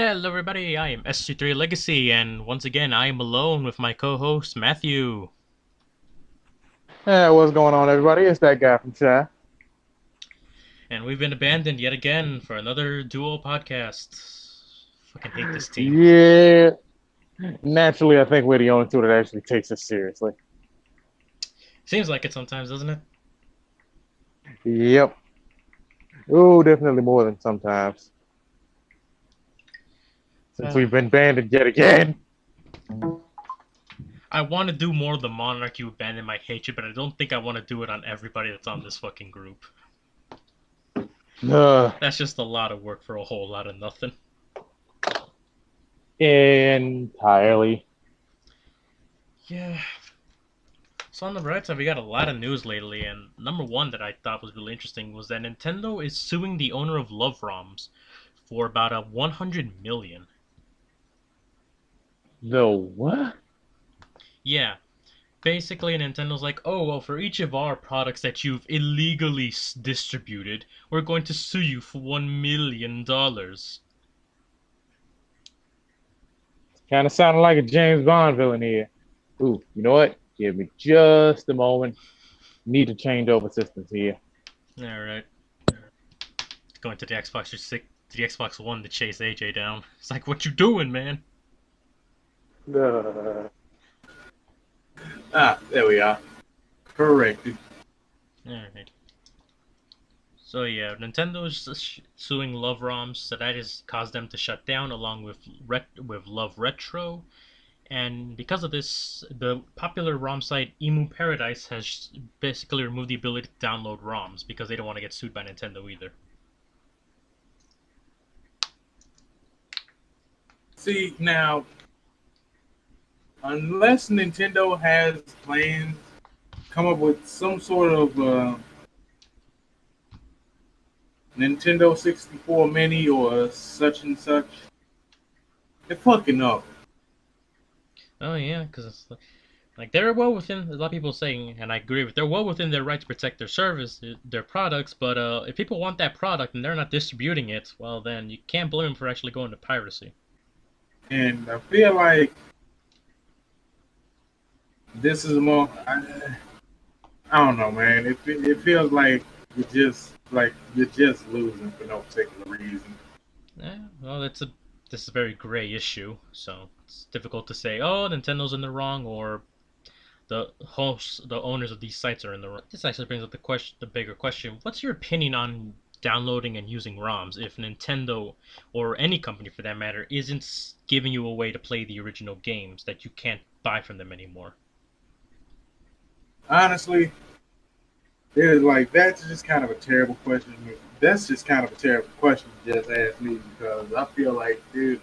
Hello, everybody. I am SG3 Legacy, and once again, I am alone with my co-host Matthew. Hey, what's going on, everybody? It's that guy from chat. And we've been abandoned yet again for another duo podcast. Fucking hate this team. Yeah, naturally, I think we're the only two that actually takes us seriously. Seems like it sometimes, doesn't it? Yep. Oh, definitely more than sometimes. Since we've been banned yet again. I want to do more of the monarchy abandon my hatred, but I don't think I want to do it on everybody that's on this fucking group. Uh, That's just a lot of work for a whole lot of nothing. entirely. Yeah. So on the right side, we got a lot of news lately, and number one that I thought was really interesting was that Nintendo is suing the owner of Love ROMs for about a 100 million. The what? Yeah, basically Nintendo's like, oh well, for each of our products that you've illegally distributed, we're going to sue you for $1 million. Kind of sounding like a James Bond villain here. Ooh, you know what? Give me just a moment. Need to change over systems here. All right, going to the Xbox One to chase AJ down. It's like, what you doing, man? Uh, There we are. Corrected. All right. So yeah, Nintendo's suing Love ROMs, so that has caused them to shut down, along with Love Retro, and because of this, the popular ROM site Emu Paradise has basically removed the ability to download ROMs because they don't want to get sued by Nintendo either. See, now, unless Nintendo has plans, come up with some sort of Nintendo 64 Mini or such and such, they're fucking up. Oh yeah, because it's like they're well within. A lot of people saying, and I agree with, they're well within their right to protect their service, their products. But if people want that product and they're not distributing it, well then you can't blame them for actually going to piracy. And I feel like this is more. I don't know, man. It feels like you're just losing for no particular reason. Yeah, well, this is a very gray issue, so it's difficult to say, oh, Nintendo's in the wrong, or the owners of these sites are in the wrong. This actually brings up the bigger question: what's your opinion on downloading and using ROMs if Nintendo or any company for that matter isn't giving you a way to play the original games that you can't buy from them anymore? Honestly, there's like that's just kind of a terrible question. That's just kind of a terrible question to just ask me because I feel like, dude,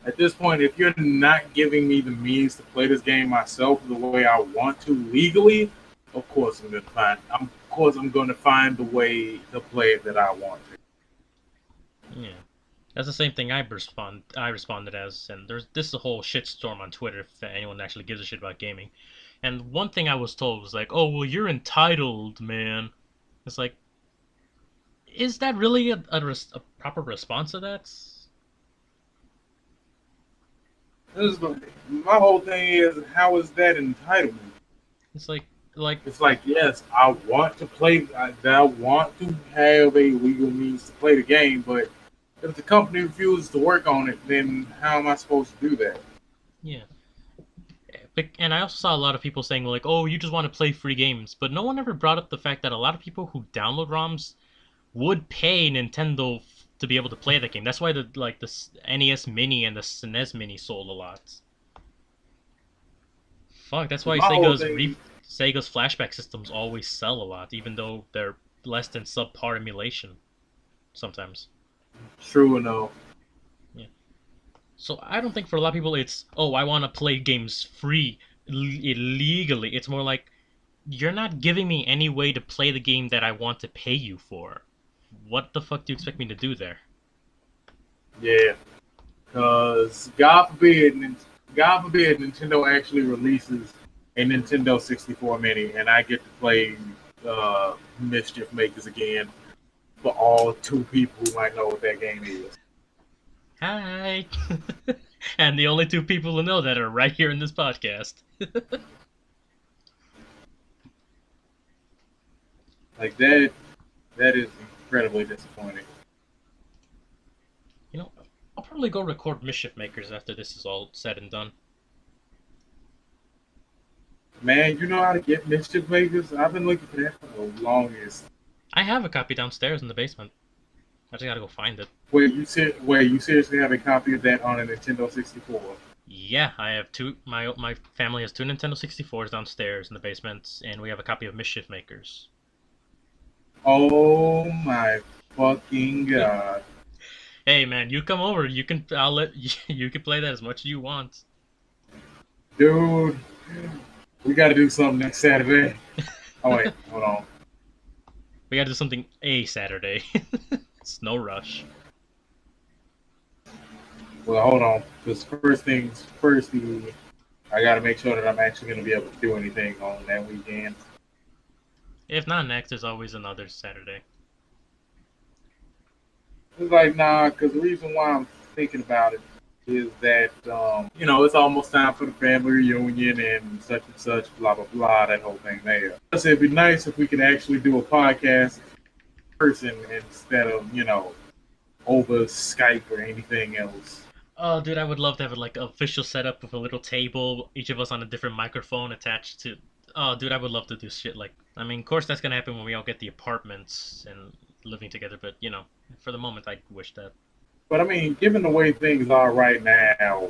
at this point, if you're not giving me the means to play this game myself the way I want to legally, of course I'm going to find the way to play it that I want to. Yeah. That's the same thing I responded as, and there's this is a whole shitstorm on Twitter if anyone actually gives a shit about gaming. And one thing I was told was like, "Oh, well, you're entitled, man." It's like, is that really a proper response to that? This is my whole thing is how is that entitlement? It's like It's like, yes, I want to play. I want to have a legal means to play the game, but if the company refuses to work on it, then how am I supposed to do that? yeah. And I also saw a lot of people saying like, "Oh, you just want to play free games," but no one ever brought up the fact that a lot of people who download ROMs would pay Nintendo to be able to play that game. That's why the NES Mini and the SNES Mini sold a lot. Fuck, that's why My whole thing, Sega's flashback systems always sell a lot, even though they're less than subpar emulation sometimes. true enough. Yeah. So I don't think for a lot of people it's, oh, I want to play games free illegally. It's more like you're not giving me any way to play the game that I want to pay you for. What the fuck do you expect me to do there? Yeah, because God forbid, Nintendo actually releases a Nintendo 64 Mini, and I get to play Mischief Makers again for all two people who might know what that game is. Hi. And the only two people who know that are right here in this podcast. Like that is incredibly disappointing. You know, I'll probably go record Mischief Makers after this is all said and done. Man, you know how to get Mischief Makers? I've been looking for that for the longest. I have a copy downstairs in the basement. I just gotta go find it. Wait, you seriously have a copy of that on a Nintendo 64? Yeah, I have two. My family has two Nintendo 64s downstairs in the basement, and we have a copy of Mischief Makers. Oh my fucking god! Hey man, you come over. You can. I'll let you can play that as much as you want. Dude, we gotta do something next Saturday. Oh wait, hold on. We gotta do something a Saturday. It's no rush. Well, hold on. Because first things first, I gotta make sure that I'm actually gonna be able to do anything on that weekend. If not next, there's always another Saturday. It's like, nah, because the reason why I'm thinking about it is that, it's almost time for the family reunion and such, blah, blah, blah, that whole thing there. Plus, it'd be nice if we could actually do a podcast in person instead of, over Skype or anything else. Oh, dude, I would love to have like an official setup with a little table, each of us on a different microphone attached to. Oh, dude, I would love to do shit like. I mean, of course, that's gonna happen when we all get the apartments and living together. But for the moment, I wish that. But I mean, given the way things are right now,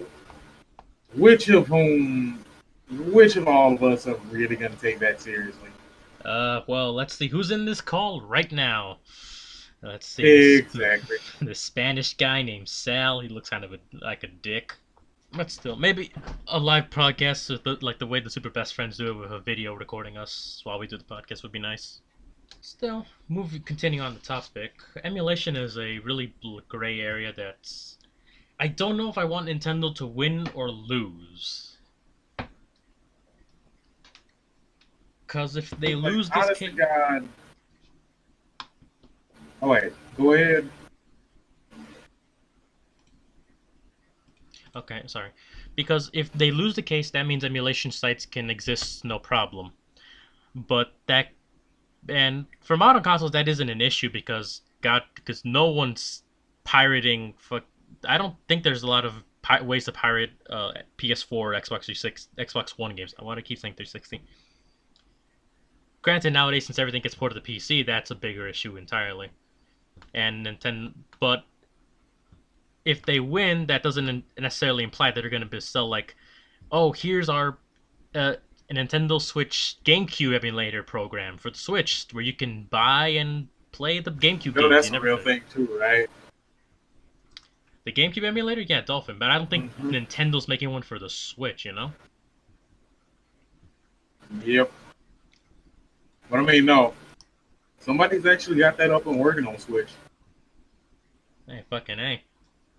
which of all of us are really gonna take that seriously? Well, let's see who's in this call right now. Let's see. Exactly. The Spanish guy named Sal. He looks kind of like a dick. But still, maybe a live podcast, like the way the Super Best Friends do it with a video recording us while we do the podcast would be nice. Still, continue on the topic. Emulation is a really gray area that's... I don't know if I want Nintendo to win or lose. Because if they lose this game... God... Oh wait, go ahead. Okay, sorry. Because if they lose the case, that means emulation sites can exist no problem. But and for modern consoles, that isn't an issue because no one's pirating. I don't think there's a lot of ways to pirate PS4, Xbox 360, Xbox One games. I want to keep saying 360. Granted, nowadays since everything gets ported to PC, that's a bigger issue entirely. And Nintendo, but if they win, that doesn't necessarily imply that they're going to sell like, oh, here's our Nintendo Switch GameCube emulator program for the Switch, where you can buy and play the GameCube games. That's a real thing too, right? The GameCube emulator, yeah, Dolphin, but I don't think Nintendo's making one for the Switch, Yep. But I mean, no. Somebody's actually got that up and working on Switch. Hey, fucking A.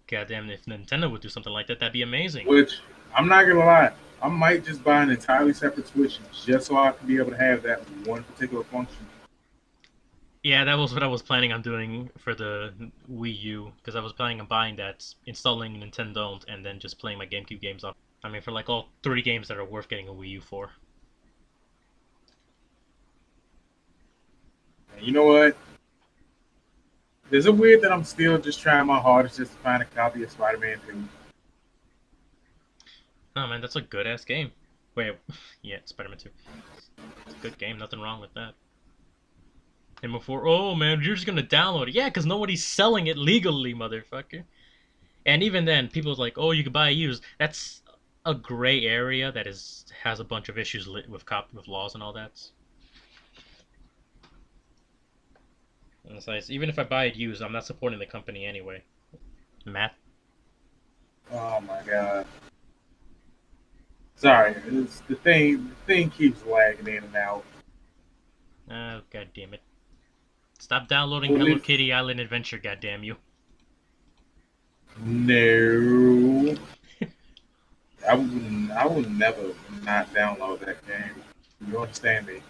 Goddamn, if Nintendo would do something like that, that'd be amazing. Which, I'm not gonna lie, I might just buy an entirely separate Switch just so I can be able to have that one particular function. Yeah, that was what I was planning on doing for the Wii U, because I was planning on buying that, installing Nintendo, and then just playing my GameCube games on. I mean, for like all 3 games that are worth getting a Wii U for. And you know what? Is it weird that I'm still just trying my hardest just to find a copy of Spider-Man 2? Oh man, that's a good ass game. Wait, yeah, Spider-Man 2. It's a good game, nothing wrong with that. And before, oh man, you're just gonna download it. Yeah, because nobody's selling it legally, motherfucker. And even then, people's like, oh, you can buy it used. That's a gray area that has a bunch of issues with laws and all that. And besides, even if I buy it used, I'm not supporting the company anyway. Matt? Oh my god. Sorry, the thing keeps lagging in and out. Oh, god damn it. Stop downloading Hello Kitty Island Adventure, goddamn you. No. I would never not download that game. You understand me?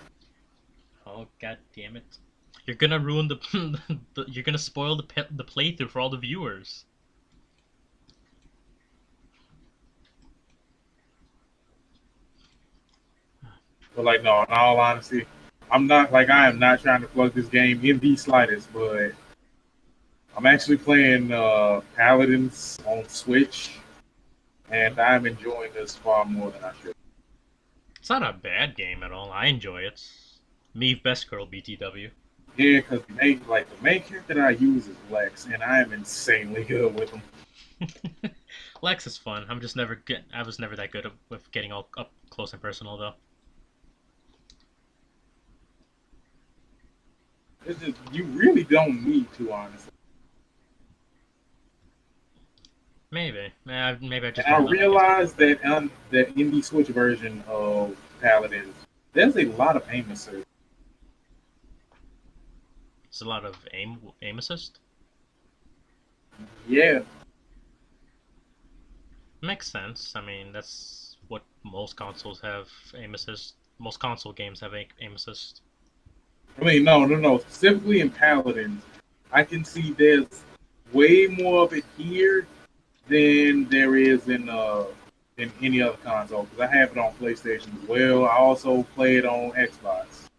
Oh, god damn it. You're gonna ruin you're gonna spoil the playthrough for all the viewers. But like, no, in all honesty, I am not trying to plug this game in the slightest, but I'm actually playing Paladins on Switch, and I'm enjoying this far more than I should. It's not a bad game at all. I enjoy it. Me best girl BTW. Yeah, because the main character that I use is Lex, and I am insanely good with him. Lex is fun. I was never that good with getting all up close and personal though. It's just, you really don't need to, honestly. Maybe. Maybe I just. And I don't like it. realized that that in the Switch version of Paladins, there's a lot of aim assist. It's a lot of aim assist. Yeah, Makes sense. I mean, that's what most consoles have aim assist. Most console games have aim assist. I mean, no. Specifically in Paladins, I can see there's way more of it here than there is in any other console. Because I have it on PlayStation as well. I also play it on Xbox.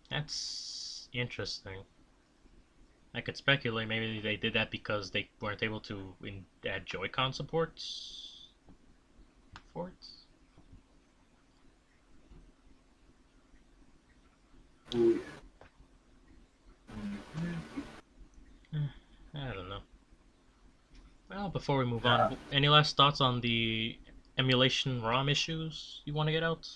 That's interesting. I could speculate maybe they did that because they weren't able to add Joy-Con supports for it. Ooh, yeah. I don't know. Well, before we move on, any last thoughts on the emulation ROM issues you want to get out?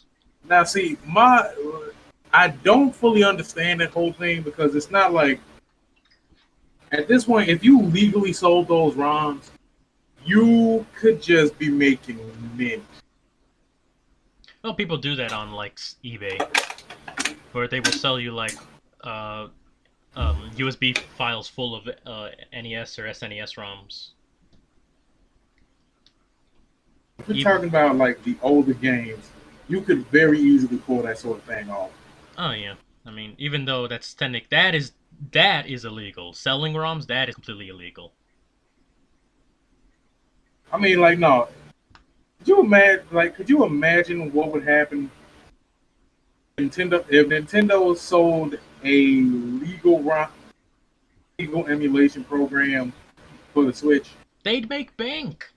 Now, see, I don't fully understand that whole thing because it's not like at this point, if you legally sold those ROMs, you could just be making mint. Well, people do that on like eBay, where they will sell you like USB files full of NES or SNES ROMs. If we're talking about like the older games, you could very easily pull that sort of thing off. Oh yeah, I mean, even though that is illegal. Selling ROMs, that is completely illegal. I mean, like, no. Could you imagine what would happen if Nintendo sold a legal emulation program for the Switch? They'd make bank.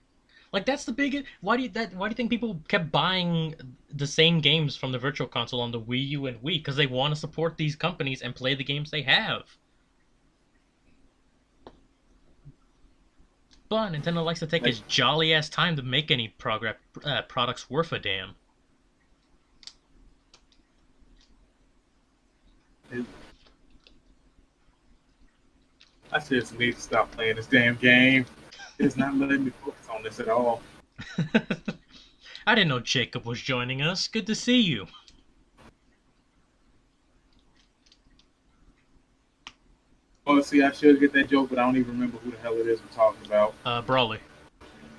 Like that's the biggest. Why do you think people kept buying the same games from the Virtual Console on the Wii U and Wii? Because they want to support these companies and play the games they have. But Nintendo likes to take its jolly ass time to make any products worth a damn. I seriously need to stop playing this damn game. It's not letting me focus on this at all. I didn't know Jacob was joining us. Good to see you. Well, see, I should get that joke, but I don't even remember who the hell it is we're talking about. Brawley.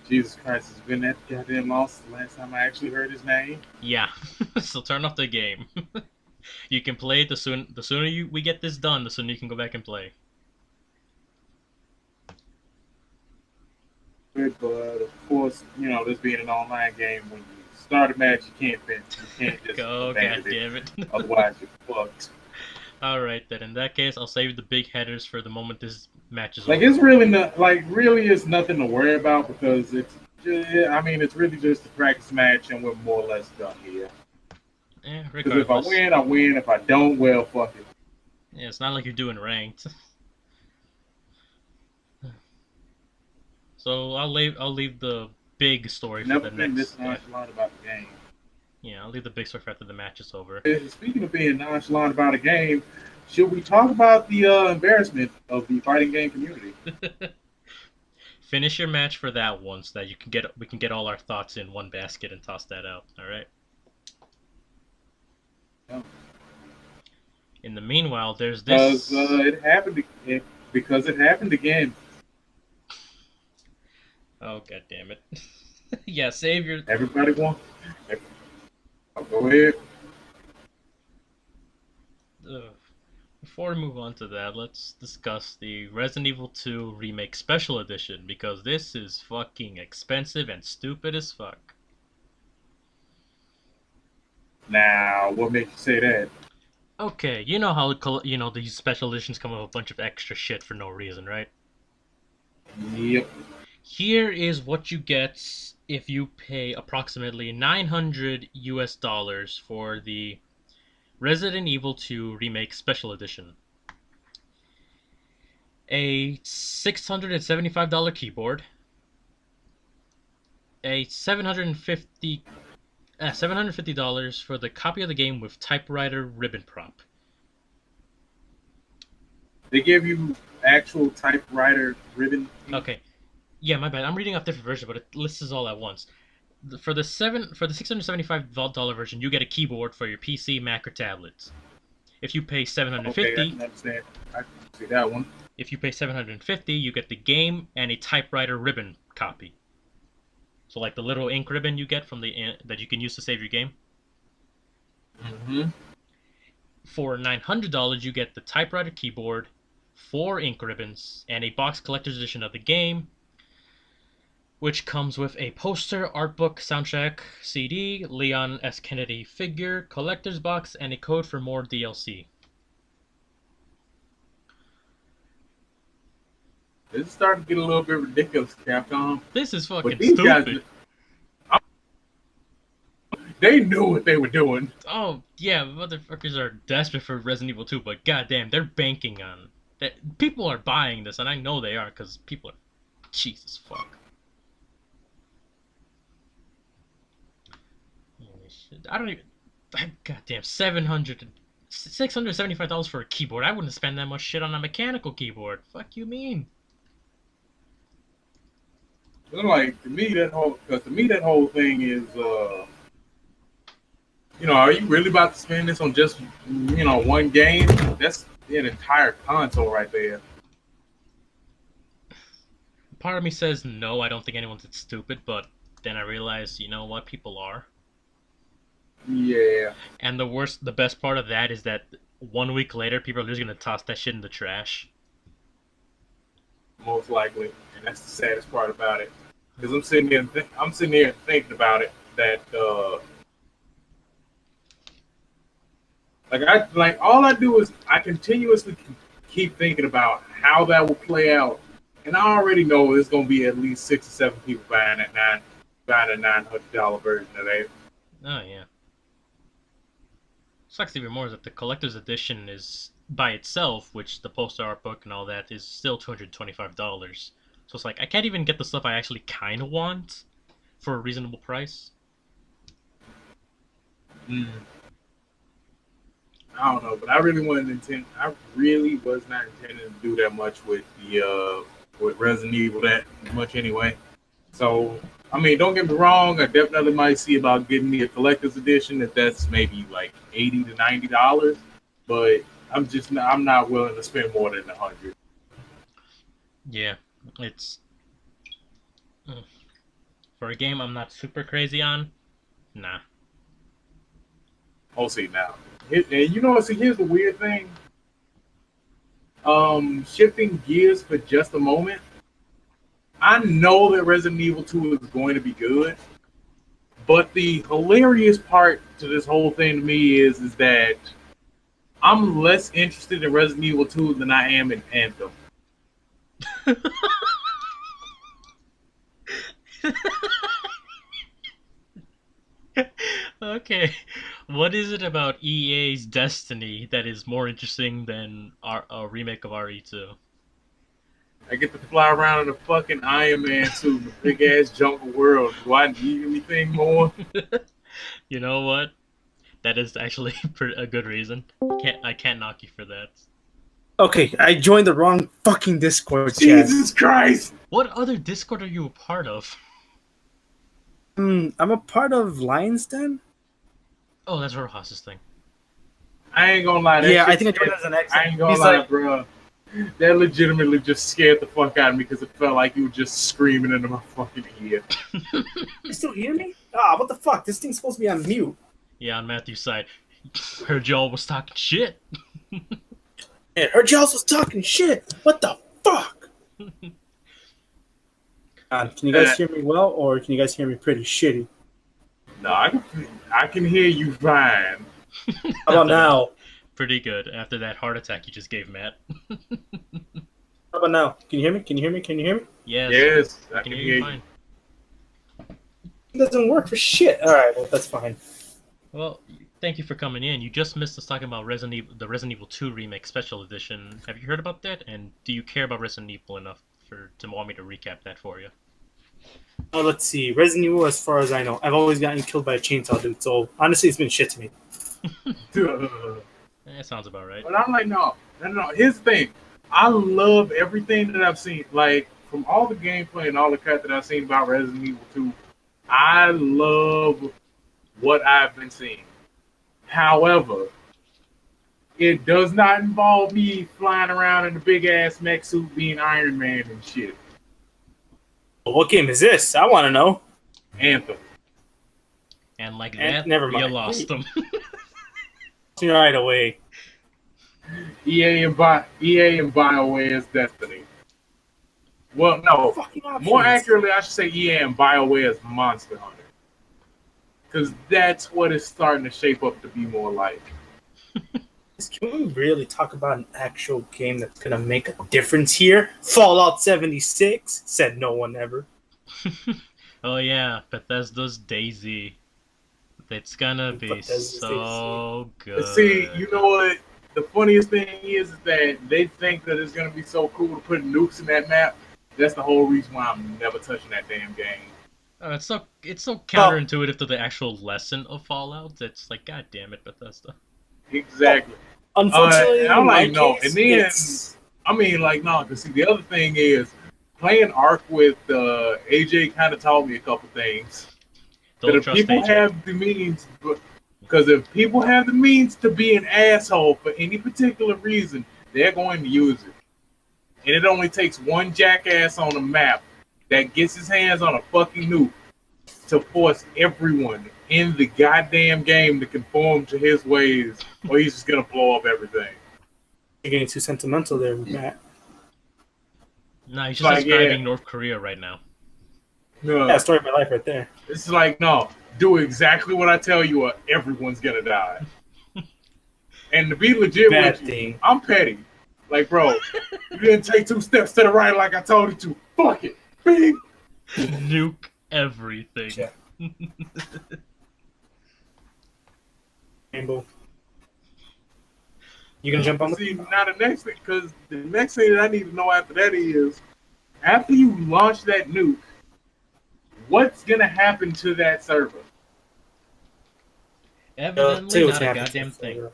Jesus Christ, it's been that goddamn lost the last time I actually heard his name. Yeah, so turn off the game. You can play it the sooner we get this done, the sooner you can go back and play. But of course, this being an online game, when you start a match, you can't finish. You can't just abandon damn it. Otherwise, you're fucked. Alright, then in that case, I'll save the big headers for the moment this match is Like, over. it's really not, it's nothing to worry about because it's really just a practice match and we're more or less done here. Yeah, Because regardless. if I win, I win. If I don't, well, fuck it. Yeah, it's not like you're doing ranked. So I'll leave the big story for Never the been next. this nonchalant about the game. Yeah, I'll leave the big story for after the match is over. Speaking of being nonchalant about a game, should we talk about the embarrassment of the fighting game community? Finish your match for that one so that we can get all our thoughts in one basket and toss that out. All right. No. In the meanwhile, there's this. Because it happened again. Oh god damn it! Yeah, save your. Everybody wants. Go ahead. before we move on to that, let's discuss the Resident Evil 2 Remake Special Edition, because this is fucking expensive and stupid as fuck. Now, what makes you say that? Okay, you know how these special editions come with a bunch of extra shit for no reason, right? Yep. Here is what you get if you pay approximately $900 for the Resident Evil 2 Remake Special Edition. A $675 keyboard, a $750 for the copy of the game with typewriter ribbon prop. They give you actual typewriter ribbon. Okay, yeah, my bad. I'm reading off different versions, but it lists this all at once. For the $675 version, you get a keyboard for your PC, Mac, or tablets. If you pay $750, Okay, I can understand. I can see that one. If you pay $750, you get the game and a typewriter ribbon copy. So like the little ink ribbon you get from that you can use to save your game. Mm-hmm. For $900, you get the typewriter keyboard, 4 ink ribbons, and a box collector's edition of the game, which comes with a poster, art book, soundtrack, CD, Leon S. Kennedy figure, collector's box, and a code for more DLC. This is starting to get a little bit ridiculous, Capcom. This is fucking But these stupid. guys, they knew what they were doing. Oh, yeah, motherfuckers are desperate for Resident Evil 2, but goddamn, they're banking on that. People are buying this, and I know they are, because people are... Jesus fuck. I don't even... Goddamn, $675 for a keyboard. I wouldn't spend that much shit on a mechanical keyboard. Fuck you mean? But like to me that whole thing is are you really about to spend this on just one game? That's an entire console right there. Part of me says no, I don't think anyone's that stupid, but then I realize, you know what, people are. Yeah. And the best part of that is that 1 week later, people are just gonna toss that shit in the trash. Most likely, and that's the saddest part about it. Because I'm sitting here thinking about it. That all I do is I continuously keep thinking about how that will play out, and I already know there's gonna be at least 6 or 7 people buying a $900 version of that. Oh yeah. Sucks even more is that the collector's edition is by itself, which the poster art book and all that is still $225. So it's like I can't even get the stuff I actually kind of want for a reasonable price. I don't know, but I really was not intending to do that much with the with Resident Evil that much anyway. So I mean, don't get me wrong, I definitely might see about getting me a collector's edition if that's maybe like $80 to $90, but I'm not willing to spend more than $100. Yeah, it's for a game I'm not super crazy on. Nah. Oh, see now, and here's the weird thing. Shifting gears for just a moment. I know that Resident Evil 2 is going to be good, but the hilarious part to this whole thing to me is that I'm less interested in Resident Evil 2 than I am in Anthem. Okay, what is it about EA's Destiny that is more interesting than a remake of RE2? I get to fly around in a fucking Iron Man suit in a big ass jungle world. Do I need anything more? You know what? That is actually a good reason. I can't knock you for that. Okay, I joined the wrong fucking Discord chat. Jesus Christ! What other Discord are you a part of? I'm a part of Lion's Den. Oh, that's Rojas's thing. I ain't gonna lie. Yeah, I think I joined as an ex. I ain't gonna lie, bro. That legitimately just scared the fuck out of me because it felt like you were just screaming into my fucking ear. You still hear me? What the fuck? This thing's supposed to be on mute. Yeah, on Matthew's side. Heard y'all was talking shit. And her Giles was talking shit. What the fuck? Can you guys hear me well, or can you guys hear me pretty shitty? No, I can hear you fine. How about now? Pretty good after that heart attack you just gave Matt. How about now? Can you hear me? Can you hear me? Can you hear me? Yes, I can hear you fine. It doesn't work for shit. All right, well that's fine. Well, thank you for coming in. You just missed us talking about the Resident Evil 2 Remake Special Edition. Have you heard about that? And do you care about Resident Evil enough to want me to recap that for you? Oh, let's see. Resident Evil, as far as I know, I've always gotten killed by a chainsaw dude. So honestly, it's been shit to me. That sounds about right. But I'm like, no. Here's the thing. I love everything that I've seen. Like, from all the gameplay and all the crap that I've seen about Resident Evil 2, I love what I've been seeing. However, it does not involve me flying around in a big-ass mech suit being Iron Man and shit. What game is this? I want to know. Anthem. And like that, never mind. You lost them. Right away. EA and BioWare's Destiny. Well, no. More accurately, I should say EA and BioWare's Monster Hunter. Because that's what it's starting to shape up to be more like. Can we really talk about an actual game that's going to make a difference here? Fallout 76? Said no one ever. Oh yeah, Bethesda's DayZ. It's gonna be Bethesda's so good. See, you know what? The funniest thing is that they think that it's going to be so cool to put nukes in that map. That's the whole reason why I'm never touching that damn game. It's so counterintuitive to the actual lesson of Fallout. It's like, god damn it, Bethesda. Exactly. Unfortunately, I'm like, no. case, And then, I mean, like, no. Because see, the other thing is, playing Ark with AJ kind of taught me a couple things. Don't that if trust people AJ. have the means, because if people have the means to be an asshole for any particular reason, they're going to use it. And it only takes one jackass on the map that gets his hands on a fucking nuke to force everyone in the goddamn game to conform to his ways, or he's just gonna blow up everything. You're getting too sentimental there, Matt. Nah, he's just describing North Korea right now. No, Yeah, story of my life right there. it's like, no, do exactly what I tell you, or everyone's gonna die. And to be legit Bad with you, thing. I'm petty. Like, bro, you didn't take 2 steps to the right like I told you to. Fuck it. Bing. Nuke everything. Yeah. Rainbow. You gonna jump on See, now the next thing, because the next thing that I need to know after that is, after you launch that nuke, what's gonna happen to that server? Evidently not a goddamn thing.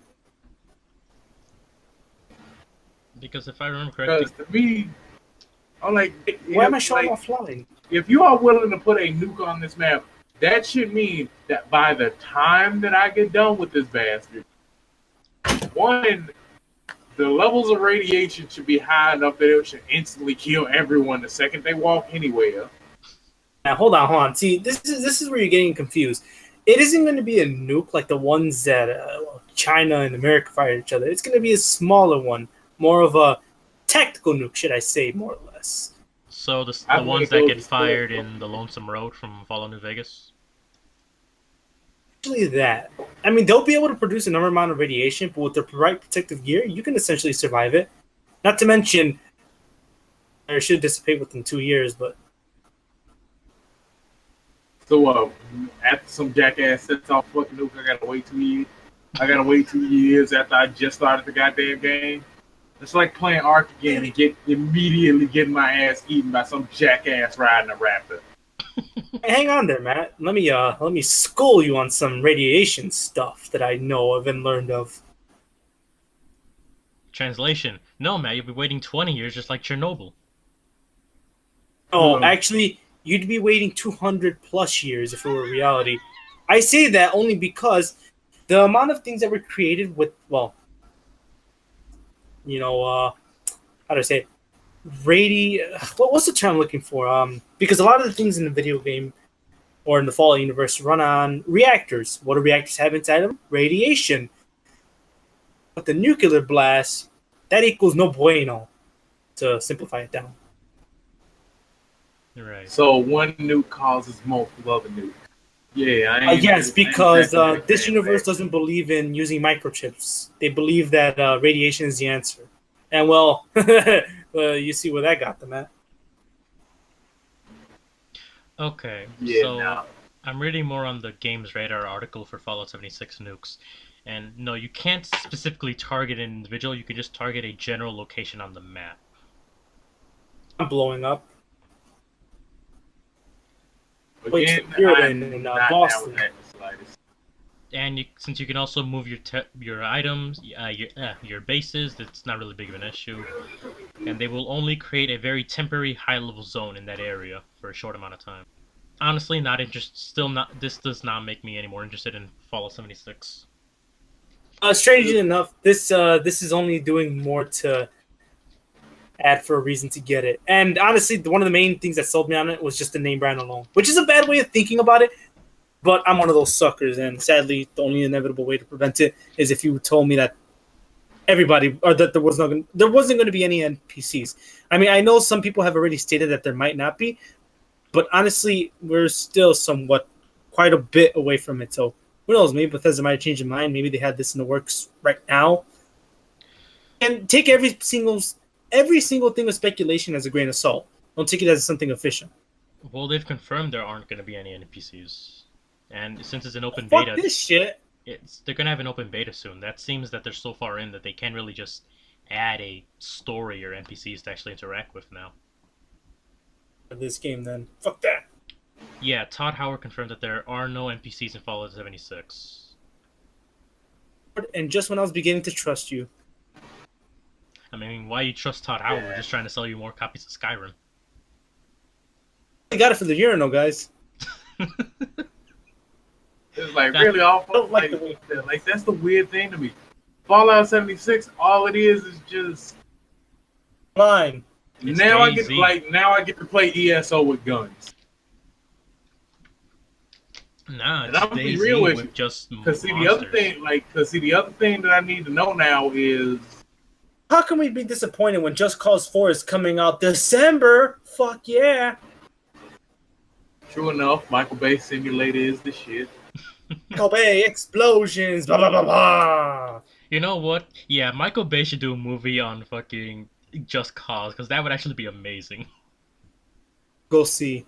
Because if I remember correctly, Because to me, I'm like, Why am I showing offline? if you are willing to put a nuke on this map, that should mean that by the time that I get done with this bastard, one, the levels of radiation should be high enough that it should instantly kill everyone the second they walk anywhere. Now hold on. See, this is where you're getting confused. It isn't going to be a nuke like the ones that China and America fire at each other. It's going to be a smaller one, more of a tactical nuke, should I say, more or less. so the ones that get fired in the Lonesome Road from Fallout New Vegas. Actually, that. I mean, they'll be able to produce a number amount of radiation, but with the right protective gear, you can essentially survive it. Not to mention, it should dissipate within 2 years, but So after some jackass sets off fucking nuke, I gotta wait 2 years. I gotta wait 2 years after I just started the goddamn game. It's like playing Ark again and immediately getting my ass eaten by some jackass riding a raptor. hey, hang on there, Matt. Let me school you on some radiation stuff that I know of and learned of. Translation: no, Matt, you'll be waiting 20 years just like Chernobyl. Oh, actually, you'd be waiting 200 plus years if it were reality. I say that only because the amount of things that were created with, well, how do I say it? What's the term I'm looking for? Because a lot of the things in the video game or in the Fallout universe run on reactors. What do reactors have inside them? Radiation. With the nuclear blast, that equals no bueno, to simplify it down. Right. So one nuke causes multiple other nukes. Yeah, I ain't, Yes, because I ain't this universe doesn't believe in using microchips. They believe that radiation is the answer. And well, you see where that got them at. Okay, Yeah, so no. I'm reading more on the Games Radar article for Fallout 76 nukes. And no, you can't specifically target an individual, you can just target a general location on the map. I'm blowing up. Again, you're I'm in not down Boston. with that in the slightest. And since you can also move your items, your bases, that's not really big of an issue. And they will only create a very temporary high-level zone in that area for a short amount of time. Honestly, not interested. Still not. This does not make me any more interested in Fallout 76. Strangely enough, this is only doing more to add for a reason to get it. And honestly, one of the main things that sold me on it was just the name brand alone, which is a bad way of thinking about it. But I'm one of those suckers, and sadly, the only inevitable way to prevent it is if you told me that everybody, or that there wasn't going to be any NPCs. I mean, I know some people have already stated that there might not be, but honestly, we're still quite a bit away from it. So who knows? Maybe Bethesda might have changed their mind. Maybe they had this in the works right now. And take every single thing with speculation as a grain of salt. Don't take it as something official. Well, they've confirmed there aren't going to be any NPCs. And since it's an open Fuck beta, this shit. they're going to have an open beta soon. That seems that they're so far in that they can't really just add a story or NPCs to actually interact with now. This game, then. Fuck that. Yeah, Todd Howard confirmed that there are no NPCs in Fallout 76. And just when I was beginning to trust you. I mean, why you trust Todd Howard? We're just trying to sell you more copies of Skyrim. I got it for the urinal, guys. It's like really awful. Like that's the weird thing to me. Fallout 76, all it is just Fine. It's now DayZ. I get to play ESO with guns. Nah, And it's I'm gonna be DayZ real with with you. just Cause see the other thing that I need to know now is How can we be disappointed when Just Cause 4 is coming out December? Fuck yeah. true enough, Michael Bay Simulator is the shit. Kobe explosions, blah blah blah blah. You know what? Yeah, Michael Bay should do a movie on fucking Just Cause, because that would actually be amazing. Go see.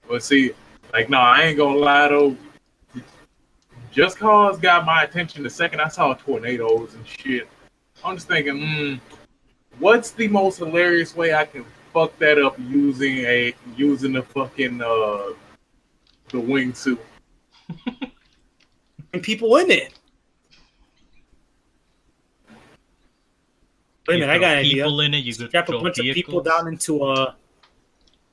But see, like no, I ain't gonna lie though. Just Cause got my attention the second I saw tornadoes and shit. I'm just thinking, what's the most hilarious way I can fuck that up using the fucking the wingsuit? And people in it. Wait a minute, I got an idea. People in it, you could Strap a throw bunch of people vehicles. down into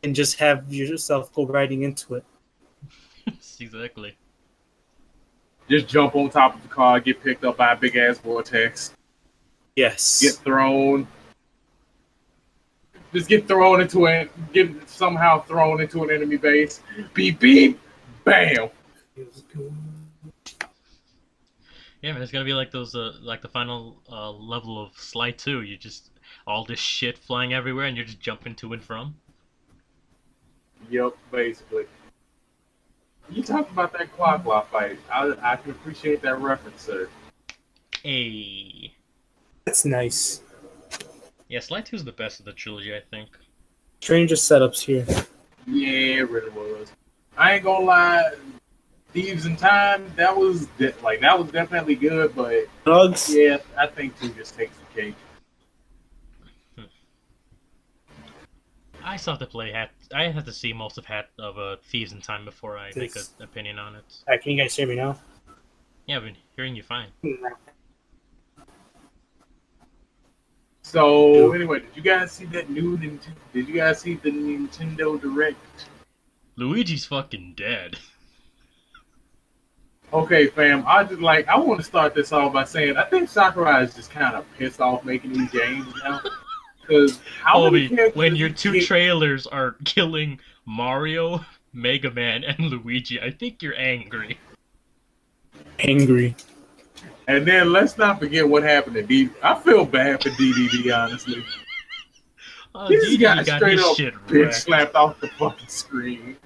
and just have yourself go riding into it. Exactly. Just jump on top of the car, get picked up by a big ass vortex, Yes. get thrown. Just get somehow thrown into an enemy base. Beep beep, bam. Yeah, man, it's gonna be like those, like the final level of Sly 2. You just all this shit flying everywhere, and you're just jumping to and from. Yep, basically. You talked about that clock law fight. I can appreciate that reference, sir. Hey. That's nice. Yeah, Sly 2 is the best of the trilogy, I think. Stranger setups here. Yeah, it really was. I ain't gonna lie, Thieves in Time, that was definitely good, but Drugs. yeah, I think 2 just takes the cake. I still have to play I have to see most of Thieves in Time before I make an opinion on it. Alright, can you guys hear me now? Yeah, I've been hearing you fine. So anyway, did you guys see that new? Did you guys see the Nintendo Direct? Luigi's fucking dead. Okay, fam. I want to start this off by saying I think Sakurai is just kind of pissed off making these games now. Because when your two trailers are killing Mario, Mega Man, and Luigi, I think you're angry. Angry. And then let's not forget what happened to D. I feel bad for DDD, honestly. He just got straight his up shit bitch wrecked. slapped off the fucking screen.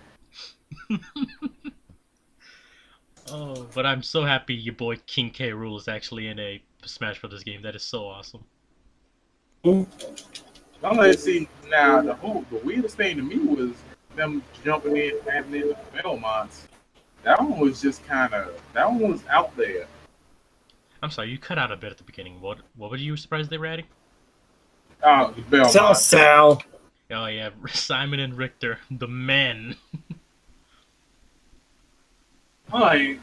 Oh, but I'm so happy your boy King K. Rool is actually in a Smash Brothers game. That is so awesome. Let's see. Now, the weirdest thing to me was them jumping in, having in the Belmonts. That one was just that one was out there. I'm sorry, you cut out a bit at the beginning. What were you surprised they were adding? Oh, the Belmonts. Sal. Oh yeah, Simon and Richter, the men. Like,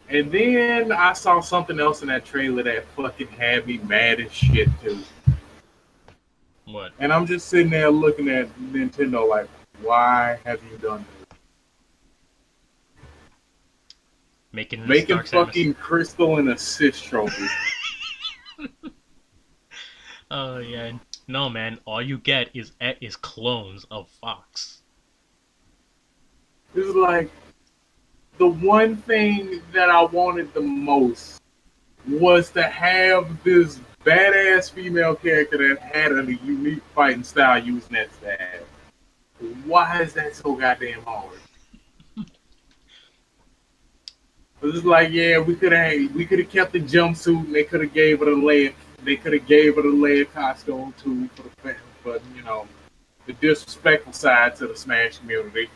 and then I saw something else in that trailer that fucking had me mad as shit too. What? And I'm just sitting there looking at Nintendo like, why have you done this? Making fucking Crystal an assist trophy. Oh yeah, no man. All you get is clones of Fox. It's like the one thing that I wanted the most was to have this badass female character that had a unique fighting style using that stab. Why is that so goddamn hard? It's like, yeah, we could have kept the jumpsuit and they could have gave it a layer costume too for the fan, but you know, the disrespectful side to the Smash community.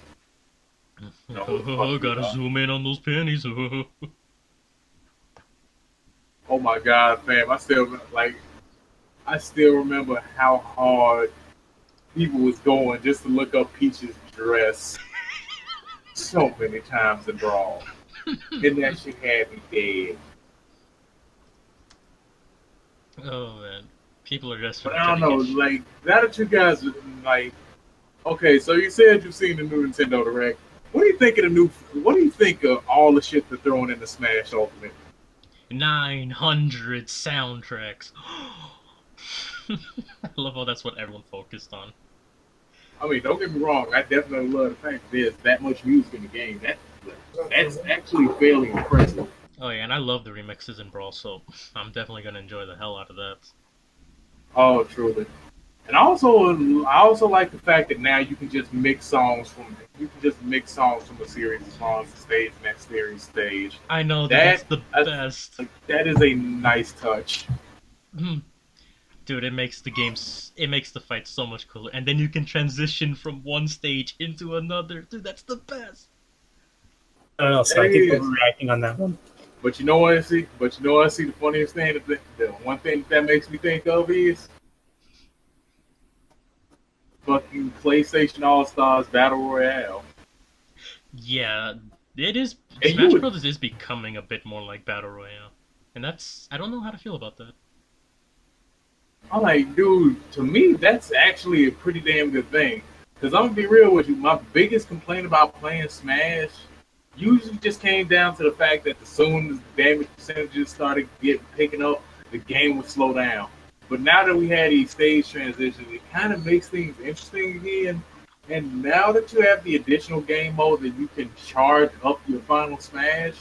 Gotta zoom in on those pennies. Oh my god, fam! I still remember how hard people was going just to look up Peach's dress so many times in Brawl, and that shit had me dead. Oh man, people are just. But I don't know, like now that you guys like, okay, so you said you've seen the new Nintendo Direct. What do you think of what do you think of all the shit they're throwing into Smash Ultimate? 900 soundtracks. I love how that's what everyone focused on. I mean, don't get me wrong. I definitely love the fact there's that much music in the game. That's actually fairly impressive. Oh yeah, and I love the remixes in Brawl, so I'm definitely gonna enjoy the hell out of that. Oh, truly. And I also like the fact that now you can just mix songs from a series as long as the stage next series stage. I know that's the best. That is a nice touch. Dude, it makes the fight so much cooler, and then you can transition from one stage into another. Dude, that's the best. I don't know, so I think we're reacting on that one. But you know what I see? The funniest thing, the one thing that makes me think of is fucking PlayStation All-Stars Battle Royale. Yeah, it is. Smash Brothers is becoming a bit more like Battle Royale. And I don't know how to feel about that. I'm like, dude, to me, that's actually a pretty damn good thing. Because I'm going to be real with you, my biggest complaint about playing Smash usually just came down to the fact that as soon as the damage percentages started picking up, the game would slow down. But now that we had these stage transitions, it kind of makes things interesting again. And now that you have the additional game mode that you can charge up your final Smash,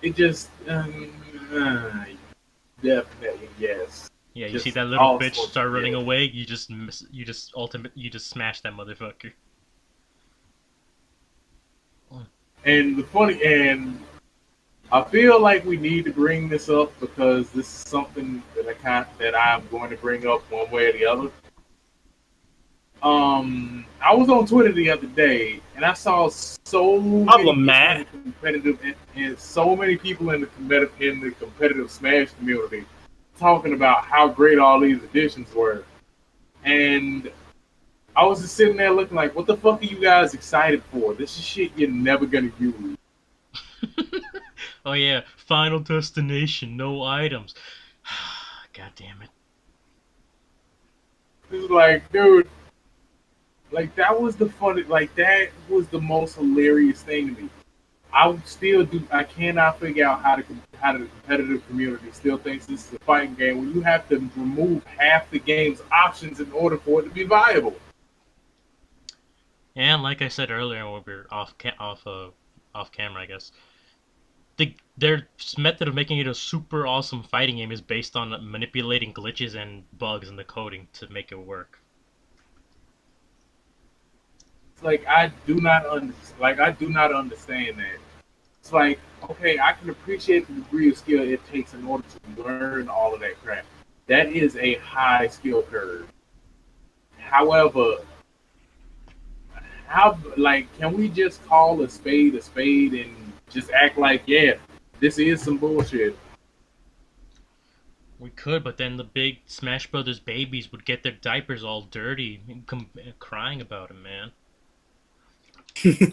it just definitely yes. Yeah, you see that little bitch start running away, you just smash that motherfucker. And I feel like we need to bring this up because this is something that I'm going to bring up one way or the other. I was on Twitter the other day and I saw so many people in the competitive Smash community talking about how great all these additions were, and I was just sitting there looking like, what the fuck are you guys excited for? This is shit you're never gonna use. Oh yeah, Final Destination, no items. God damn it. It's like, dude, like that was the most hilarious thing to me. I cannot figure out how the competitive community still thinks this is a fighting game when you have to remove half the game's options in order for it to be viable. And like I said earlier when we were off camera, I guess, their method of making it a super awesome fighting game is based on manipulating glitches and bugs in the coding to make it work. It's like I do not understand that. It's like, okay, I can appreciate the degree of skill it takes in order to learn all of that crap. That is a high skill curve. However, can we just call a spade and just act like, yeah, this is some bullshit? We could, but then the big Smash Brothers babies would get their diapers all dirty, crying about it, man.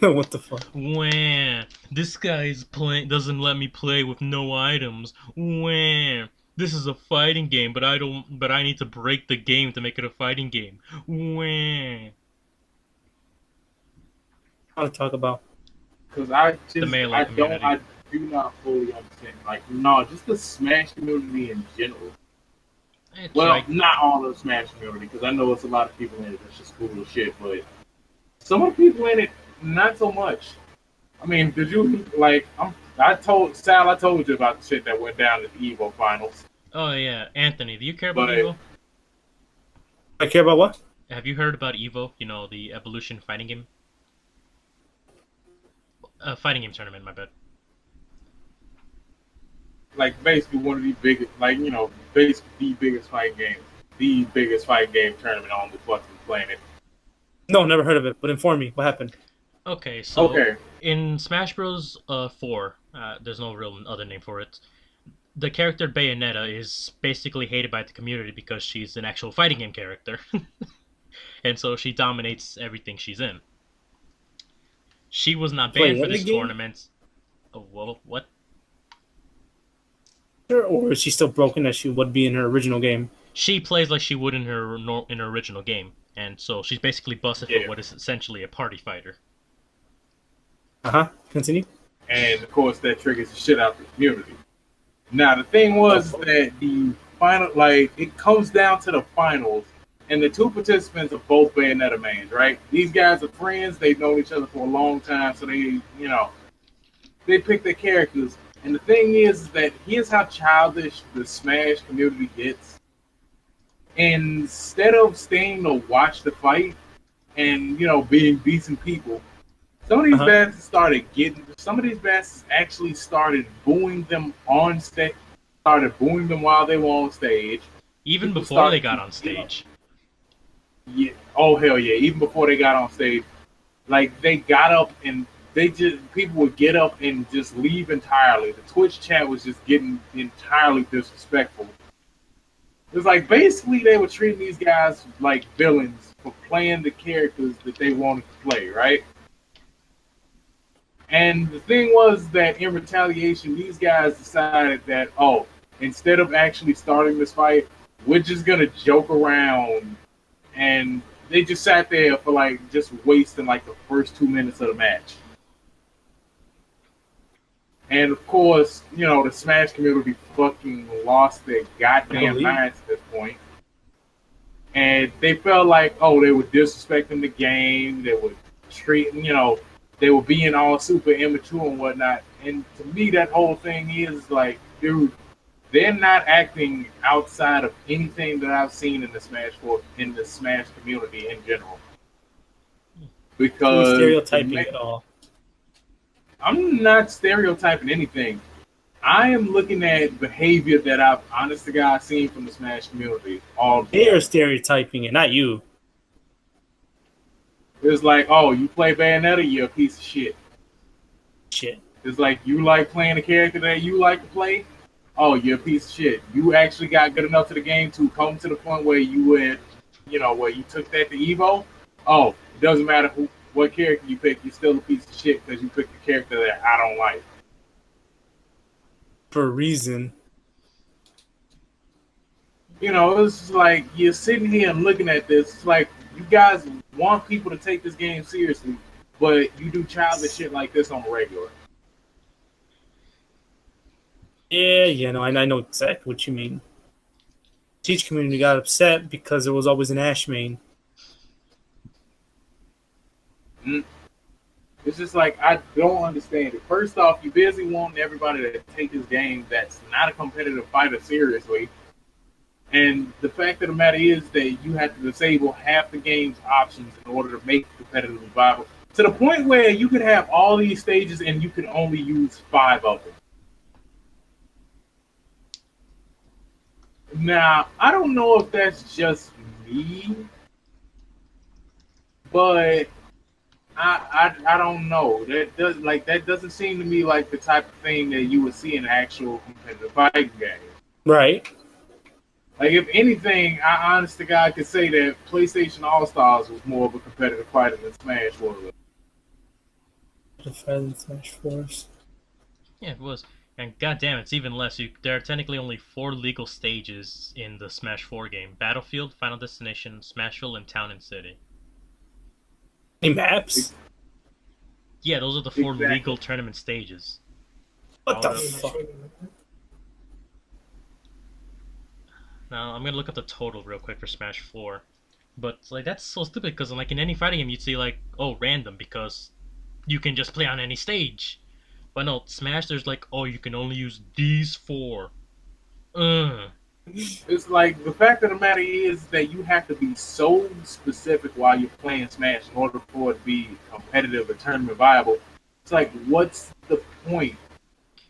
What the fuck? Wah, this guy's doesn't let me play with no items. Wah, this is a fighting game, but I need to break the game to make it a fighting game. Wah. How to talk about? Because I Melee community. I do not fully understand. Like, no, just the Smash community in general. It's Well, like, not all of the Smash community, because I know it's a lot of people in it that's just cool as shit, but some of the people in it, not so much. I mean, did you, like, I told you about the shit that went down at the EVO finals. oh yeah, Anthony, do you care about But- Evo? I care about what? Have you heard about Evo? You know, the Evolution fighting game? Fighting game tournament, my bad. Like, basically one of the biggest, like, you know, basically the biggest fighting game tournament on the fucking planet. No, never heard of it. But inform me. What happened? Okay, so Okay. in Smash Bros. 4, there's no real other name for it. The character Bayonetta is basically hated by the community because she's an actual fighting game character, and so she dominates everything she's in. She was not banned for in this the game? tournament. Oh, well, what? Or is she still broken as she would be in her original game? She plays like she would in her original game, and so she's basically busted Yeah. for what is essentially a party fighter. Continue. And of course, that triggers the shit out of the community. Now, the thing was that the final, like, it comes down to the finals, and the two participants are both Bayonetta mains, right? These guys are friends. They've known each other for a long time, so they pick their characters. And the thing is that here's how childish the Smash community gets. Instead of staying to watch the fight and, being decent people, some of these bastards actually started booing them on stage, started booing them while they were on stage. Even People before started they got to- on stage. Yeah. Oh, hell yeah. Even before they got on stage, like, they got up and people would get up and just leave entirely. The Twitch chat was just getting entirely disrespectful. It was like, basically, they were treating these guys like villains for playing the characters that they wanted to play, right? And the thing was that in retaliation, these guys decided that, instead of actually starting this fight, we're just going to joke around. And they just sat there for, like, just wasting, like, the first 2 minutes of the match. And, of course, the Smash community fucking lost their goddamn minds at this point. And they felt like, they were disrespecting the game. They were treating, they were being all super immature and whatnot. And to me, that whole thing is like, dude, they're not acting outside of anything that I've seen in the Smash community in general. Because Stereotyping it all. I'm not stereotyping anything. I am looking at behavior that I've, honest to God, seen from the Smash community all day. They're stereotyping it, not you. It's like, you play Bayonetta, you're a piece of shit. Shit. It's like, you like playing a character that you like to play, you're a piece of shit. You actually got good enough to the game to come to the point where you went, where you took that to Evo. It doesn't matter what character you pick, you're still a piece of shit because you picked a character that I don't like. For a reason. It's just like, you're sitting here and looking at this, it's like, you guys want people to take this game seriously, but you do childish shit like this on the regular. Yeah, no, I know exactly what you mean. Teach community got upset because there was always an Ash main. It's It's just like I don't understand it. First off, you busy wanting everybody to take this game that's not a competitive fighter seriously. And the fact of the matter is that you have to disable half the game's options in order to make it competitively viable. To the point where you could have all these stages and you could only use 5 of them. Now, I don't know if that's just me, but I don't know. That doesn't seem to me like the type of thing that you would see in an actual competitive fighting game. Right. Like, if anything, I honest to God could say that PlayStation All-Stars was more of a competitive fighter than Smash was. Defend Smash Force. Yeah, it was. And goddamn, it's even less. There are technically only 4 legal stages in the Smash 4 game: Battlefield, Final Destination, Smashville, and Town and City. Any maps? Yeah, those are the 4 Exactly. legal tournament stages. What the All of- fuck? Now, I'm gonna look up the total real quick for Smash 4. But, like, that's so stupid, because, like, in any fighting game, you'd see, like, oh, random, because you can just play on any stage. But no, Smash, there's like, oh, you can only use these 4. It's like, the fact of the matter is that you have to be so specific while you're playing Smash in order for it to be competitive or tournament viable. It's like, what's the point?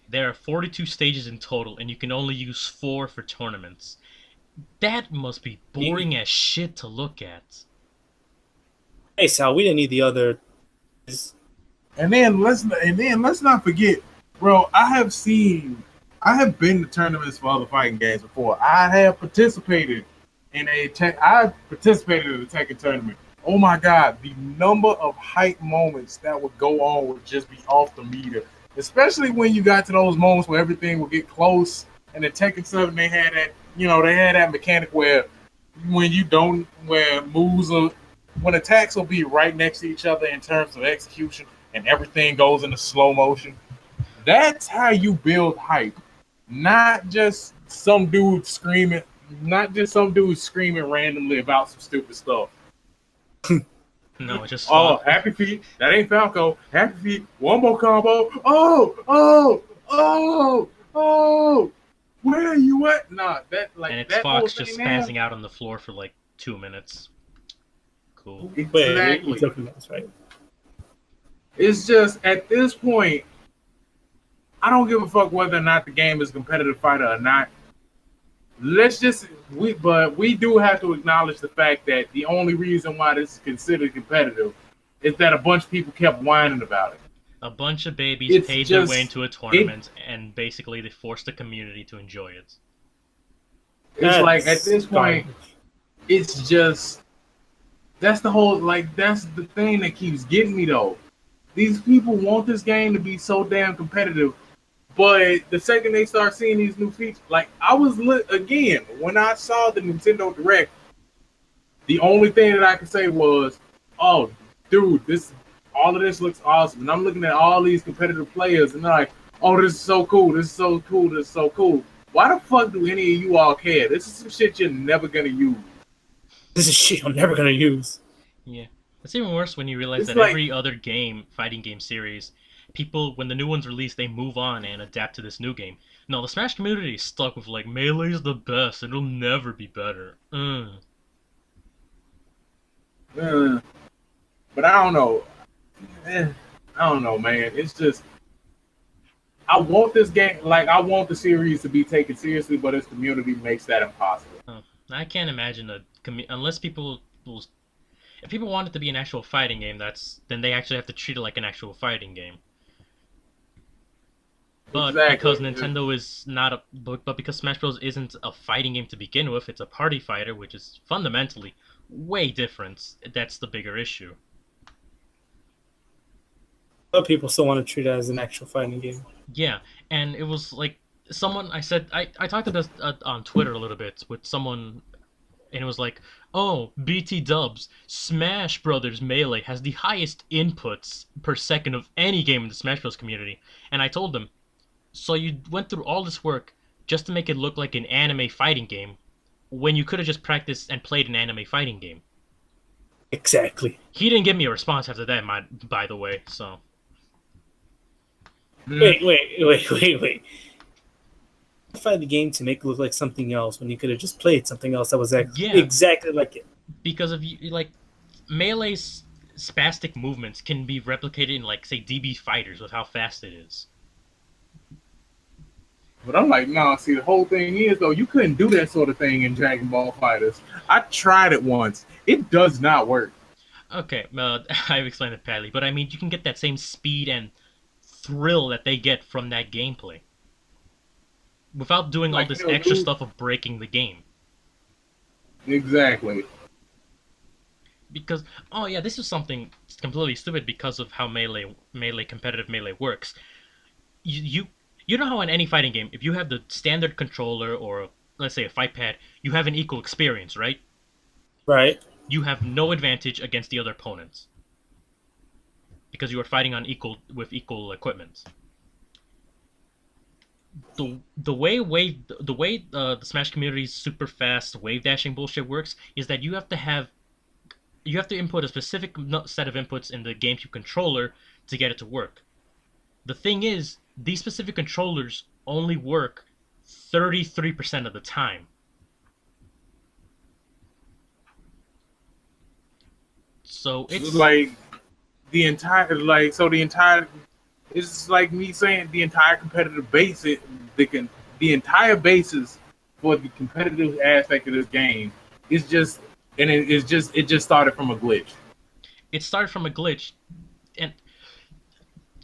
There are 42 stages in total, and you can only use 4 for tournaments. That must be boring as shit to look at. Hey Sal, we didn't need the other. And then let's not forget, bro. I have been to tournaments for other fighting games before. I participated in a Tekken tournament. Oh my god, the number of hype moments that would go on would just be off the meter. Especially when you got to those moments where everything would get close. And in Tekken 7, they had that mechanic where when attacks will be right next to each other in terms of execution, and everything goes into slow motion. That's how you build hype. Not just some dude screaming randomly about some stupid stuff. No, it's just Oh, happy feet. That ain't Falco. Happy feet. One more combo. Oh. Where are you at? Nah, that like and it's that whole Fox just thing there- spazzing out on the floor for like 2 minutes. Cool. Wait, Exactly. you're talking about this, right? It's just at this point, I don't give a fuck whether or not the game is a competitive fighter or not. But we do have to acknowledge the fact that the only reason why this is considered competitive is that a bunch of people kept whining about it. A bunch of babies It's paid their just- way into a tournament, and basically they forced the community to enjoy it. It's like at this point, garbage. it's just that's the thing that keeps getting me though. These people want this game to be so damn competitive, but the second they start seeing these new features, like I was again when I saw the Nintendo Direct, the only thing that I could say was, "Oh, dude, all of this looks awesome." And I'm looking at all these competitive players, and they're like, "Oh, this is so cool! This is so cool! This is so cool!" Why the fuck do any of you all care? This is some shit you're never gonna use. This is shit I'm never gonna use. Yeah. It's even worse when you realize It's that like- every other fighting game series, people, when the new one's released, they move on and adapt to this new game. No, the Smash community is stuck with, like, Melee's the best, it'll never be better. But I don't know. I don't know, man. It's just I want this game, like I want the series to be taken seriously, but its community makes that impossible. I can't imagine unless if people want it to be an actual fighting game, then they actually have to treat it like an actual fighting game. But Exactly. because Nintendo is not but because Smash Bros. Isn't a fighting game to begin with, it's a party fighter, which is fundamentally way different. That's the bigger issue. But people still want to treat it as an actual fighting game. Yeah, and it was like I talked about this on Twitter a little bit with someone, and it was like, oh, BT Dubs, Smash Brothers Melee has the highest inputs per second of any game in the Smash Bros. Community. And I told them, so you went through all this work just to make it look like an anime fighting game, when you could have just practiced and played an anime fighting game. Exactly. He didn't give me a response after that, by the way, so Wait. Modify the game to make it look like something else when you could have just played something else that was Yeah, exactly like it. because of you like melee's spastic movements can be replicated in like say DB fighters with how fast it is. But I'm like, nah, see, the whole thing is, though, you couldn't do that sort of thing in Dragon Ball Fighters. I tried it once. It does not work. Okay, I've explained it badly, but I mean you can get that same speed and thrill that they get from that gameplay without doing all Like, this you know, extra dude, stuff of breaking the game. exactly. Because oh yeah, this is something completely stupid because of how melee competitive melee works. You you know how in any fighting game, if you have the standard controller or let's say a fight pad, you have an equal experience, right? Right. You have no advantage against the other opponents because you are fighting on equal equipment. The way the Smash community's super fast wave dashing bullshit works is that you have to input a specific set of inputs in the GameCube controller to get it to work. The thing is, these specific controllers only work 33% of the time. So it's Like, the entire, it's like me saying the entire competitive base, the entire basis for the competitive aspect of this game is just, and it just started from a glitch. it started from a glitch. And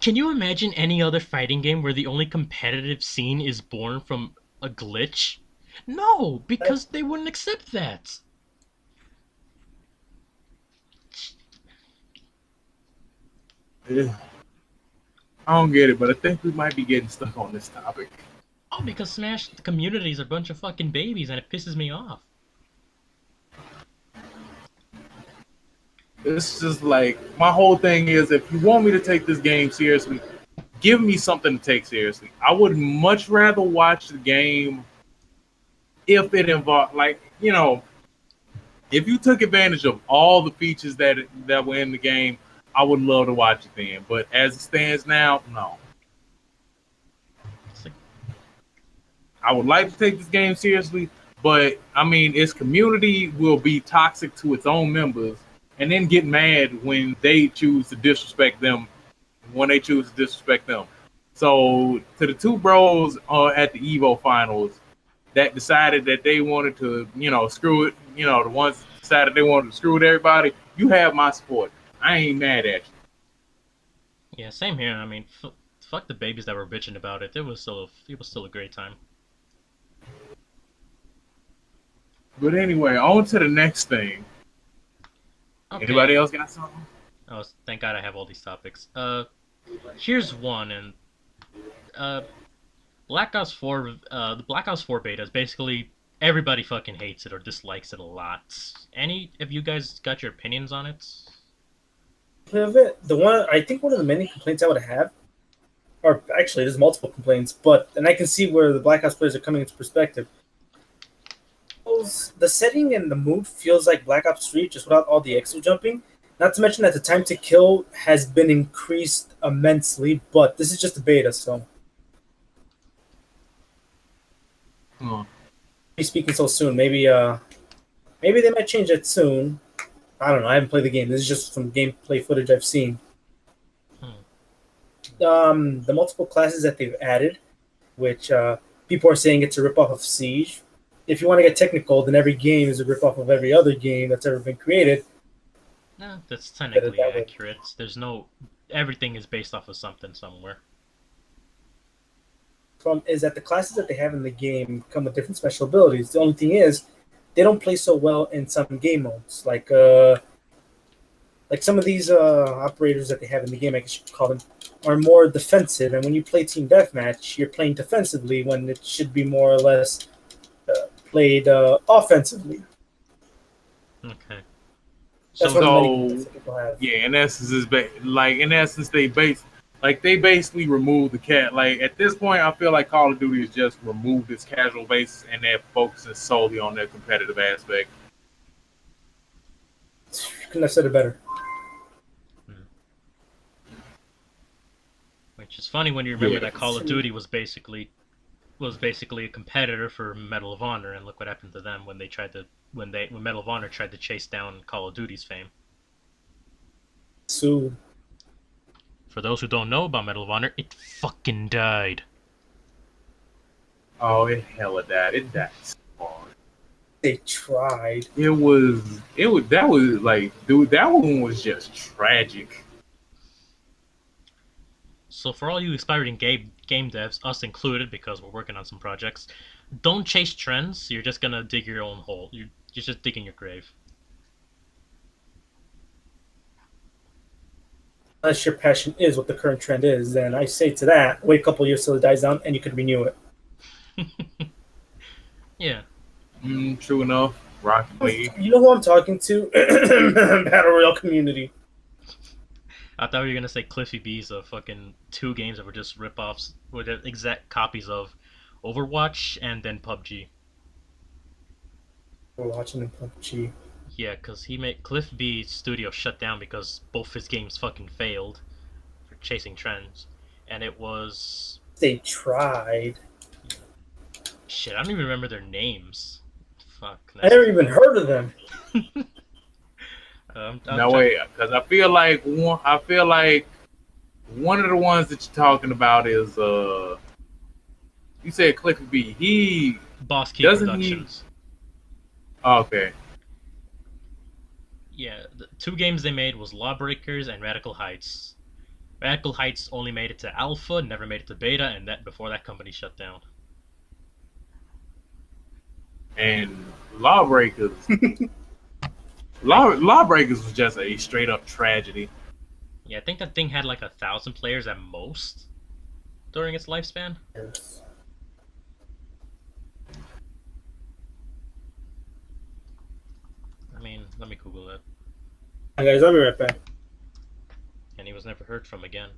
can you imagine any other fighting game where the only competitive scene is born from a glitch? No, because they wouldn't accept that. Yeah. I don't get it, but I think we might be getting stuck on this topic. Oh, because Smash the community is a bunch of fucking babies and it pisses me off. It's just like my whole thing is, if you want me to take this game seriously, give me something to take seriously. I would much rather watch the game if it involved, like, you know, if you took advantage of all the features that were in the game, I would love to watch it then. But as it stands now, no. It's like, I would like to take this game seriously, but I mean, its community will be toxic to its own members, and then get mad when they choose to disrespect them. So, to the two bros at the Evo finals that decided that they wanted to, screw it, the ones that decided they wanted to screw with everybody, you have my support. I ain't mad at you. yeah, same here. I mean, fuck the babies that were bitching about it. It was still a great time. But anyway, on to the next thing. Okay. Anybody else got something? Oh, thank God I have all these topics. Here's one, and Black Ops 4. The Black Ops 4 beta is basically everybody fucking hates it or dislikes it a lot. Any of you guys got your opinions on it? Of it, I think one of the many complaints I would have, or actually, there's multiple complaints, and I can see where the Black Ops players are coming into perspective. The setting and the mood feels like Black Ops 3, just without all the exo jumping. Not to mention that the time to kill has been increased immensely, but this is just a beta, so. Speaking so soon, maybe they might change it soon. I don't know. I haven't played the game. This is just some gameplay footage I've seen. The multiple classes that they've added, which people are saying it's a ripoff of Siege. If you want to get technical, then every game is a ripoff of every other game that's ever been created. No, that's technically accurate. Everything is based off of something somewhere. Is that the classes that they have in the game come with different special abilities. The only thing is, they don't play so well in some game modes. Like some of these operators that they have in the game, I guess you could call them, are more defensive. And when you play Team Deathmatch, you're playing defensively when it should be more or less played offensively. Okay. That's yeah, in essence, they basically removed the cat. Like, at this point, I feel like Call of Duty has just removed its casual basis and they're focusing solely on their competitive aspect. Couldn't have said it better. Wait, Which is funny when you remember Yeah. that Call of Duty was basically a competitor for Medal of Honor, and look what happened to them when Medal of Honor tried to chase down Call of Duty's fame. So For those who don't know about Medal of Honor, it fucking died. Oh, it hella died. It died so hard. they tried. That was like, dude, that one was just tragic. So for all you aspiring game devs, us included, because we're working on some projects, don't chase trends. You're just gonna dig your own hole. You're just digging your grave. Unless your passion is what the current trend is, then I say to that, wait a couple years till it dies down, and you could renew it. Yeah. True enough. Rocket League. You know who I'm talking to? Battle Royale community. I thought you were gonna say Cliffy B's of fucking 2 games that were just rip-offs, were the exact copies of Overwatch and then PUBG. We're watching in PUBG. Yeah, because Cliff B's studio shut down because both his games fucking failed for chasing trends. And it was... They tried. Shit, I don't even remember their names. Fuck. I never even heard of them. No way, because I feel like one of the ones that you're talking about is you said Cliffy B. He Bosskey doesn't Productions. Okay. Yeah, the 2 games they made was Lawbreakers and Radical Heights. Radical Heights only made it to Alpha, never made it to Beta, and before that company shut down. And Lawbreakers. Lawbreakers was just a straight up tragedy. Yeah, I think that thing had like 1,000 players at most during its lifespan. Yes. I mean, let me Google that. Hi guys, I'll be right back. And he was never heard from again.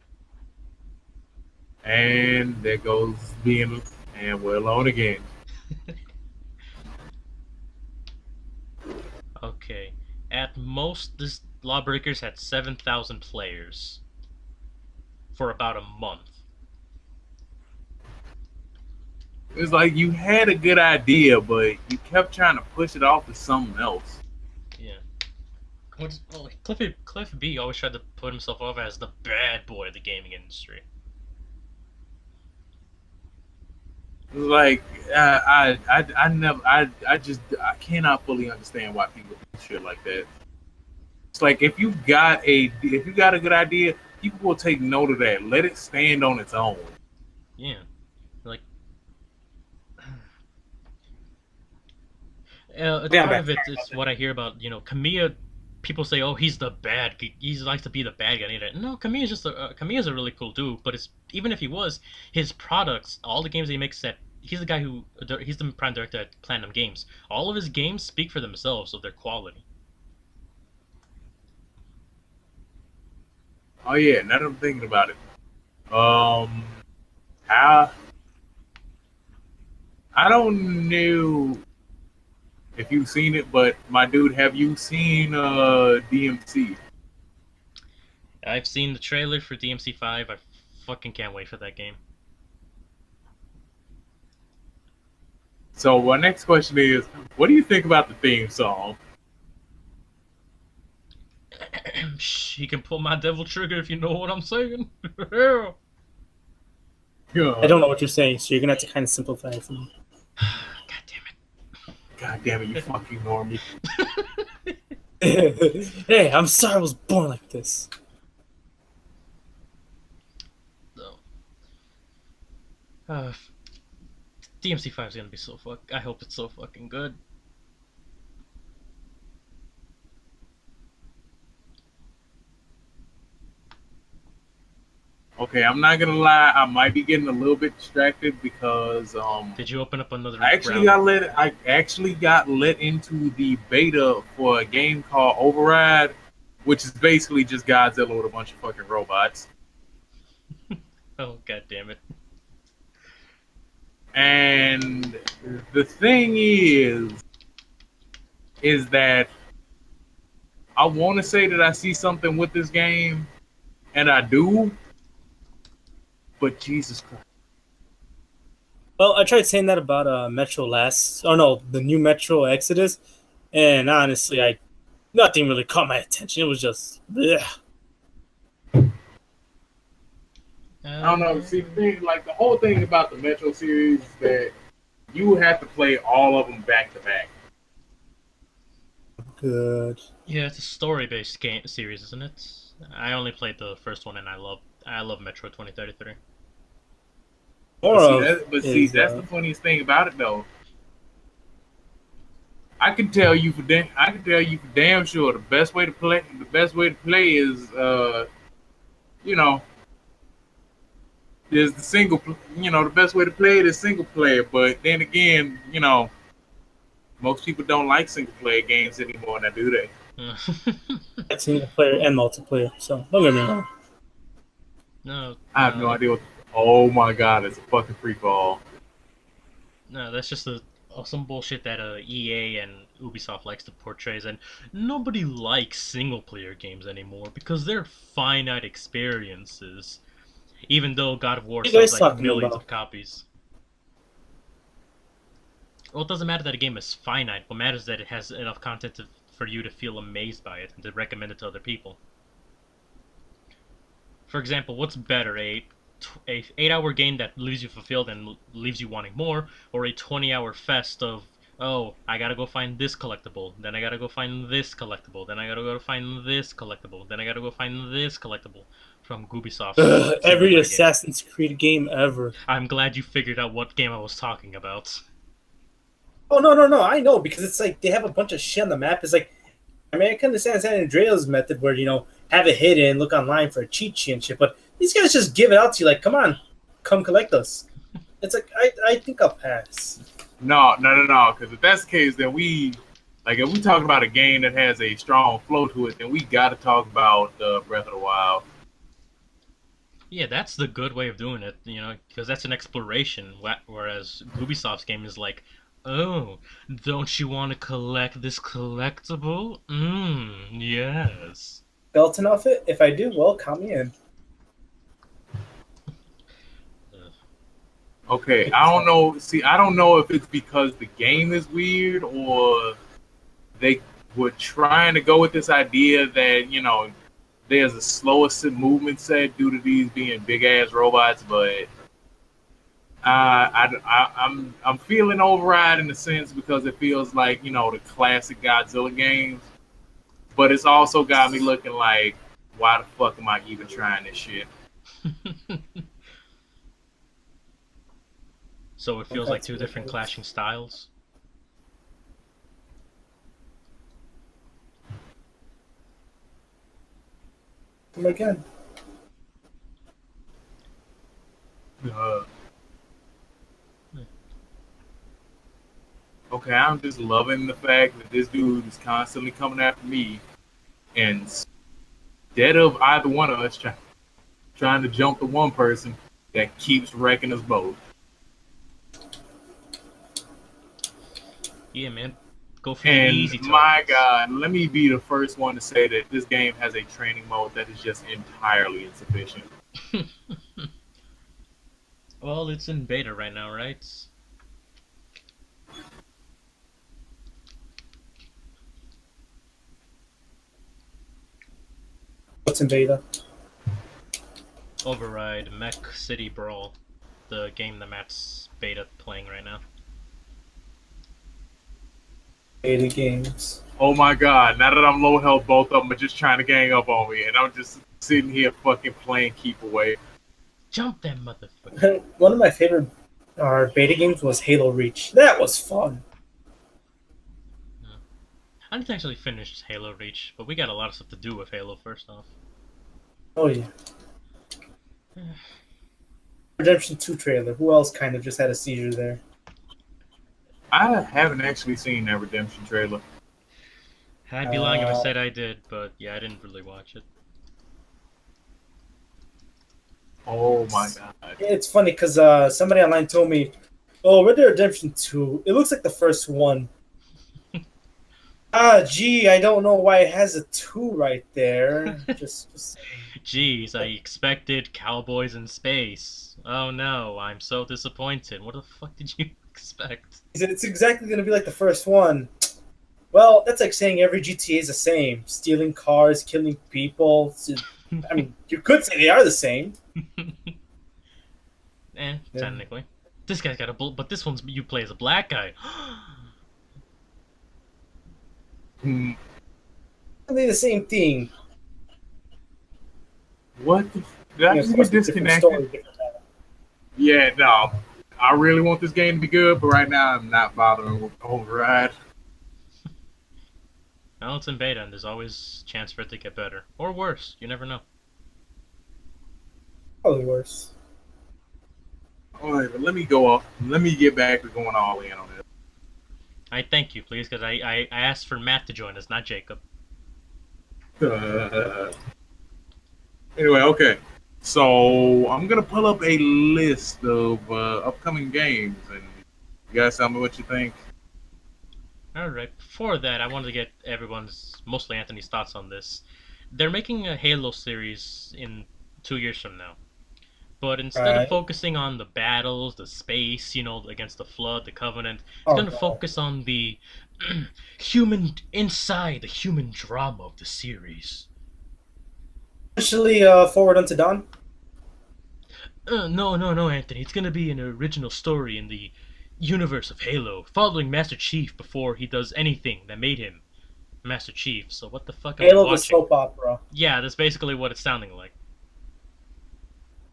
And there goes being, and we're alone again. Okay. At most, this Lawbreakers had 7,000 players for about a month. It's like you had a good idea, but you kept trying to push it off to something else. Yeah. Cliff B always tried to put himself off as the bad boy of the gaming industry. It's like I cannot fully understand why people do shit like that. It's like if you got a good idea, people will take note of that. Let it stand on its own. Yeah. Like part of it is what I hear about, Kamiya. People say, "Oh, he's the bad. He likes to be the bad guy." No, Kamiya's a really cool dude. But even if he was, his products, all the games he makes, he's the prime director at Platinum Games. All of his games speak for themselves of their quality. Oh yeah, now that I'm thinking about it, I don't know if you've seen it, but my dude, have you seen DMC? I've seen the trailer for DMC 5. I fucking can't wait for that game. So my next question is, what do you think about the theme song? He can pull my devil trigger if you know what I'm saying. Yeah. I don't know what you're saying, so you're gonna have to kind of simplify it for me. God damn it, you fucking normie. Hey, I'm sorry I was born like this. So, DMC 5 is gonna be I hope it's so fucking good. Okay, I'm not gonna lie, I might be getting a little bit distracted because Did you open up another I actually got let into the beta for a game called Override, which is basically just Godzilla with a bunch of fucking robots. Oh, god damn it. And the thing is that I want to say that I see something with this game, and I do, But Jesus Christ. Well, I tried saying that about Metro last. Oh no, the new Metro Exodus, and honestly, nothing really caught my attention. It was just, bleh. I don't know. See, the thing, like the whole thing about the Metro series is that you have to play all of them back to back. Good. Yeah, it's a story-based game series, isn't it? I only played the first one, and I love Metro 2033. That's the funniest thing about it, though. I can tell you for damn sure the best way to play is is the single. The best way to play it is single player. But then again, most people don't like single player games anymore, now do they? Single player and multiplayer. So don't get me wrong. No, I have no idea what. Oh my god, it's a fucking free fall. No, that's just some bullshit that EA and Ubisoft likes to portray, and nobody likes single-player games anymore because they're finite experiences. Even though God of War sells like millions of copies. Well, it doesn't matter that a game is finite. What matters is that it has enough content for you to feel amazed by it and to recommend it to other people. For example, what's better, a 8-hour game that leaves you fulfilled and leaves you wanting more, or a 20-hour fest of, oh, I gotta go find this collectible, then I gotta go find this collectible, then I gotta go find this collectible, then I gotta go find this collectible from Ubisoft. Every Assassin's Creed game ever. I'm glad you figured out what game I was talking about. Oh, no, I know, because it's like they have a bunch of shit on the map. It's like, I mean, I can understand San Andreas' method where, have it hidden, look online for a cheat sheet and shit, but these guys just give it out to you like, come on, come collect us. It's like, I think I'll pass. No, because if that's the case, then if we talk about a game that has a strong flow to it, then we got to talk about Breath of the Wild. Yeah, that's the good way of doing it, because that's an exploration, whereas Ubisoft's game is like, oh, don't you want to collect this collectible? Yes. Belt enough it? If I do, well, count me in. Okay, I don't know. See, I don't know if it's because the game is weird or they were trying to go with this idea that, there's a slower movement set due to these being big ass robots, but I'm feeling override in a sense because it feels like the classic Godzilla games, but it's also got me looking like, why the fuck am I even trying this shit? So it feels like two different clashing styles. Come again. Okay, I'm just loving the fact that this dude is constantly coming after me, and instead of either one of us trying to jump the one person that keeps wrecking us both. Yeah, man. Go for the easy targets. My God, let me be the first one to say that this game has a training mode that is just entirely insufficient. Well, it's in beta right now, right? What's in beta? Override Mech City Brawl, the game that Matt's beta playing right now. Beta games. Oh my God, now that I'm low health, both of them are just trying to gang up on me, and I'm just sitting here fucking playing keep away. Jump that motherfucker. One of my favorite beta games was Halo Reach. That was fun. I didn't actually finish Halo Reach, but we got a lot of stuff to do with Halo first off. Oh yeah. Redemption 2 trailer. Who else kind of just had a seizure there? I haven't actually seen that Redemption trailer. I'd be lying if I said I did, but yeah, I didn't really watch it. Oh my God. It's funny because somebody online told me, oh, Red Dead Redemption 2, it looks like the first one. Gee, I don't know why it has a 2 right there. Just Jeez, I expected cowboys in space. Oh no, I'm so disappointed. What the fuck did you expect? He said it's exactly going to be like the first one. Well, that's like saying every GTA is the same. Stealing cars, killing people. I mean, you could say they are the same. Technically. This guy's got a bullet, but this one's you play as a black guy. Hmm. They the same thing. What? Did I just get disconnected? Story. Yeah, no. I really want this game to be good, but right now I'm not bothering with Override. Well, it's in beta, and there's always a chance for it to get better. Or worse. You never know. Probably worse. Alright, but let me go off. Let me get back to going all in on this. I thank you, please, because I asked for Matt to join us, not Jacob. Anyway, okay. So I'm gonna pull up a list of upcoming games, and you guys tell me what you think. Alright, before that, I wanted to get everyone's, mostly Anthony's, thoughts on this. They're making a Halo series in 2 years from now. But instead of focusing on the battles, the space, against the Flood, the Covenant, it's going to focus on the human drama of the series. Especially Forward Unto Dawn? No, Anthony. It's going to be an original story in the universe of Halo, following Master Chief before he does anything that made him Master Chief. So what the fuck am I Halo watching? the soap opera. Yeah, that's basically what it's sounding like.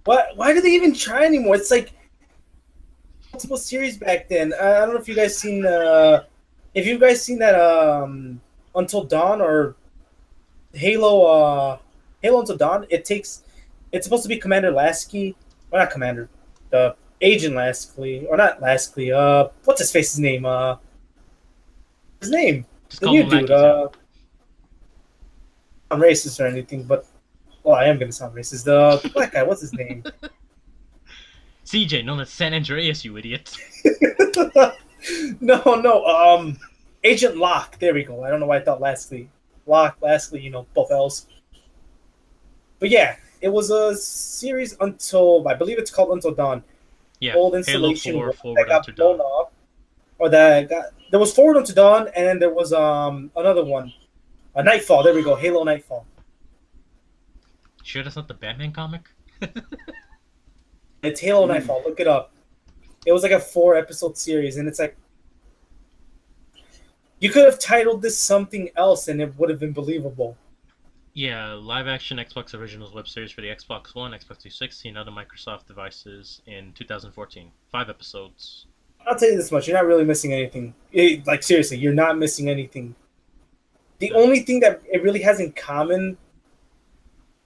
What? Why do they even try anymore? It's like multiple series back then. I don't know if you guys seen that Until Dawn or Halo Until Dawn. It's supposed to be Commander Lasky. Well, not Commander. Agent Lasky, or not Lasky. What's his face's name? His name. Just The call new him dude. Lackey, Not racist or anything, but well, I am gonna sound racist. The black guy. What's his name? CJ, known as San Andreas, you idiot. No. Agent Locke. There we go. I don't know why I thought Lastly. Lastly, both L's. But yeah, it was a series until, I believe it's called Until Dawn. Yeah, Old installation Halo 4, that Forward got Unto blown Dawn. off. Or there was Forward Unto Dawn, and then there was another one. A Nightfall. There we go. Halo Nightfall. Sure that's not the Batman comic? It's Halo Nightfall. Look it up. It was like a 4-episode series, and it's like you could have titled this something else, and it would have been believable. Yeah, live-action Xbox Originals web series for the Xbox One, Xbox 360, and other Microsoft devices in 2014. 5 episodes. I'll tell you this much: you're not really missing anything. Like seriously, you're not missing anything. The only thing that it really has in common,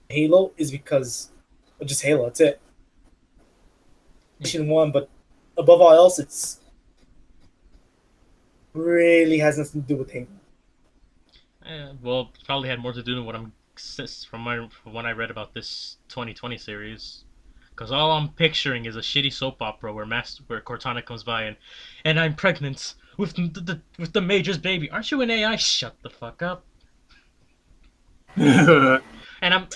Halo, is because of just Halo. That's it. One, but above all else, it's really has nothing to do with Halo. Well, it probably had more to do with from when I read about this 2020 series. Because all I'm picturing is a shitty soap opera where Cortana comes by and I'm pregnant with the Major's baby. Aren't you an AI? Shut the fuck up. And I'm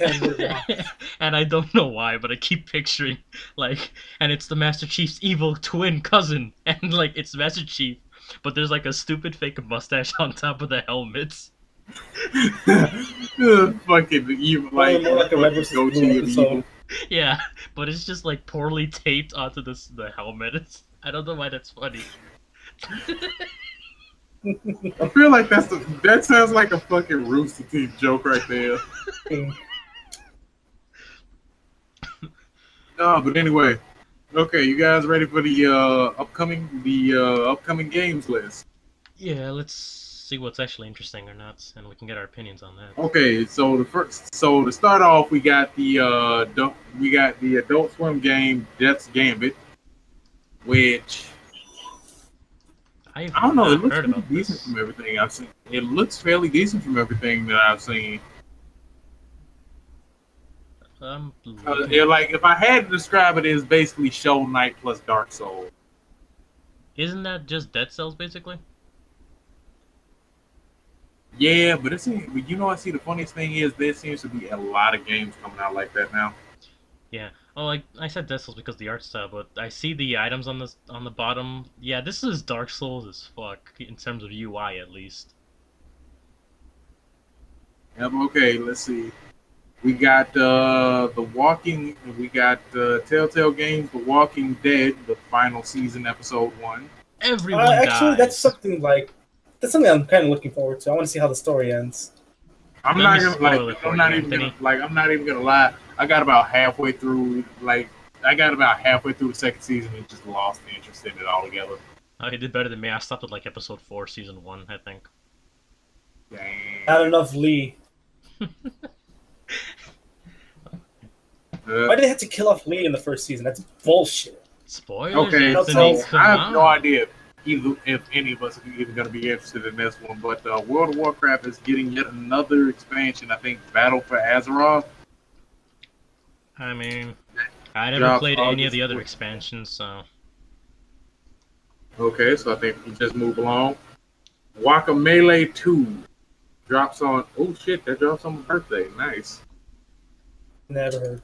and I don't know why, but I keep picturing and it's the Master Chief's evil twin cousin, and it's Master Chief, but there's a stupid fake mustache on top of the helmets. Fucking evil, like a Red vs. Blue episode. Yeah, but it's just poorly taped onto the helmet. I don't know why that's funny. I feel like that sounds like a fucking Rooster Teeth joke right there. But anyway, okay, you guys ready for the upcoming games list? Yeah, let's see what's actually interesting or not, and we can get our opinions on that. Okay, so to start off, we got the Adult Swim game Death's Gambit, which I don't know. It looks heard pretty about decent this. from everything I've seen. It looks fairly decent from everything that I've seen. If I had to describe it, it's basically Shovel Knight plus Dark Souls. Isn't that just Dead Cells, basically? Yeah, but I see the funniest thing is there seems to be a lot of games coming out like that now. Yeah. Oh, like I said Dead Souls because of the art style, but I see the items on the bottom. Yeah, this is Dark Souls as fuck in terms of UI at least. Yep, okay, let's see. We got Telltale Games, The Walking Dead, the final season, episode 1. Everyone Actually, dies. that's something I'm kind of looking forward to. I want to see how the story ends. I'm Let not me gonna spoil it for you, Anthony. I'm not even gonna lie. I got about halfway through the second season and just lost interest in it altogether. Oh, he did better than me. I stopped at like episode 4, season 1, I think. Dang. Not enough Lee. Why did they have to kill off Lee in the first season? That's bullshit. Spoilers, Okay, Anthony, so come I have no on. idea if any of us are even going to be interested in this one, but World of Warcraft is getting yet another expansion. I think Battle for Azeroth. I mean, I never Drops played any of August the other 14th. expansions, so... Okay, so I think we just move along. Guacamelee 2 drops on. Oh shit, that drops on my birthday. Nice. Never heard.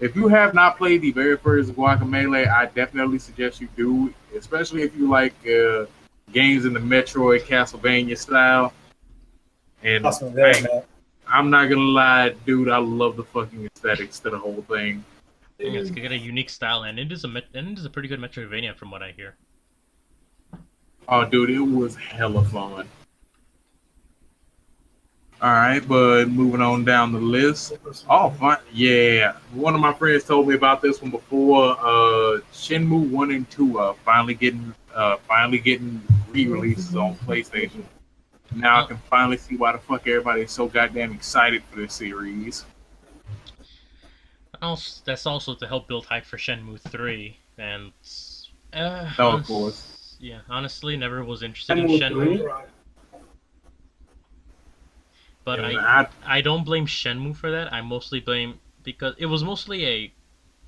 If you have not played the very first Guacamelee, I definitely suggest you do, especially if you like games in the Metroid Castlevania style. And Awesome, there, man. I'm not gonna lie, dude, I love the fucking aesthetics to the whole thing. I think it's got a unique style, and it is a pretty good Metroidvania from what I hear. Oh, dude, it was hella fun. All right, but moving on down the list. Oh, fun. Yeah, one of my friends told me about this one before. Shenmue 1 and 2 finally getting re-releases on PlayStation. Now I can finally see why the fuck everybody is so goddamn excited for this series. Also, that's also to help build hype for Shenmue 3, and... Of course. Yeah, honestly, never was interested in Shenmue. But Yeah, I don't blame Shenmue for that. I mostly blame... because it was mostly a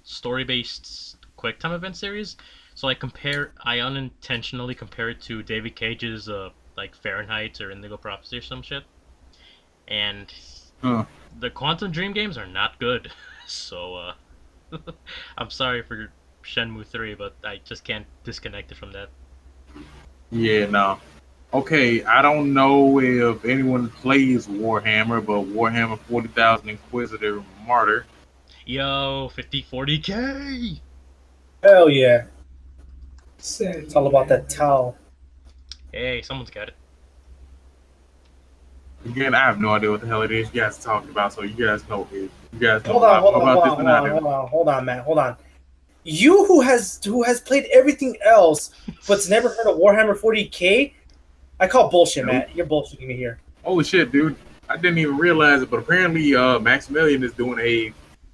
story-based quick-time event series, so I unintentionally compare it to David Cage's like Fahrenheit or Indigo Prophecy or some shit. And the Quantum Dream games are not good. So I'm sorry for Shenmue 3, but I just can't disconnect it from that. Yeah, no. Okay, I don't know if anyone plays Warhammer, but Warhammer 40,000 Inquisitor Martyr. Yo, 40K! Hell yeah. It's all about that towel. Hey, someone's got it. Again, I have no idea what the hell it is you guys are talking about, so you guys know it. You guys know Hold on, hold hold on, Matt, hold on. You who has played everything else but's never heard of Warhammer 40K? I call bullshit, Matt. You're bullshitting me here. Holy shit, dude. I didn't even realize it, but apparently Maximilian is doing a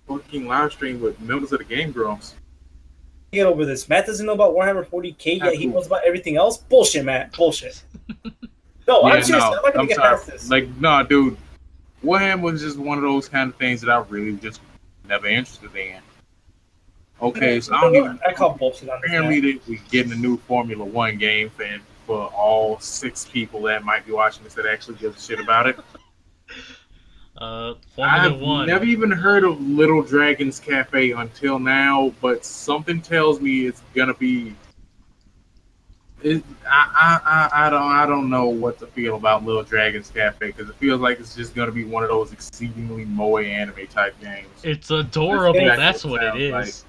fucking live stream with members of the Game Grumps. Get over this. Matt doesn't know about Warhammer 40K, yet he knows about everything else? Bullshit, Matt. Bullshit. No, Yeah, I'm serious. no, I'm not going I'm to get sorry. past this. Like, nah, dude. Warhammer was just one of those kind of things that I really just never interested in. Okay, so I call bullshit on this, apparently Matt. we're getting a new Formula One game for all 6 people that might be watching this that actually give a shit about it. Formula I've 1. never even heard of Little Dragon's Cafe until now, but something tells me it's gonna be. I don't know what to feel about Little Dragon's Cafe because it feels like it's just gonna be one of those exceedingly moe anime type games. It's adorable, That's that's what what it it sounds is.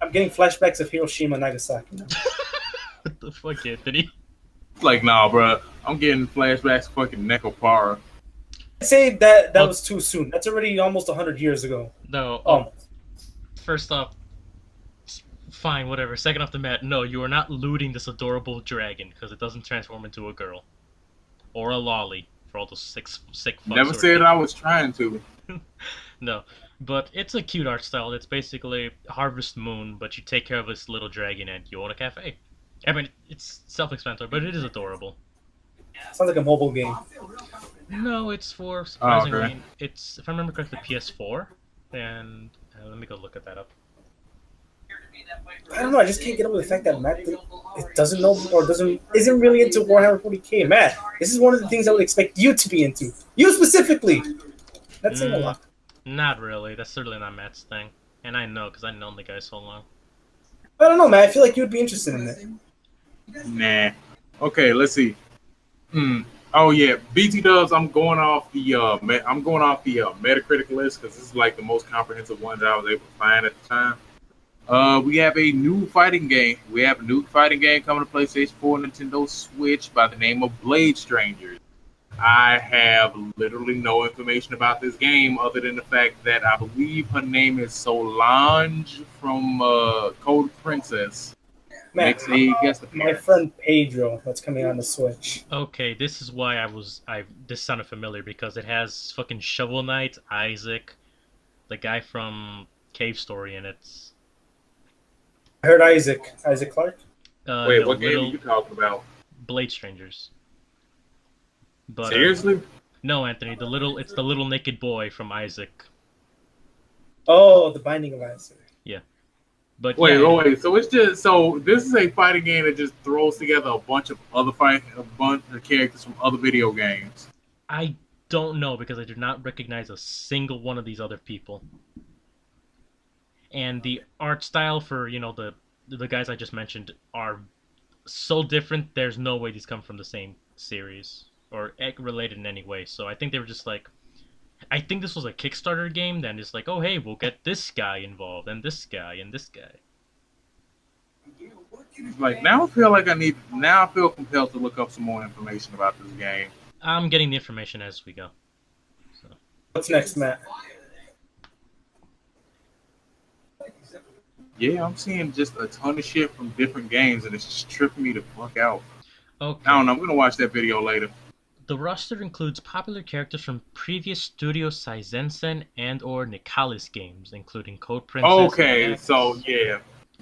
I'm getting flashbacks of Hiroshima and Nagasaki now. What the fuck, Anthony? Like, nah, bro. I'm getting flashbacks of fucking Nekopara. I say that was too soon. That's already almost 100 years ago. No, Almost. first off, fine, whatever. Second off the mat, no, you are not looting this adorable dragon because it doesn't transform into a girl or a lolly for all those sick fucks. Never said I was trying to. No, but it's a cute art style. It's basically Harvest Moon, but you take care of this little dragon and you own a cafe. I mean, it's self-explanatory, but it is adorable. Sounds like a mobile game. No, it's for surprisingly. okay. It's, if I remember correctly, PS4, and let me go look at that up. I don't know. I just can't get over the fact that Matt it doesn't know or isn't really into Warhammer 40k. Matt, this is one of the things I would expect you to be into. You specifically. That's saying a lot. Not really. That's certainly not Matt's thing, and I know because I've known the guy so long. I don't know, Matt. I feel like you would be interested in it. Nah. Okay, let's see. Oh yeah, BT Dubs. I'm going off the Metacritic list because this is like the most comprehensive one that I was able to find at the time. We have a new fighting game. We have a new fighting game coming to PlayStation 4 and Nintendo Switch by the name of Blade Strangers. I have literally no information about this game other than the fact that I believe her name is Solange from Code Princess. Matt, my friend Pedro, that's coming on the Switch. Okay, this is why this sounded familiar because it has fucking Shovel Knight, Isaac, the guy from Cave Story in it. I heard Isaac Clarke. Wait, what game are you talking about? Blade Strangers. But, seriously? No, Anthony. It's the little naked boy from Isaac. Oh, The Binding of Isaac. Yeah. But wait. So this is a fighting game that just throws together a bunch of characters from other video games. I don't know because I do not recognize a single one of these other people. And the art style for the guys I just mentioned are so different. There's no way these come from the same series or related in any way. So I think they were just like, I think this was a Kickstarter game. Then it's like, oh hey, we'll get this guy involved and this guy and this guy. Like now I feel compelled to look up some more information about this game. I'm getting the information as we go. So. What's next, Matt? Yeah, I'm seeing just a ton of shit from different games, and it's just tripping me the fuck out. Okay. I don't know. I'm gonna watch that video later. The roster includes popular characters from previous Studio Saizensen and/or Nicalis games, including Code Princess. Okay, so yeah,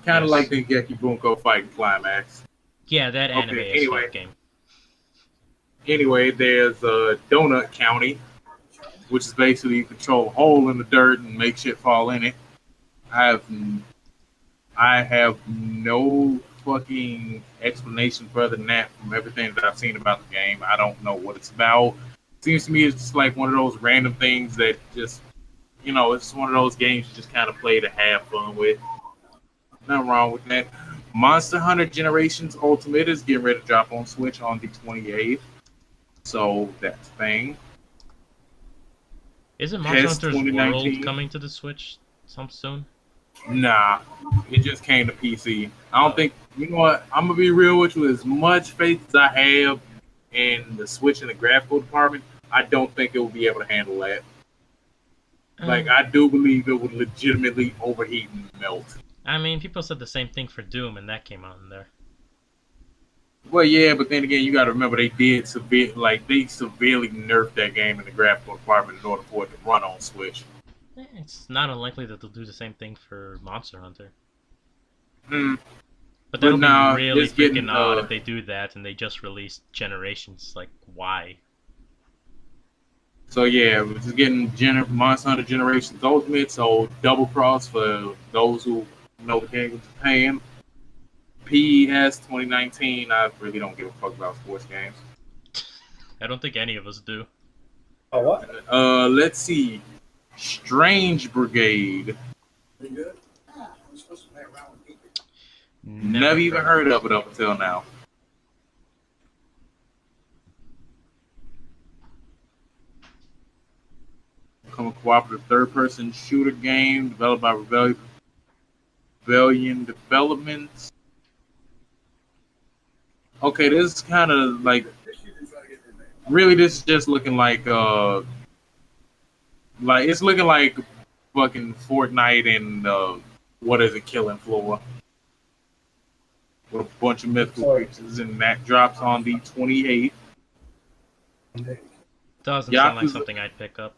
kind of like the Geki Bunko Fighting Climax. Yeah, that anime is a game. Anyway, there's Donut County, which is basically you control a hole in the dirt and make shit fall in it. I have no fucking explanation further than that from everything that I've seen about the game. I don't know what it's about. Seems to me it's just like one of those random things that just, it's one of those games you just kind of play to have fun with. Nothing wrong with that. Monster Hunter Generations Ultimate is getting ready to drop on Switch on the 28th. So that's a thing. Isn't Monster Hunter's World coming to the Switch soon? Nah, it just came to PC. I don't think, you know what, I'm going to be real with you, as much faith as I have in the Switch and the graphical department, I don't think it will be able to handle that. Like, I do believe it would legitimately overheat and melt. I mean, people said the same thing for Doom, and that came out in there. Well, yeah, but then again, you got to remember they severely nerfed that game in the graphical department in order for it to run on Switch. It's not unlikely that they'll do the same thing for Monster Hunter. But that'll be really freaking odd if they do that and they just release Generations. Like, why? So yeah, we're just getting Monster Hunter Generations Ultimate, so double cross for those who know the game in Japan. PES 2019, I really don't give a fuck about sports games. I don't think any of us do. Oh, what? Let's see. Strange Brigade. Never even heard of it up until now. Become a cooperative third-person shooter game developed by Rebellion Developments. Okay, this is kind of like, really, this is just looking like it's looking like fucking Fortnite and what is it, Killing Floor, with a bunch of mythical creatures, and that drops on the 28th. Doesn't sound like something I'd pick up.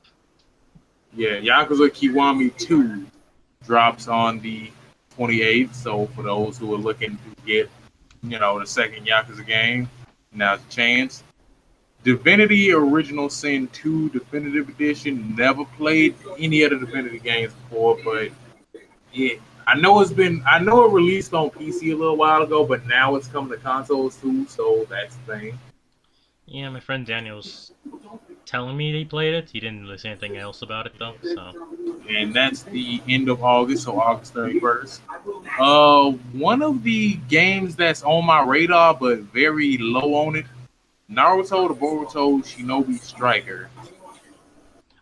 Yeah, Yakuza Kiwami 2 drops on the 28th. So for those who are looking to get, the second Yakuza game, now's a chance. Divinity Original Sin 2 Definitive Edition. Never played any of the Divinity games before, but I know it released on PC a little while ago, but now it's coming to consoles too, so that's the thing. Yeah, my friend Daniel's telling me he played it. He didn't really say anything else about it though. So. And that's the end of August, so August 31st. One of the games that's on my radar but very low on it, Naruto the Boruto Shinobi Striker.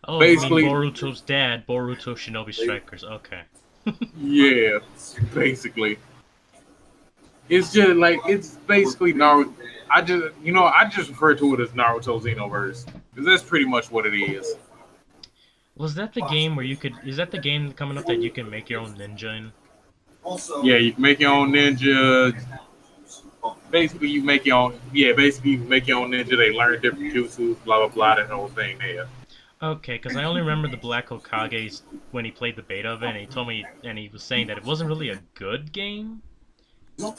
Oh, Basically, you mean Boruto's dad, Boruto Shinobi Strikers. Okay. Yeah, basically. It's basically Naruto. I just refer to it as Naruto Xenoverse because that's pretty much what it is. Was that the game where you could? Is that the game coming up that you can make your own ninja in? Yeah, you can make your own ninja. Basically, you make your own. Yeah, basically, you make your own ninja. They learn different jutsus, blah blah blah. That whole thing there. Okay, because I only remember the Black Hokage's when he played the beta of it, and he told me, and he was saying that it wasn't really a good game. So.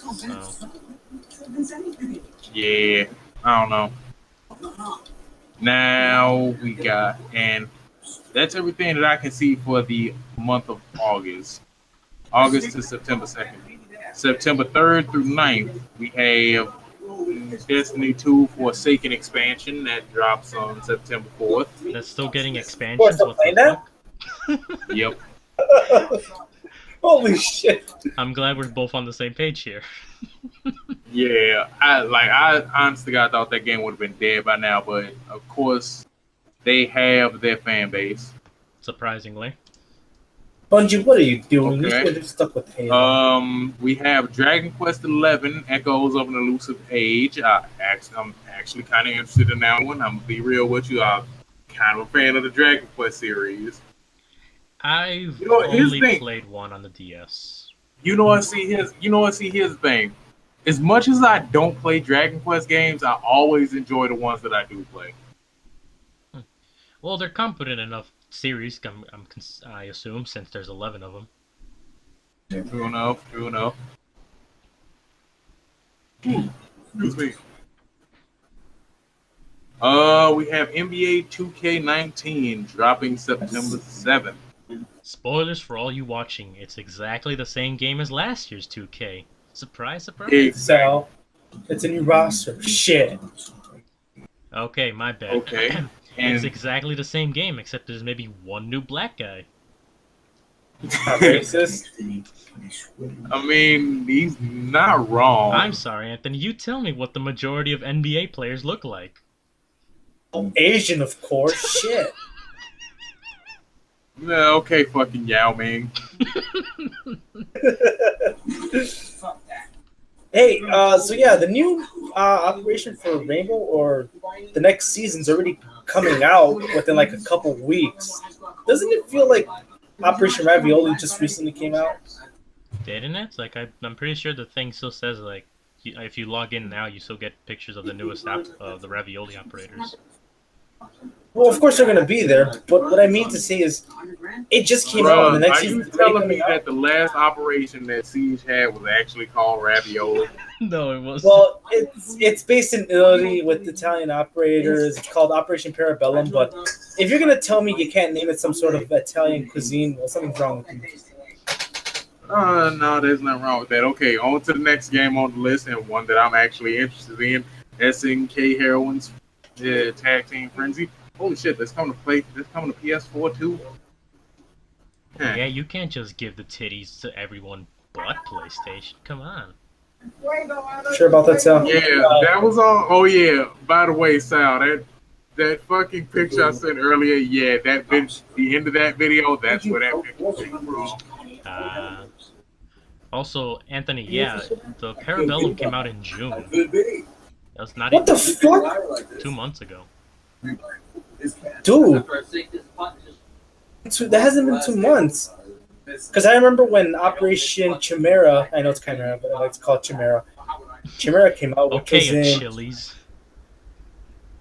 Yeah, I don't know. Now we got, and that's everything that I can see for the month of August. August to September 2nd. September 3rd through 9th, we have Destiny 2 Forsaken expansion that drops on September 4th. That's still getting Of course, expansions. I'm What playing the that. fuck? Yep. Holy shit! I'm glad we're both on the same page here. Yeah, I honestly God thought that game would have been dead by now, but of course they have their fan base. Surprisingly. Bungie, what are you doing? Okay. You should have stuck with Halo. We have Dragon Quest XI, Echoes of an Elusive Age. I'm actually kind of interested in that one. I'm gonna be real with you. I'm kind of a fan of the Dragon Quest series. I've You know what, here's the only thing. played one on the DS. Here's the thing. As much as I don't play Dragon Quest games, I always enjoy the ones that I do play. Well, they're competent enough series, I assume, since there's 11 of them. True enough. Excuse me. We have NBA 2K19 dropping September 7th. Spoilers for all you watching, it's exactly the same game as last year's 2K. Surprise, surprise. So, it's a new roster. Shit. Okay, my bad. Okay. It's And exactly the same game, except there's maybe one new black guy. Not racist. I mean, he's not wrong. I'm sorry, Anthony, you tell me what the majority of NBA players look like. Asian, of course. Shit. Yeah, okay, fucking Yao Ming. Hey, so yeah, the new operation for Rainbow or the next season's already coming out within like a couple weeks. Doesn't it feel like Operation Ravioli just recently came out? Didn't it? Like, I'm pretty sure the thing still says, like, if you log in now, you still get pictures of the newest app of the Ravioli operators. Well, of course they're gonna be there, but what I mean to say is, it just came out, and the next Are you season's already telling me coming out. that the last operation that Siege had was actually called Ravioli? No, it wasn't. Well, it's based in Italy with Italian operators. It's called Operation Parabellum. But if you're gonna tell me you can't name it some sort of Italian cuisine, well, something's wrong with you. No, there's nothing wrong with that. Okay, on to the next game on the list, and one that I'm actually interested in: SNK Heroines Tag Team Frenzy. Holy shit, that's coming to PS4 too. Huh. Yeah, you can't just give the titties to everyone but PlayStation. Come on. Sure about that, Sal? Yeah, that was all. Oh yeah. By the way, Sal, that fucking picture I sent earlier. Yeah, the end of that video. That's where that picture came from. Also, Anthony, yeah, the Parabellum came out in June. That's not What the even fuck? 2 months ago. Dude, that hasn't been 2 months. Because I remember when Operation Chimera, I know it's Chimera, but I like to call it Chimera. Chimera came out, which was Okay, in... Chili's.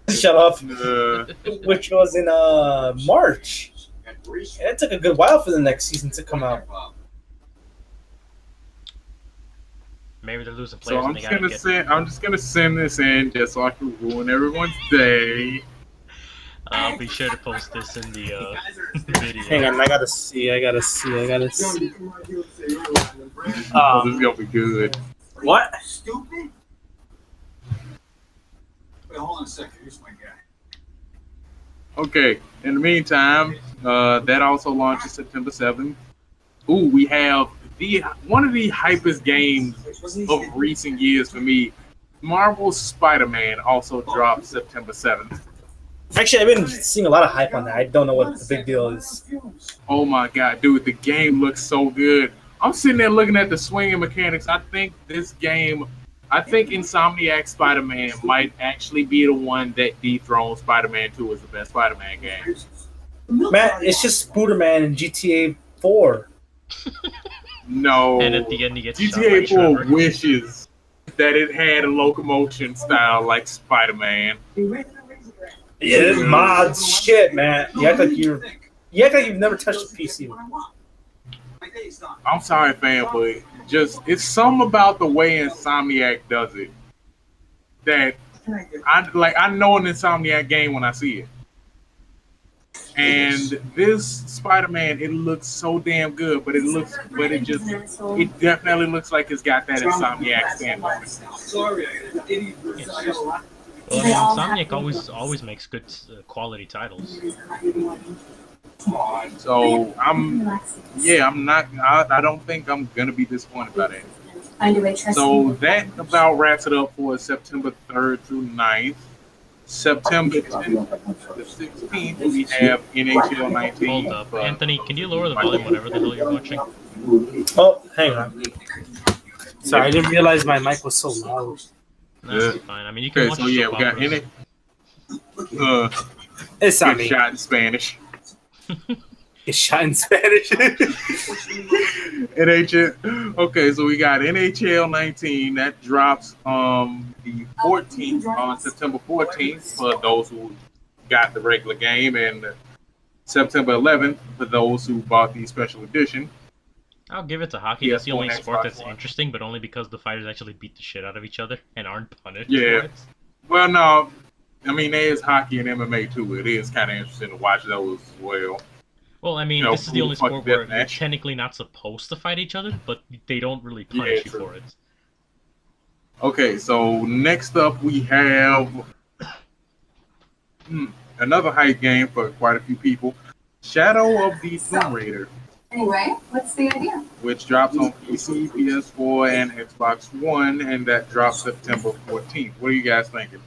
Shut up. Uh, Which was in March. And it took a good while for the next season to come out. Maybe they're losing so players I'm and they just gotta gonna get... send this in just so I can ruin everyone's day. I'll be sure to post this in the video. Hang on, I gotta see. Oh, this is gonna be good. What? Stupid. Wait, hold on a second. Here's my guy. Okay. In the meantime, that also launches September 7th. Ooh, we have one of the hypest games of recent years for me. Marvel's Spider-Man also dropped September 7th. Actually, I've been seeing a lot of hype on that. I don't know what the big deal is. Oh my god, dude, the game looks so good. I'm sitting there looking at the swinging mechanics. I think Insomniac Spider-Man might actually be the one that dethrones Spider-Man 2 as the best Spider-Man game. Man, it's just Spooderman in GTA 4. No. And at the end, he gets shot by GTA 4 Trevor. wishes that it had a locomotion style like Spider-Man. Yeah, this mods shit, man. You act like you've never touched a PC. I'm sorry, fam, but it's something about the way Insomniac does it that I know an Insomniac game when I see it. And this Spider-Man, it looks so damn good, but it definitely looks like it's got that Insomniac stamp on it. Sorry, Well, Insomniac always makes good quality titles. So I don't think I'm gonna be disappointed by that. So that about wraps it up for September 3rd through 9th. September 10th to 16th, we have NHL 19. Hold up, Anthony, can you lower the volume whatever the hell you're watching? Oh, hang on. Sorry, I didn't realize my mic was so loud. That's fine. I mean, you can watch so yeah, we got It's not get me. shot in Spanish. Get shot in Spanish. NHL. Okay, so we got NHL 19 that drops the 14th on September 14th for those who got the regular game, and September 11th for those who bought the special edition. I'll give it to hockey. Yeah, That's the only Xbox sport that's One. interesting, but only because the fighters actually beat the shit out of each other and aren't punished. Yeah. for it. Well, no, I mean there is hockey and MMA too. It is kind of interesting to watch those as well. Well, I mean, You know, this is the who only the fuck sport did where that? you're technically not supposed to fight each other, but they don't really punish you true. for it. Okay, so next up we have another hype game for quite a few people, Shadow of the Tomb Raider, Anyway, what's the idea? which drops on PC, PS4, and Xbox One, and that drops September 14th. What are you guys thinking?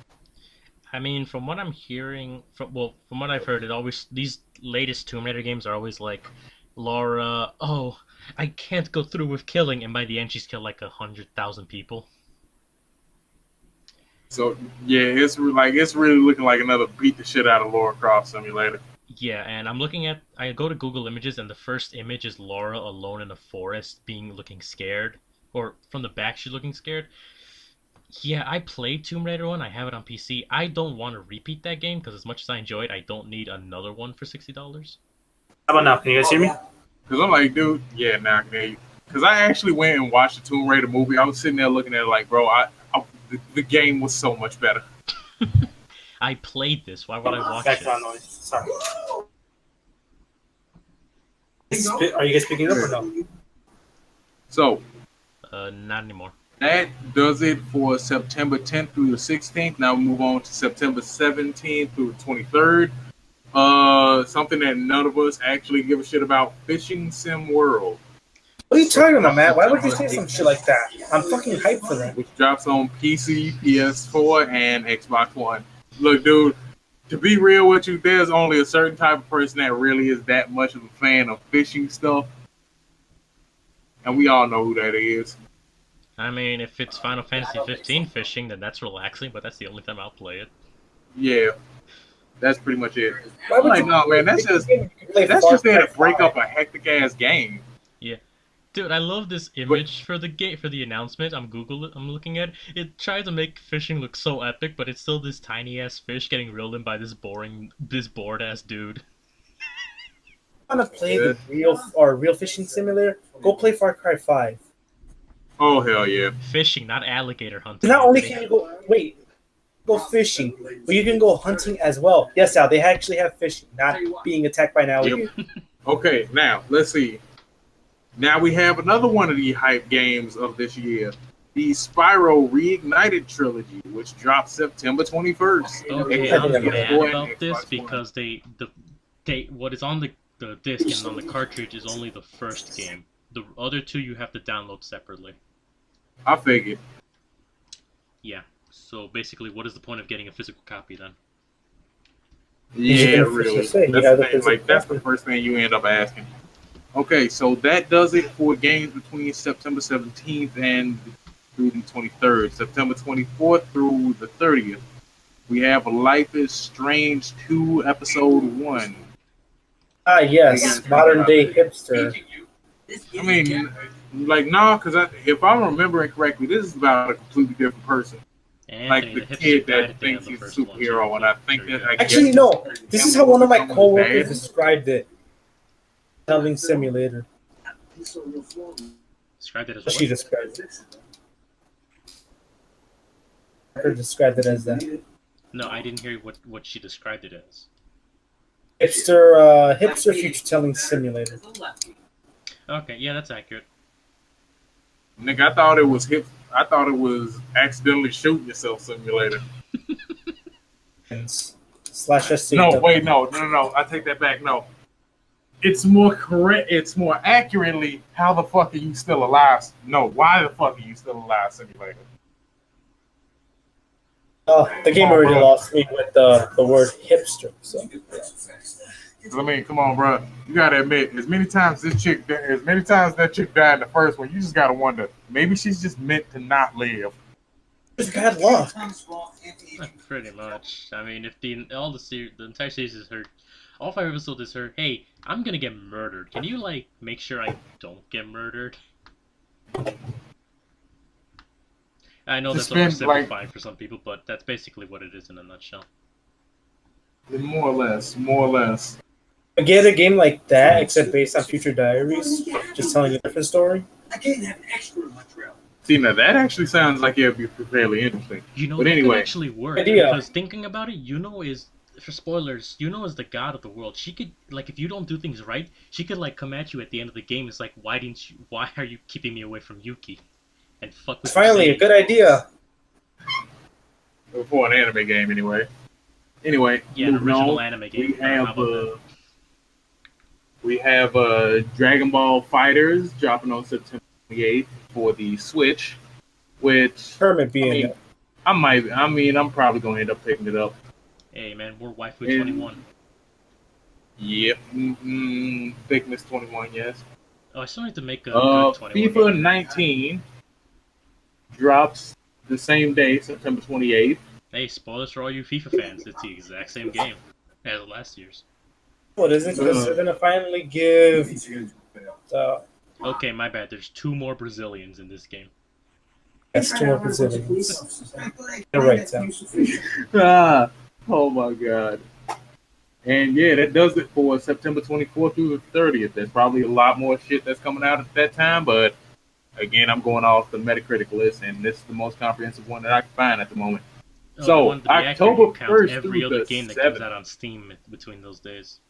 I mean, from what I'm hearing, from what I've heard, these latest Tomb Raider games are always like, Laura, oh, I can't go through with killing, and by the end she's killed like 100,000 people. So yeah, it's really looking like another beat the shit out of Lara Croft simulator. Yeah, and I go to Google Images, and the first image is Laura alone in a forest, looking scared, or from the back she's looking scared. Yeah, I played Tomb Raider 1. I have it on PC. I don't want to repeat that game because as much as I enjoy it, I don't need another one for $60. How about now? Can you guys hear me? Because I'm like, dude, yeah, now I can hear you. Because I actually went and watched the Tomb Raider movie. I was sitting there looking at it like, bro, the game was so much better. I played this. Why would I watch Background it? noise. Sorry. Are you guys picking it up or no? So Not anymore. that does it for September 10th through the 16th. Now we move on to September 17th through the 23rd. Something that none of us actually give a shit about, Fishing Sim World, What are you talking about, Matt? Why would you say some shit like that? I'm fucking hyped for that. which drops on PC, PS4, and Xbox One. Look, dude, to be real with you, there's only a certain type of person that really is that much of a fan of fishing stuff. And we all know who that is. I mean, if it's Final Fantasy 15 fishing, then that's relaxing, but that's the only time I'll play it. Yeah, that's pretty much it. Why I'm would like, you no, man, that's just there to break up a hectic ass game. Dude, I love this image for the announcement. I'm looking at it. It tried to make fishing look so epic, but it's still this tiny ass fish getting reeled in by this bored ass dude. Want to play the real fishing simulator? Go play Far Cry 5. Oh hell yeah! Fishing, not alligator hunting. Not only can you go go fishing, but you can go hunting as well. Yes, Al, they actually have fishing, not being attacked by an alligator. Yep. Okay, now let's see. Now we have another one of the hype games of this year, the Spyro Reignited trilogy, which drops September 21st. Okay, I I'm think mad PS4 and about this Xbox One. because they what is on the disc and on the cartridge is only the first game. The other two you have to download separately. I figured. Yeah. So basically, what is the point of getting a physical copy then? Yeah, gonna really. say, That's, yeah, the thing, like, that's the first thing you end up asking. Okay, so that does it for games between September 17th and through the 23rd. September 24th through the 30th. We have Life is Strange 2 Episode 1. Ah, yes, modern day hipster. I mean, like, no, because if I'm remembering correctly, this is about a completely different person. Like Anthony, the hipster kid died that at the end thinks of the he's a first one, superhero, so and I think there you that go. I Actually, guess no. This is how one of my someone coworkers bad. described it. Telling simulator. Described it as She what? described it. Her described it as that. No, I didn't hear what she described it as. Hipster future telling simulator. Okay, yeah, that's accurate. Nick, I thought it was hip. I thought it was accidentally shooting yourself simulator. And slash SC. No, wait, no. I take that back. No, it's more correct. It's more accurately how the fuck are you still alive? No, why the fuck are you still alive simulator? Oh, the game already lost me with the word hipster. So I mean, come on, bro. You gotta admit, as many times that chick died in the first one, you just gotta wonder, maybe she's just meant to not live. it's bad luck. Pretty much. I mean, if the entire series is her, all 5 episodes is her. Hey, I'm gonna get murdered. Can you like make sure I don't get murdered? I know that's oversimplifying for some people, but that's basically what it is in a nutshell. More or less. Get a game like that, except based on Future Diaries, just telling a different story. I can't have an extra in my trail. See, now that actually sounds like it'd be fairly interesting. You know, But that anyway. could actually work. Idea. Because thinking about it, Yuno is, for spoilers, Yuno is the god of the world. She could, like, if you don't do things right, she could, like, come at you at the end of the game. It's like, why are you keeping me away from Yuki? And fuck with Finally, a good idea. For an anime game, anyway. Anyway, Yeah, an moving original on, anime game. we have Dragon Ball Fighters dropping on September 28th for the Switch, which Hermit being I'm probably gonna end up picking it up. Hey man, we're waifu 21. Yep, thickness 21, yes. Oh, I still need to make a good 21. FIFA game. 19 drops the same day, September 28th. Hey, spoilers for all you FIFA fans. It's the exact same game as last year's. what is it? Because they're gonna finally give. Okay, my bad. There's 2 more Brazilians in this game. That's 2 more Brazilians. You're right, Sam. Oh my god. And yeah, that does it for September 24th through the 30th. There's probably a lot more shit that's coming out at that time, but again, I'm going off the Metacritic list, and this is the most comprehensive one that I can find at the moment. Oh, So, the one- to be accurate, October you count 1st every through other the game that comes 7th. out on Steam between those days.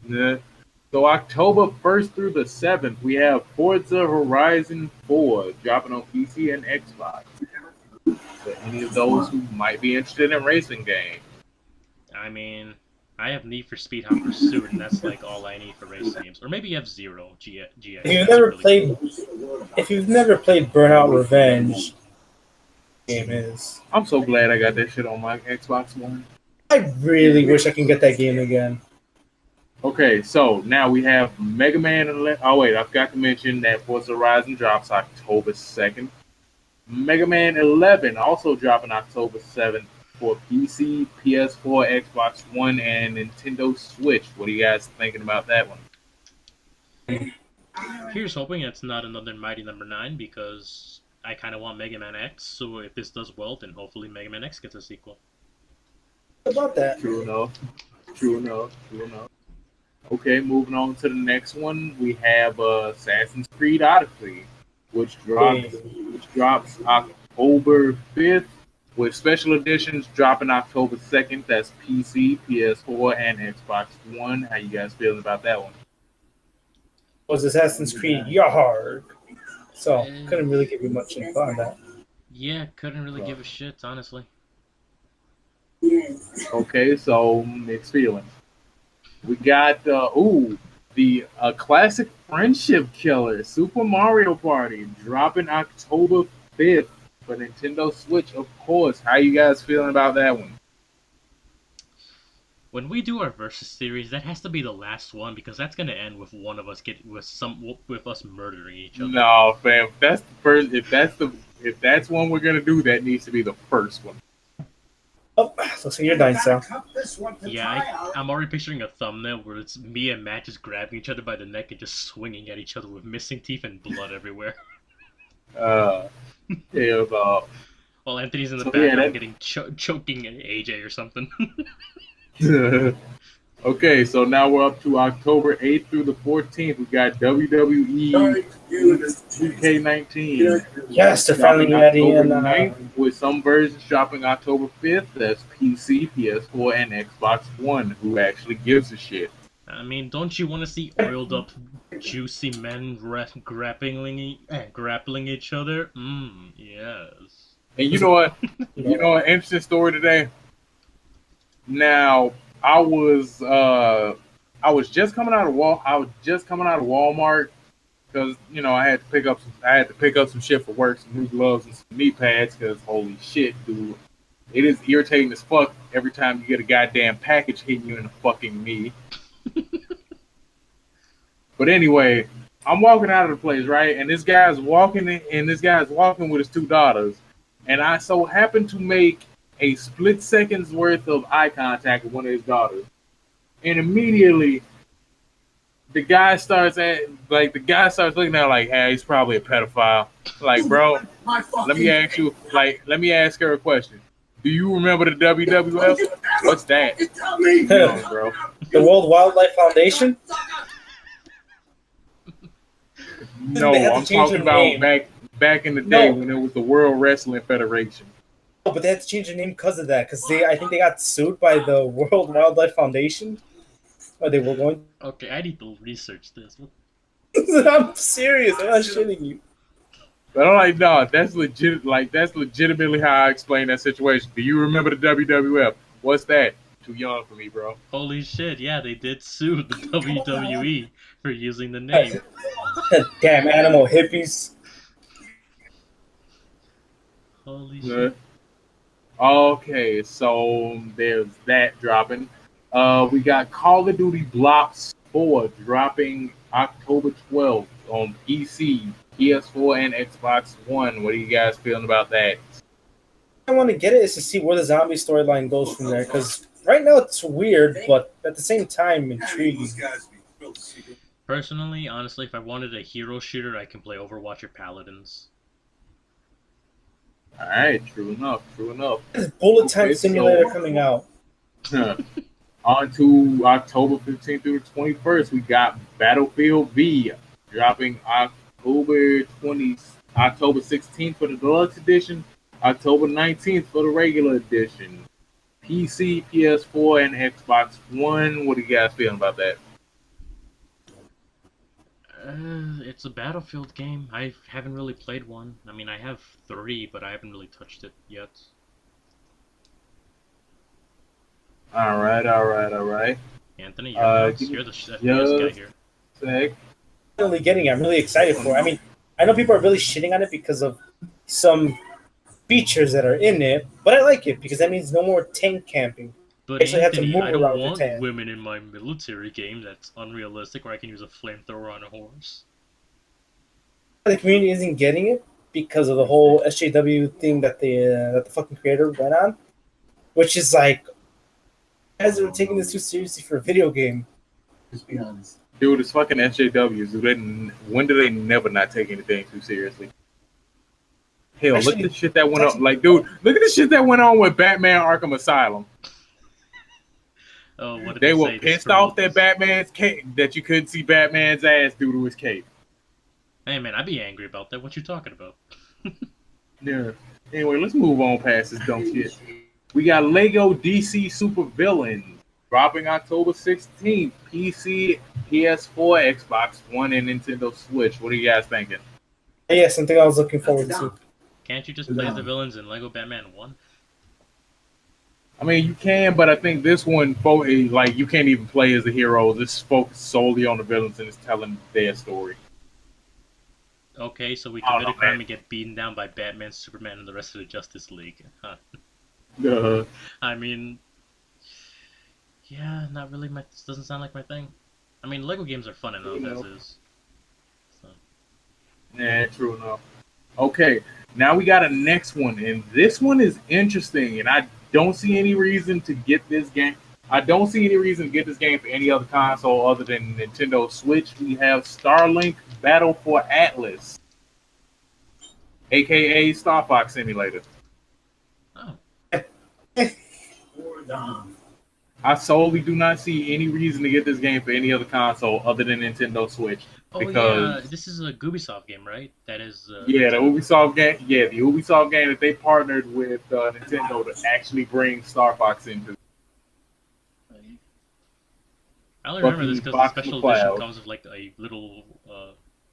Yeah. So October 1st through the 7th, we have Forza Horizon 4 dropping on PC and Xbox. For any of those who might be interested in racing games. I mean, I have Need for Speed Hot Pursuit, and that's like all I need for racing games. Or maybe F-Zero, GX. If you've never played Burnout Revenge, game is. I'm so glad I got that shit on my Xbox One. I really wish I can get that game again. Okay, so now we have Mega Man 11. Oh, wait, I forgot to mention that Forza Horizon drops October 2nd. Mega Man 11 also dropping October 7th for PC, PS4, Xbox One, and Nintendo Switch. What are you guys thinking about that one? Here's hoping it's not another Mighty Number 9, because I kind of want Mega Man X, so if this does well, then hopefully Mega Man X gets a sequel. What about that? True enough. Okay, moving on to the next one, we have Assassin's Creed Odyssey, which drops October 5th with special editions dropping October 2nd. That's PC, PS4, and Xbox One. How you guys feeling about that one? Was Assassin's Creed Yarg. So couldn't really give you much info on that. Yeah, couldn't really give a shit, honestly. Okay, so mixed feelings. We got the classic friendship killer, Super Mario Party, dropping October 5th for Nintendo Switch, of course. How you guys feeling about that one? When we do our versus series, that has to be the last one because that's gonna end with one of us with us murdering each other. No, fam. If that's the first. If that's one we're gonna do, that needs to be the first one. Oh, looks like you're dying, Sal. Yeah, I'm already picturing a thumbnail where it's me and Matt just grabbing each other by the neck and just swinging at each other with missing teeth and blood everywhere. Yeah, While Anthony's in the So, background yeah, getting choking at AJ or something. Okay, so now we're up to October 8th through the 14th. We got WWE 2K19. Yes, they're finally ready. October And 9th, with some versions dropping October 5th. That's PC, PS4, and Xbox One. Who actually gives a shit? I mean, don't you want to see oiled up, juicy men grappling each other? Yes. And you know what? Interesting story today. Now, I was just coming out of Walmart because I had to pick up some shit for work, some new gloves and some knee pads. Because holy shit, dude, it is irritating as fuck every time you get a goddamn package hitting you in the fucking knee. But anyway, I'm walking out of the place, right, and this guy's walking with his two daughters, and I so happen to make a split second's worth of eye contact with one of his daughters, and immediately the guy starts looking at her like, hey, he's probably a pedophile. Like, bro, let me ask her a question. Do you remember the WWF? What's that? Come on, bro. The World Wildlife Foundation? No, They had to I'm change talking their about name. back in the day when it was the World Wrestling Federation. Oh, but they had to change their name because of that. Because I think they got sued by the World Wildlife Foundation. Or they were going. Okay, I need to research this. I'm serious. I'm not shitting you. But I'm like, no, that's legit. Like, that's legitimately how I explain that situation. Do you remember the WWF? What's that? Too young for me, bro. Holy shit! Yeah, they did sue the WWE for using the name. Damn animal hippies. Holy shit! Okay, so there's that dropping. We got Call of Duty Black Ops 4 dropping October 12th on PC, PS4, and Xbox One. What are you guys feeling about that? I want to get it is to see where the zombie storyline goes from there. Because right now it's weird, but at the same time intriguing. Personally, honestly, if I wanted a hero shooter, I can play Overwatch or Paladins. All right, true enough. There's Bullet Time Simulator coming out. On to October 15th through the 21st, we got Battlefield V dropping October 16th for the deluxe edition, October 19th for the regular edition. PC, PS4, and Xbox One. What are you guys feeling about that? It's a Battlefield game. I haven't really played one. I mean, I have 3, but I haven't really touched it yet. All right. Anthony, you're the guy here. Sec. I'm really excited for it. I mean, I know people are really shitting on it because of some features that are in it, but I like it because that means no more tank camping. But Actually have to Anthony, move I don't around want the tank. women in my military game. That's unrealistic, where I can use a flamethrower on a horse. The community isn't getting it because of the whole SJW thing that the fucking creator went on, which is like, guys are taking this too seriously for a video game. Just be honest. Dude, it's fucking SJWs. When do they never not take anything too seriously? Hell, look at the shit that went on. Like, dude, look at the shit that went on with Batman Arkham Asylum. Oh, what did They they were say? pissed off that Batman's cape, that you couldn't see Batman's ass due to his cape. Hey man, I'd be angry about that. What you talking about? Yeah. Anyway, let's move on past this dumb shit. We got Lego DC Super Villains dropping October 16th. PC, PS4, Xbox One, and Nintendo Switch. What are you guys thinking? Yeah, something I was looking forward to. Can't you just play as the villains in Lego Batman 1? I mean, you can, but I think this one, like, you can't even play as the heroes. It's focused solely on the villains and it's telling their story. Okay, so we I don't commit a know, crime man. and get beaten down by Batman, Superman, and the rest of the Justice League. Huh. I mean, yeah, not really my. This doesn't sound like my thing. I mean, Lego games are fun enough as is. So. Yeah, true enough. Okay, now we got a next one, and this one is interesting, and I don't see any reason to get this game. I don't see any reason to get this game for any other console other than Nintendo Switch. We have Starlink Battle for Atlas, aka Star Fox Simulator. Oh. I solely do not see any reason to get this game for any other console other than Nintendo Switch. Oh Because yeah, this is a Ubisoft game, right? That is. yeah, the Ubisoft game. Yeah, the Ubisoft game that they partnered with Nintendo to actually bring Star Fox into. I only remember this because the Fucking special Box edition Cloud. comes with like a little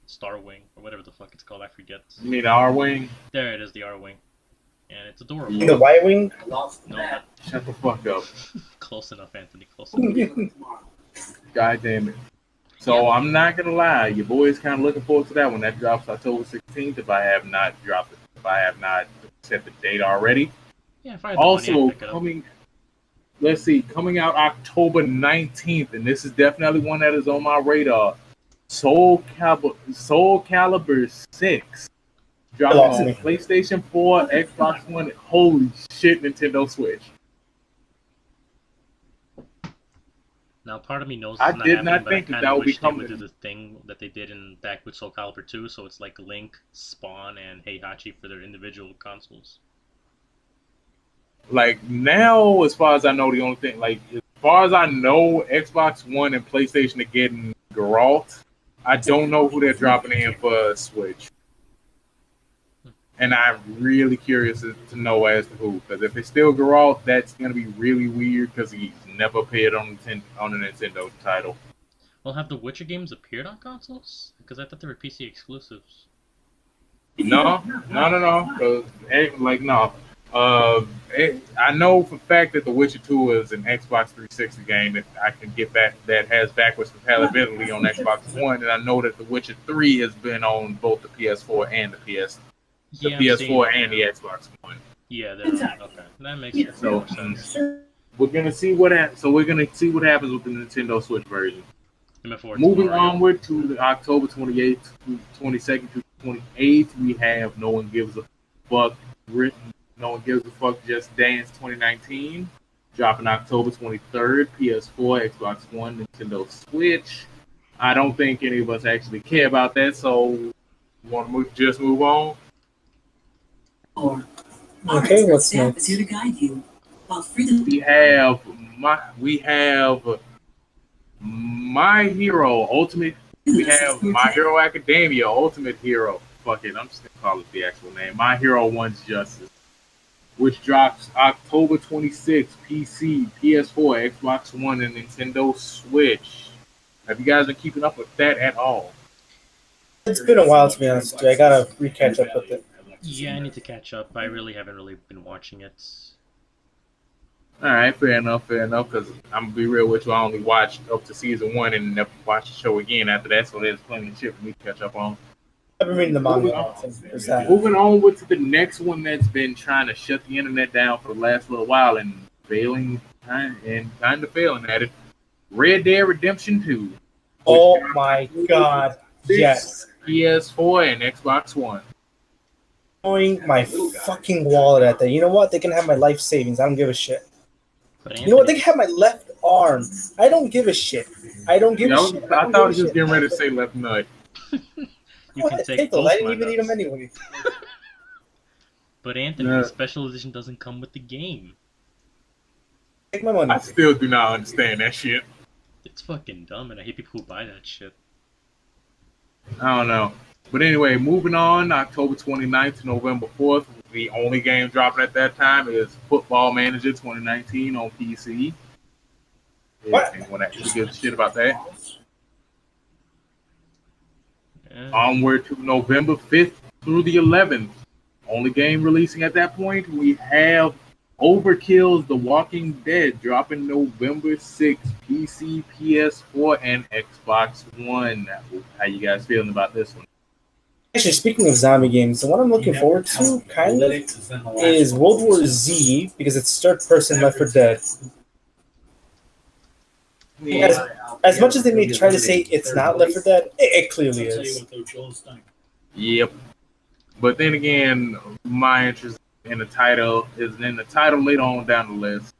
Star Wing or whatever the fuck it's called. I forget. You mean the R-Wing? There it is, the R Wing, and it's adorable. Yeah. The Y Wing? No, not Shut the fuck up. close enough, Anthony. Close enough. God damn it. So I'm not gonna lie, your boy is kind of looking forward to that one. That drops October 16th. If I have not set the date already. Yeah, if I had the money, Also I'd pick it up. coming out October 19th, and this is definitely one that is on my radar. Soul Calibur 6 dropping Lost on me. PlayStation 4, Xbox One. Holy shit, Nintendo Switch. Now, part of me knows I it's not did happening, not but think I that kind of would be wish they would coming. do the thing that they did back with Soul Calibur 2, so it's like Link, Spawn, and Heihachi for their individual consoles. Like now, as far as I know, the only thing, like as far as I know, Xbox One and PlayStation are getting Geralt. I don't know who they're dropping in for Switch, and I'm really curious to know as to who. Because if it's still Geralt, that's gonna be really weird because he's never appeared on a Nintendo title. Well, have the Witcher games appeared on consoles? Because I thought they were PC exclusives. No. 'Cause, like no. I know for a fact that The Witcher 2 is an Xbox 360 game that I can get back that has backwards compatibility on Xbox One, and I know that The Witcher 3 has been on both the PS4 and the Yeah, I'm PS4 seeing and the Xbox One. Yeah, they're okay. That makes So more sense. we're gonna see what happens with the Nintendo Switch version. I'm looking forward to Moving Mario. onward to the October 28th, 22nd to 28th, we have No One Gives a Fuck No One Gives a Fuck Just Dance 2019, dropping October 23rd, PS4, Xbox One, Nintendo Switch. I don't think any of us actually care about that, so want to just move on? Okay, what's next? Is here to guide you. While freedom. We have My Hero Ultimate. We have My Hero Academia Ultimate Hero. Fuck it, I'm just gonna call it the actual name. My Hero One's Justice, which drops October 26th, PC, PS4, Xbox One, and Nintendo Switch. Have you guys been keeping up with that at all? It's been a while, to be honest with you. I gotta re-catch up with it. Yeah, I need to catch up. I really haven't been watching it. All right, fair enough. Because I'm gonna be real with you, I only watched up to season 1 and never watched the show again after that. So there's plenty of shit for me to catch up on. I've been reading the manga. There's that. Moving on with the next one that's been trying to shut the internet down for the last little while and failing at it. Red Dead Redemption 2. Oh my god. Yes. PS4 and Xbox One. Throwing my fucking wallet at that. You know what? They can have my life savings. I don't give a shit. But You know what? They Anthony, can have my left arm. I don't give a shit. I don't give a shit. I thought he was getting ready to say left nut. you can take Take those. both I didn't my even eat them nuts. anyway. But Anthony, Yeah. the special edition doesn't come with the game. Take my money. I still do not understand that shit. It's fucking dumb, and I hate people who buy that shit. I don't know. But anyway, moving on, October 29th to November 4th, The only game dropping at that time is Football Manager 2019 on PC. What? Anyone actually gives a shit about that? Yeah. Onward to November 5th through the 11th. Only game releasing at that point, we have Overkill's The Walking Dead dropping November 6th, PC, PS4, and Xbox One. How you guys feeling about this one? Actually, speaking of zombie games, the one I'm looking forward to, kind of, is World War Z, because it's third-person Left 4 Dead. As much as they may try to say it's not Left 4 Dead, it clearly is. Yep. But then again, my interest in the title is in the title later on down the list.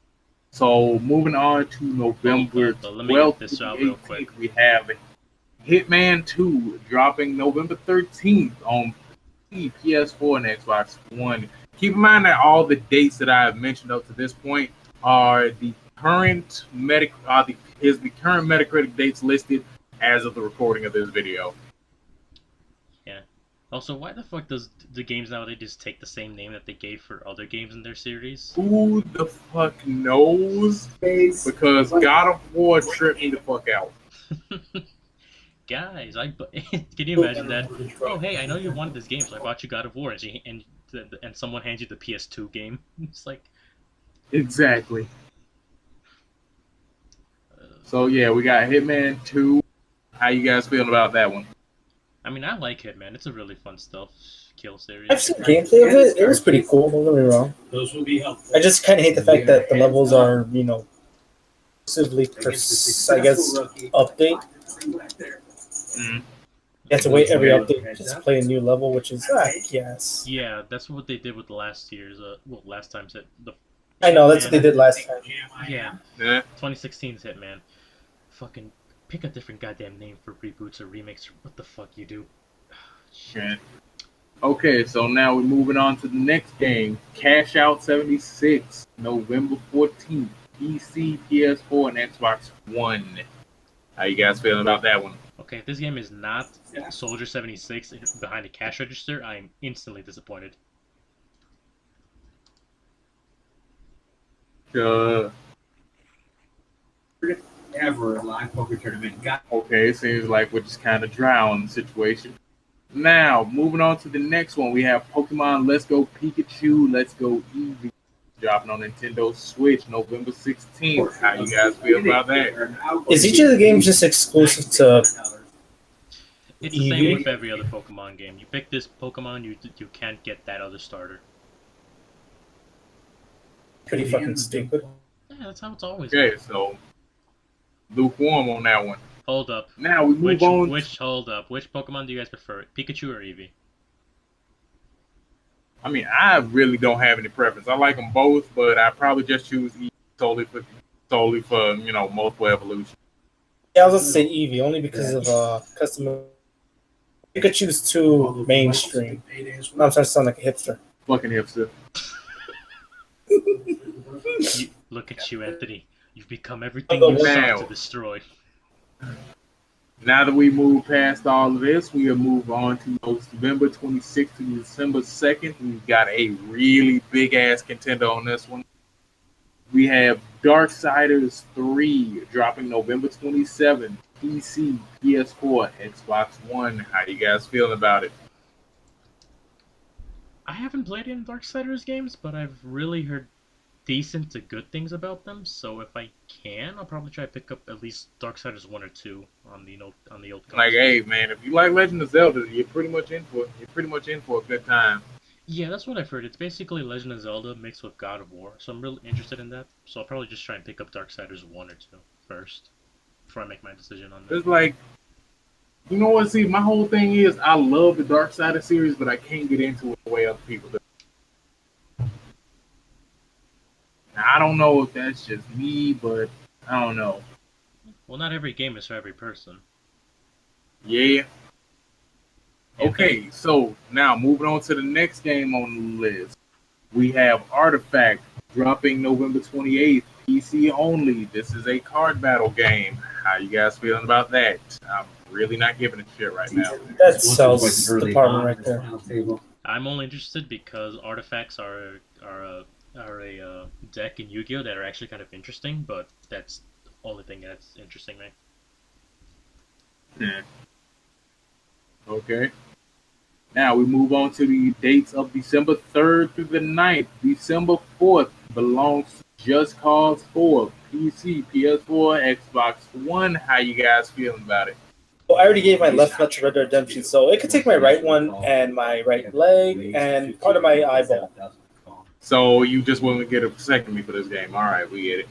So moving on to November Let me get 12th this to out the real 18th, quick. we have Hitman 2 dropping November 13th on PC, PS4, and Xbox One. Keep in mind that all the dates that I have mentioned up to this point are the current the current Metacritic dates listed as of the recording of this video. Also, why the fuck does the games nowadays just take the same name that they gave for other games in their series? Who the fuck knows? Because God of War tripped me the fuck out. Guys, can you imagine that? Oh, hey, I know you wanted this game, so I bought you God of War, and someone hands you the PS2 game. It's like, Exactly. So yeah, we got Hitman 2. How you guys feeling about that one? I mean, I like Hitman. It's a really fun stealth kill series. I've seen gameplay of it. It was pretty cool, don't get me wrong. Those will be helpful. I just kind of hate the fact that the levels are, exclusively per, I guess, update. Mm. You have to wait every update just to play a new level, which is, yes. Yeah, that's what they did with the last year's, last time's hit. I know, that's what they did last time. Yeah, Yeah. 2016's Hitman. Fucking pick a different goddamn name for reboots or remakes or what the fuck you do. Shit. Okay, so now we're moving on to the next game. Cash Out 76, November 14th, PC, PS4, and Xbox One. How you guys feeling about that one? Okay, if this game is not Soldier 76 behind a cash register, I am instantly disappointed. Ever a live poker tournament. Okay, seems like we're just kind of dry on the situation. Now, moving on to the next one, we have Pokemon Let's Go Pikachu, Let's Go Eevee, dropping on Nintendo Switch November 16th. How you guys feel about that? Is each of the games just exclusive to It's the same Eevee? with every other Pokemon game. You pick this Pokemon, you can't get that other starter. pretty fucking stupid? Yeah, that's how it's always. Okay, so lukewarm on that one. Hold up. Now we move on. Which Pokemon do you guys prefer? Pikachu or Eevee? I mean, I really don't have any preference. I like them both, but I probably just choose Eevee solely for multiple evolution. Yeah, I was going to say Eevee, only because of customer. Pikachu's too mainstream. No, I'm trying to sound like a hipster. Fucking hipster. Look at you, Anthony. You've become everything you sought to destroy. Now that we move past all of this, we'll move on to November 26th to December 2nd. We've got a really big-ass contender on this one. We have Darksiders 3 dropping November 27th, PC, PS4, Xbox One. How you guys feeling about it? I haven't played any Darksiders games, but I've really heard decent to good things about them. So if I can, I'll probably try to pick up at least Darksiders 1 or 2 on the old console. Like, hey man, if you like Legend of Zelda, you're pretty much in for a good time. Yeah, that's what I've heard. It's basically Legend of Zelda mixed with God of War, so I'm really interested in that. So I'll probably just try and pick up Darksiders 1 or 2 first before I make my decision on that. It's like, you know what? See, my whole thing is I love the Darksiders series, but I can't get into it the way other people do. Now, I don't know if that's just me, but I don't know. Well, not every game is for every person. Yeah. Okay, so now moving on to the next game on the list. We have Artifact dropping November 28th, PC only. This is a card battle game. How you guys feeling about that? I'm really not giving a shit right now. That sells department right there. I'm only interested because artifacts are a deck in Yu-Gi-Oh that are actually kind of interesting, but that's the only thing that's interesting me. Yeah. Okay. Now we move on to the dates of December 3rd through the 9th. December 4th belongs to Just Cause 4, PC, PS4, Xbox One. How you guys feeling about it? Well, I already gave my left nut to Red Dead Redemption, so it could take my right one and my right leg and part of my eyeball. So you just willing to get a second for this game? All right, we get it.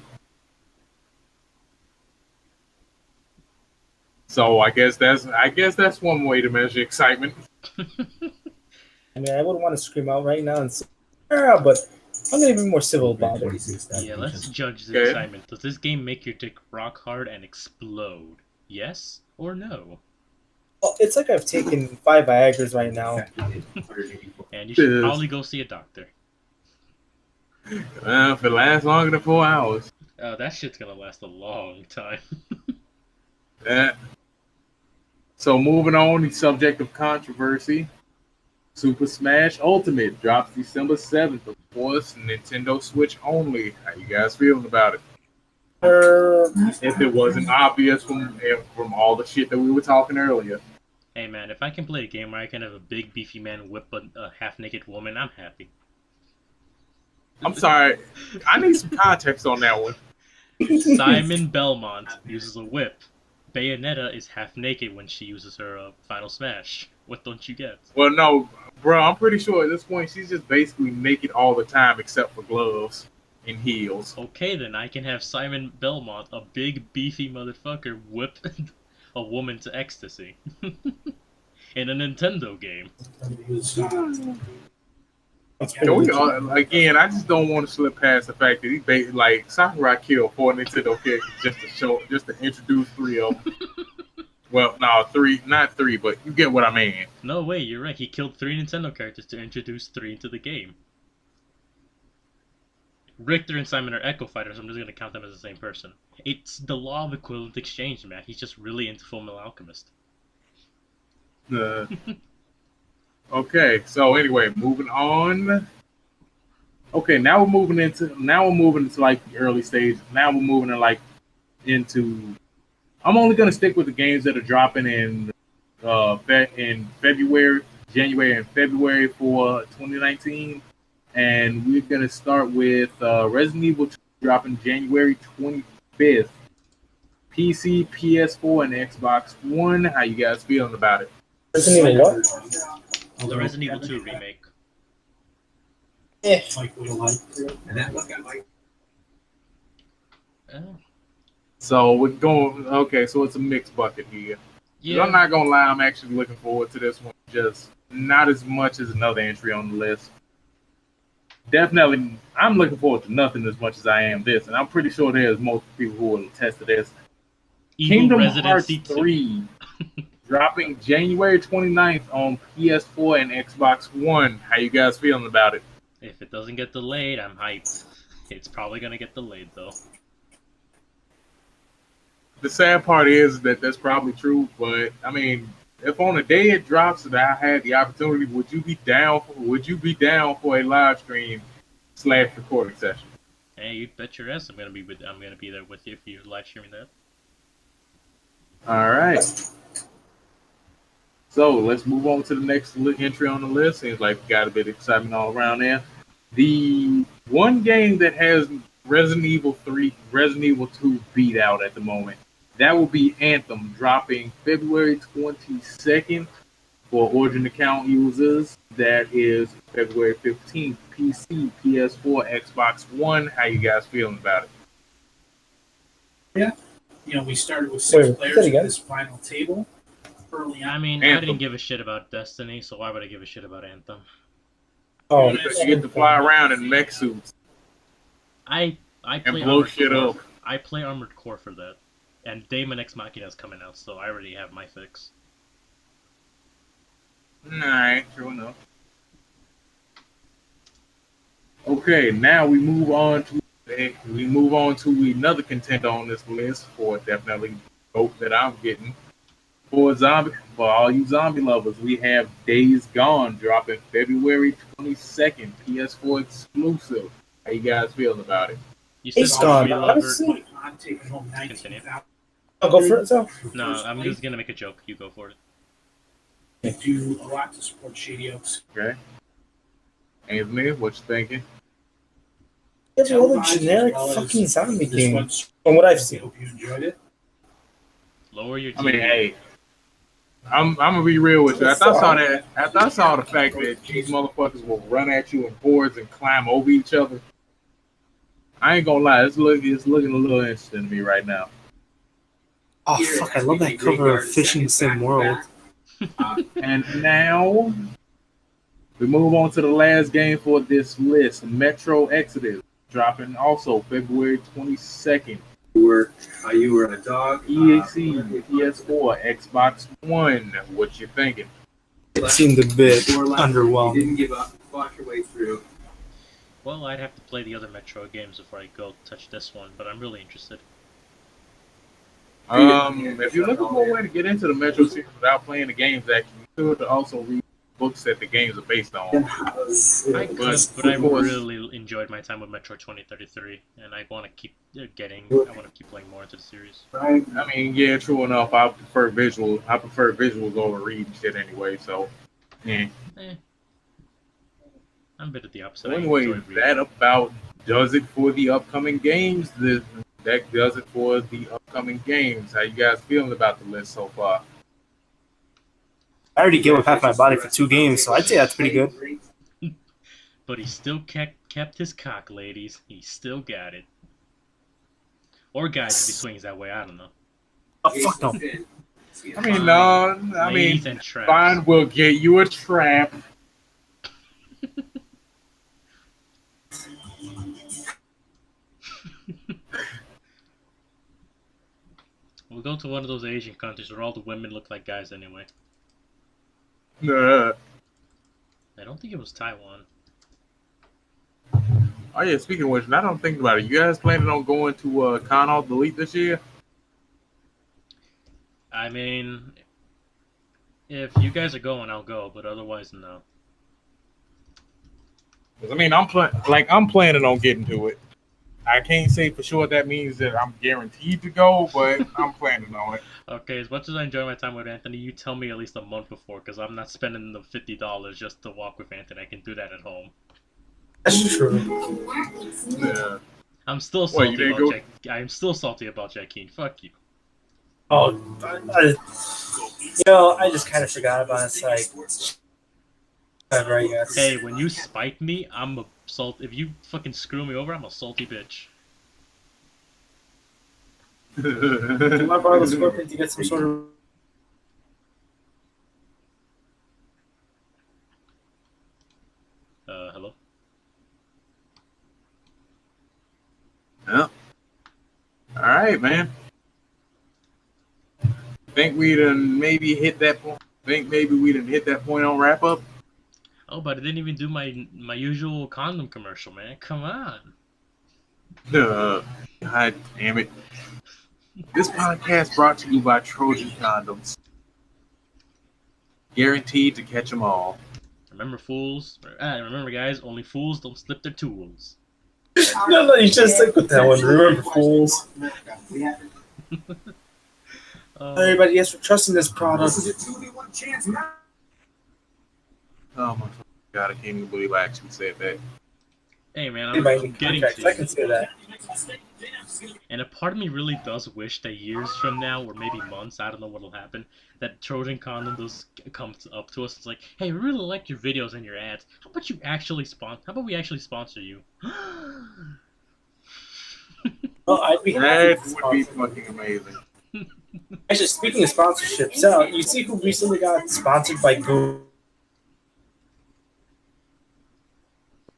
So I guess that's one way to measure excitement. I mean, I wouldn't want to scream out right now and say, "Ah," but I'm gonna be more civil about it. Yeah, let's judge the Okay. excitement. Does this game make your dick rock hard and explode? Yes or no? Well, it's like I've taken 5 Viagras right now. And you should probably go see a doctor. If it lasts longer than 4 hours. That shit's gonna last a long time. So moving on, the subject of controversy, Super Smash Ultimate drops December 7th, of course, Nintendo Switch only. How you guys feeling about it? If it wasn't obvious from all the shit that we were talking earlier. Hey man, if I can play a game where I can have a big beefy man whip a half-naked woman, I'm happy. I'm sorry, I need some context on that one. Simon Belmont uses a whip. Bayonetta is half naked when she uses her final smash. What don't you get? Well, no, bro, I'm pretty sure at this point she's just basically naked all the time except for gloves and heels. Okay then, I can have Simon Belmont, a big beefy motherfucker, whip a woman to ecstasy. In a Nintendo game. Again, I just don't want to slip past the fact that Sakurai killed 4 Nintendo characters just to introduce 3 of them. Well, no, 3, not 3, but you get what I mean. No way, you're right. He killed 3 Nintendo characters to introduce 3 into the game. Richter and Simon are Echo Fighters. I'm just gonna count them as the same person. It's the law of equivalent exchange, man. He's just really into Fullmetal Alchemist. Okay, so anyway, moving on. Okay, now we're moving into like the early stage. Now we're moving into. I'm only gonna stick with the games that are dropping in February, January, and February for 2019, and we're gonna start with Resident Evil 2 dropping January 25th. PC, PS4, and Xbox One. How you guys feeling about it? Resident Evil what? The Resident Evil 2 remake. Eh. So we're going. Okay, so it's a mixed bucket here. Yeah. I'm not gonna lie, I'm actually looking forward to this one. Just not as much as another entry on the list. Definitely, I'm looking forward to nothing as much as I am this, and I'm pretty sure there's most people who will attest to this. Evil Kingdom Residency Hearts 3 dropping January 29th on PS4 and Xbox One. How you guys feeling about it? If it doesn't get delayed, I'm hyped. It's probably gonna get delayed though. The sad part is that that's probably true, but I mean, if on the day it drops and I had the opportunity, would you be down for a live stream / recording session? Hey, you bet your ass I'm gonna be there with you if you're live streaming that. All right. So let's move on to the next entry on the list. Seems like we got a bit of excitement all around there. The one game that has Resident Evil 2 beat out at the moment, that will be Anthem, dropping February 22nd for Origin account users. That is February 15th, PC, PS4, Xbox One. How you guys feeling about it? Yeah. We started with 6 players in this final table early on. I mean, Anthem. I didn't give a shit about Destiny, so why would I give a shit about Anthem? Oh, You get to fly around in mech suits I and play blow Armored shit Core. up. I play Armored Core for that. And Daemon X Machina is coming out, so I already have my fix. Alright, true enough. Okay, now we move on to another contender on this list for definitely vote that I'm getting. For all you zombie lovers, we have Days Gone dropping February 22nd, PS4 exclusive. How you guys feeling about it? You said It's gone. zombie lover. Honestly, I'm taking home Continue. 19,000. I'll go for it. So No, I'm just gonna make a joke. You go for it. Do a lot to support Shady Oaks. Okay. Anthony, what you thinking? it's another generic fucking zombie game. From what I've seen. Hope you enjoyed it. Lower your TV. I mean, hey, I'm gonna be real with you. After I saw the fact that these motherfuckers will run at you in boards and climb over each other, I ain't gonna lie, it's looking a little interesting to me right now. Oh fuck! I love that cover of Fishing Sim World. And now we move on to the last game for this list, Metro Exodus, dropping also February 22nd. You were a dog. EAC, PS4, Xbox One. What you thinking? It seemed a bit You underwhelming. didn't give up. Fought your way through. Well, I'd have to play the other Metro games before I go touch this one, but I'm really interested. If you're looking for a way to get into the Metro series without playing the games, actually, you could also read books that the games are based on. I could, but I really enjoyed my time with Metro 2033, and I want to keep playing more into the series. I mean, yeah, true enough. I prefer visuals over reading shit anyway. So, yeah. I'm a bit of the opposite. So I anyway, enjoy reading. that about does it for the upcoming games. That does it for the upcoming games. How you guys feeling about the list so far? I already gave up half my body for 2 games, so I'd say that's pretty good. But he still kept his cock, ladies. He still got it. Or guys, if he swings that way, I don't know. Oh fuck no! I mean, no. I mean, Ladies and traps. fine. We'll get you a trap. We'll go to one of those Asian countries where all the women look like guys anyway. Nah. I don't think it was Taiwan. Oh yeah, speaking of which, now that I'm thinking about it, you guys planning on going to Con All Delete this year? I mean, if you guys are going, I'll go, but otherwise, no. 'Cause, I mean, I'm planning on getting to it. I can't say for sure that means that I'm guaranteed to go, but I'm planning on it. Okay, as much as I enjoy my time with Anthony, you tell me at least a month before, because I'm not spending the $50 just to walk with Anthony. I can do that at home. That's true. Yeah. I'm still What, salty you didn't about go? I'm still salty about Jackeen. Fuck you. Oh, I just kind of forgot about it. It's like, right, yes. Hey, when you spike me, I'm a salt. If you fucking screw me over, I'm a salty bitch. Can I borrow the scorpion to get some sort of? Hello? Yeah. All right, man. Think we done maybe hit that point. Think maybe we done hit that point on wrap up. Oh, but I didn't even do my usual condom commercial, man. Come on. God damn it. This podcast brought to you by Trojan Condoms. Guaranteed to catch them all. Remember, fools. Remember, guys. Only fools don't slip their tools. No, you should stick with that one. Remember, fools. Everybody, yes, for trusting this product. Oh my God, I can't even believe I actually said that. Hey, man, Anybody I'm can getting contract. to I you. can say that. And a part of me really does wish that years from now, or maybe months, I don't know what'll happen, that Trojan Condom does come up to us. It's like, hey, we really like your videos and your ads. How about we actually sponsor you? Well, I'd be happy. That to would be sponsor. fucking amazing. Actually, speaking of sponsorships, you see who recently got sponsored by Google?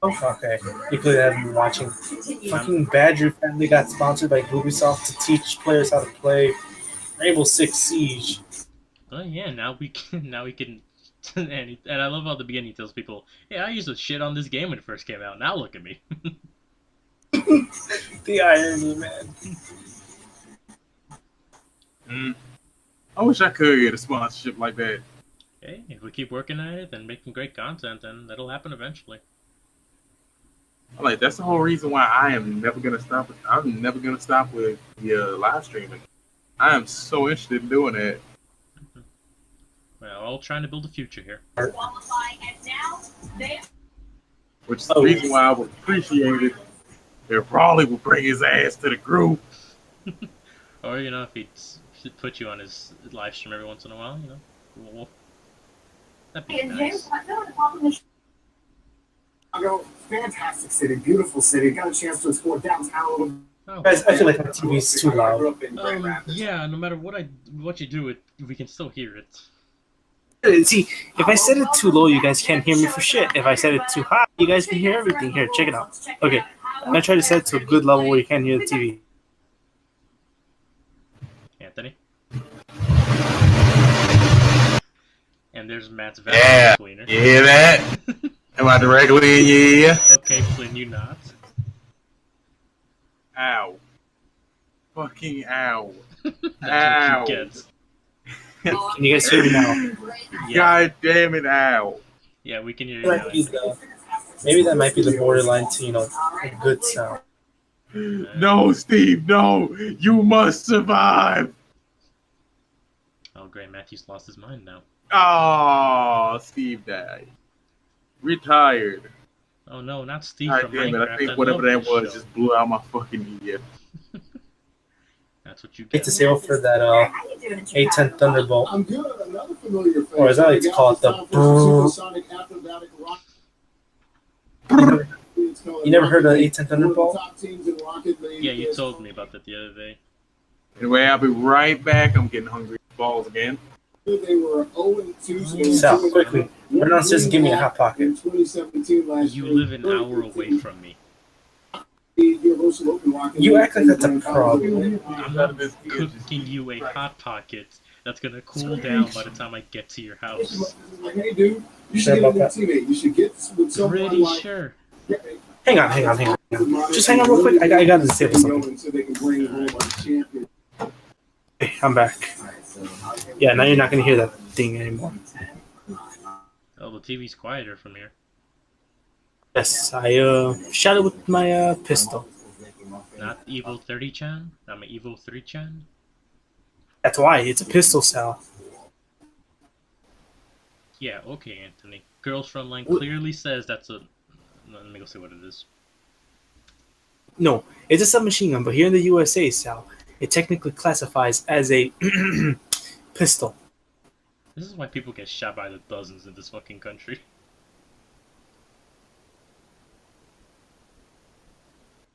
Oh, okay. You clearly haven't been watching. Fucking Badger Family got sponsored by Ubisoft to teach players how to play Rainbow Six Siege. Oh yeah, now we can, and I love how at the beginning he tells people, "Hey, I used to shit on this game when it first came out. Now look at me." The irony, man. I wish I could get a sponsorship like that. Hey, if we keep working at it and making great content, then that'll happen eventually. Like that's the whole reason why I am never gonna stop. I'm never gonna stop with the live streaming. I am so interested in doing that. Well, all trying to build a future here. Which is the reason why I would appreciate it if Raleigh would bring his ass to the group. Or, you know, if he'd put you on his live stream every once in a while, you know. That'd be nice. Fantastic city, beautiful city. Got a chance to explore downtown. Oh, Guys, I feel like my TV's too loud. yeah, no matter what you do, we can still hear it. See, if I set it too low, you guys can't hear me for shit. If I set it too high, you guys can hear everything. Here, check it out. Okay, I'm gonna try to set it to a good level where you can't hear the TV. Anthony? And there's Matt's Yeah, vacuum cleaner. you hear that? Am I directly in your ear? Okay, Flynn, you not. Ow. Fucking ow. That's Ow. what you get. Can you guys hear me now? Yeah, God damn it, ow. yeah, we can hear you now. Maybe that might be the borderline to, a good sound. No, Steve, no. You must survive. Oh, great, Matthew's lost his mind now. Oh, Steve died. Retired. Oh no, not Steve God from damn it, Minecraft. I think whatever love that this was show. just blew out my fucking ear. That's what you Hate get. to say for that A10 Thunderbolt. I'm good. Another familiar face. Or as I like to call it, the You never heard of the A10 Thunderbolt? Yeah, you told me about that the other day. Anyway, I'll be right back. I'm getting hungry balls again. They were 0-2. Sal, quickly, run downstairs and give me a hot pocket. You live an hour away from me. You act like that's a problem. I'm not cooking you a hot pocket that's gonna cool down by the time I get to your house. Hey, dude, you should get a new teammate. You should get with someone Pretty like. sure. Hang on. Just hang on real quick. I gotta disable something. So they can bring home a champion. Okay, I'm back. Yeah, now you're not gonna hear that thing anymore. Oh, the TV's quieter from here. Yes, I shot it with my pistol. Not Evil 30-chan? I'm an Evil 3-chan? That's why it's a pistol, Sal. Yeah, okay, Anthony. Girls Frontline clearly says that's a... Let me go see what it is. No, it's a submachine gun, but here in the USA, Sal, it technically classifies as a pistol. This is why people get shot by the dozens in this fucking country.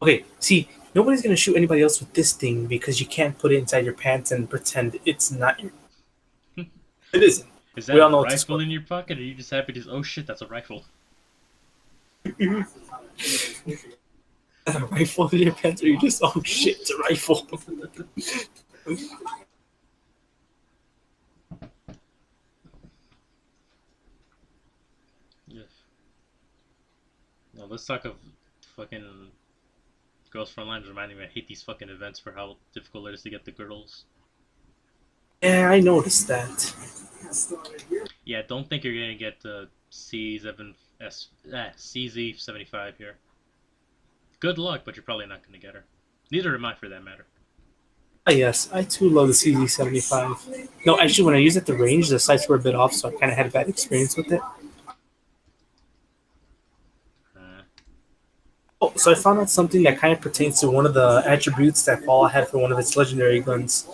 Okay, see, nobody's gonna shoot anybody else with this thing because you can't put it inside your pants and pretend it's not your. It isn't. Is that We all a know it's rifle in your pocket, or are you just happy to... Oh shit, that's a rifle. A rifle in your pants, or you just oh shit, it's a rifle. Yeah. Now let's talk of fucking... Girls Frontline reminding me I hate these fucking events for how difficult it is to get the girls. Yeah, I noticed that. Yeah, don't think you're gonna get the CZ75 here. Good luck, but you're probably not gonna get her. Neither am I, for that matter. Ah, yes, I too love the CZ75. No, actually, when I used it at the range, the sights were a bit off, so I kind of had a bad experience with it. Oh, so I found out something that kind of pertains to one of the attributes that Fallout had for one of its legendary guns.